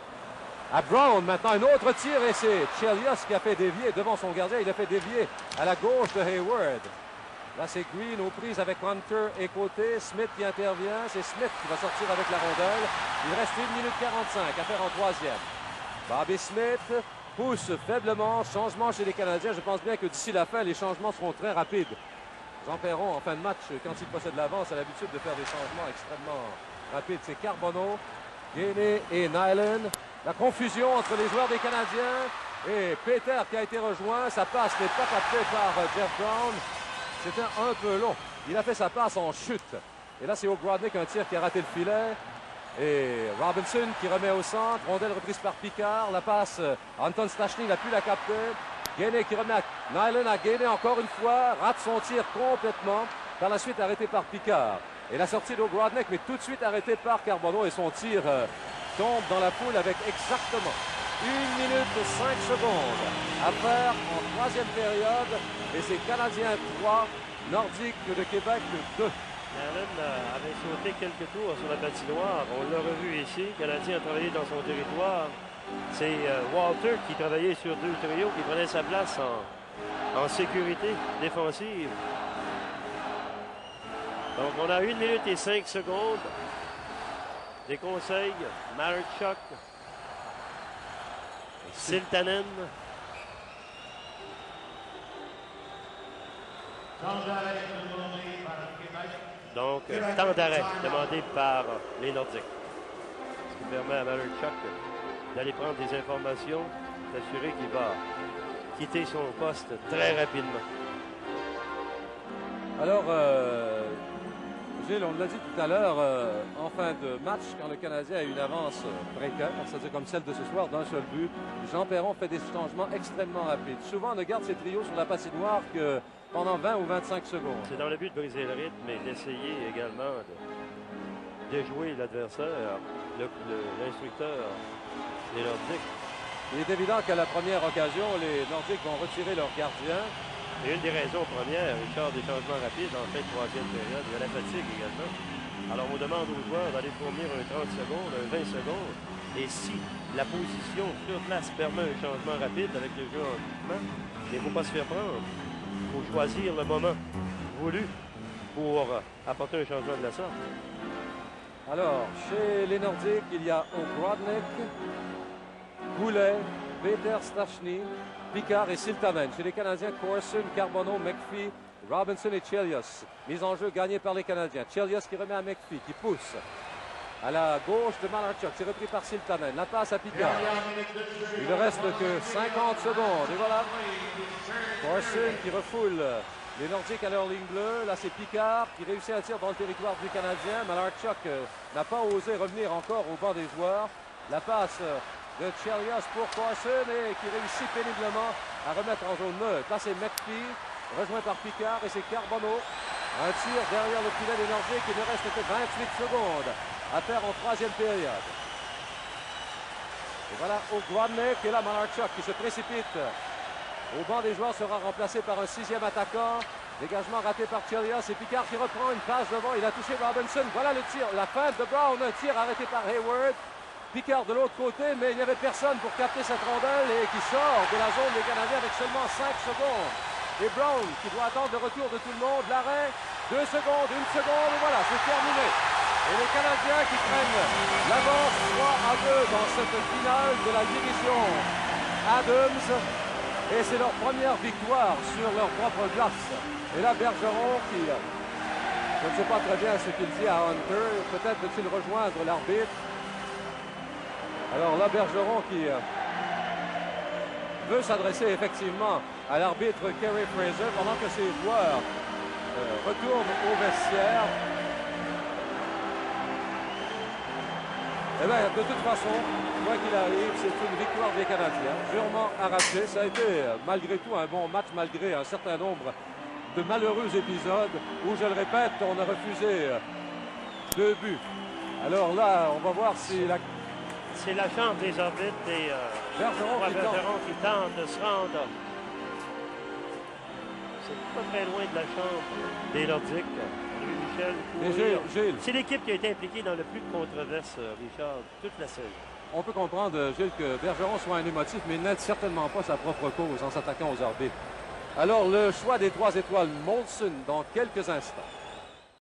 À Brown, maintenant un autre tir et c'est Chelios qui a fait dévier devant son gardien. Il a fait dévier à la gauche de Hayward. Là, c'est Green aux prises avec Hunter et Côté. Smith qui intervient. C'est Smith qui va sortir avec la rondelle. Il reste 1 minute 45 à faire en troisième. Bobby Smith pousse faiblement. Changement chez les Canadiens. Je pense bien que d'ici la fin, les changements seront très rapides. Jean Perron, en fin de match, quand il possède l'avance, a l'habitude de faire des changements extrêmement rapides. C'est Carbonneau, Gainé et Nyland. La confusion entre les joueurs des Canadiens et Peter qui a été rejoint. Sa passe n'est pas captée par Jeff Brown. C'était un peu long. Il a fait sa passe en chute. Et là, c'est O'Grodnick, un tir qui a raté le filet. Et Robinson qui remet au centre. Rondelle reprise par Picard. La passe, Anton Stachny n'a pu la capter. Gainey qui remet à Nyland à Gainey encore une fois. Rate son tir complètement. Par la suite, arrêté par Picard. Et la sortie d'O'Grodnick, mais tout de suite arrêté par Carbonneau. Et son tir tombe dans la foule avec exactement 1 minute 5 secondes à faire en troisième période. Et c'est Canadien 3, Nordique de Québec 2. Allen avait sauté quelques tours sur la patinoire. On l'a revu ici. Le Canadien a travaillé dans son territoire. C'est Walter qui travaillait sur 2 trios, qui prenait sa place en sécurité défensive. Donc, on a 1 minute et 5 secondes. Des conseils, Marchuk, Siltanen. Donc, temps d'arrêt demandé par les Nordiques. Ce qui permet à Marchuk d'aller prendre des informations, d'assurer qu'il va quitter son poste très rapidement. Alors, Gilles, on l'a dit tout à l'heure, en fin de match, quand le Canadien a une avance précaire, c'est-à-dire comme celle de ce soir, d'un seul but, Jean Perron fait des changements extrêmement rapides. Souvent, on ne garde ses trios sur la patinoire que pendant 20 ou 25 secondes. C'est dans le but de briser le rythme et d'essayer également de jouer l'adversaire, l'instructeur des Nordiques. Il est évident qu'à la première occasion, les Nordiques vont retirer leur gardien. Et une des raisons premières, Richard, des changements rapides en fin de troisième période, il y a la fatigue également. Alors on demande aux joueurs d'aller fournir un 30 secondes, un 20 secondes. Et si la position sur place permet un changement rapide avec le jeu en mouvement, il ne faut pas se faire prendre. Il faut choisir le moment voulu pour apporter un changement de la sorte. Alors, chez les Nordiques, il y a O'Grodnick, Goulet, Peter Stachny, Picard et Siltanen. Chez les Canadiens, Corson, Carbonneau, McPhee, Robinson et Chelios. Mise en jeu gagnée par les Canadiens. Chelios qui remet à McPhee, qui pousse à la gauche de Malarchuk. C'est repris par Siltanen. La passe à Picard. Il ne reste que 50 secondes. Et voilà. Corson qui refoule les Nordiques à leur ligne bleue. Là, c'est Picard qui réussit un tir dans le territoire du Canadien. Malarchuk n'a pas osé revenir encore au banc des joueurs. La passe de Chelios pour Corson et qui réussit péniblement à remettre en zone neutre. Là, c'est McPhee, rejoint par Picard et c'est Carbonneau. Un tir derrière le filet des Nordiques. Il ne reste que 28 secondes à faire en troisième période. Et voilà O'Grodnick et là Malarchuk qui se précipite au banc des joueurs, sera remplacé par un 6e attaquant. Dégagement raté par Chelios et Picard qui reprend une passe devant. Il a touché Robinson. Voilà le tir, la fin de Brown. Un tir arrêté par Hayward. Picard de l'autre côté, mais il n'y avait personne pour capter cette rondelle et qui sort de la zone des Canadiens avec seulement 5 secondes. Et Brown qui doit attendre le retour de tout le monde. L'arrêt, 2 secondes, 1 seconde, et voilà, c'est terminé. Et les Canadiens qui prennent l'avance 3-2 dans cette finale de la division Adams. Et c'est leur première victoire sur leur propre glace. Et là, Bergeron qui, je ne sais pas très bien ce qu'il dit à Hunter, peut-être veut-il rejoindre l'arbitre. Alors là, Bergeron qui veut s'adresser effectivement à l'arbitre Kerry Fraser pendant que ses joueurs retournent au vestiaire. Eh bien, de toute façon, quoi qu'il arrive, c'est une victoire des Canadiens, durement arrachée. Ça a été, malgré tout, un bon match, malgré un certain nombre de malheureux épisodes où, je le répète, on a refusé 2 buts. Alors là, on va voir si la... C'est la chambre des arbitres et Bergeron qui tente de se rendre. C'est pas très loin de la chambre des Nordiques. Michel, Gilles. c'est l'équipe qui a été impliquée dans le plus de controverses, Richard, toute la saison. On peut comprendre, Gilles, que Bergeron soit un émotif, mais il n'aide certainement pas sa propre cause en s'attaquant aux arbitres. Alors, le choix des 3 étoiles, Molson, dans quelques instants.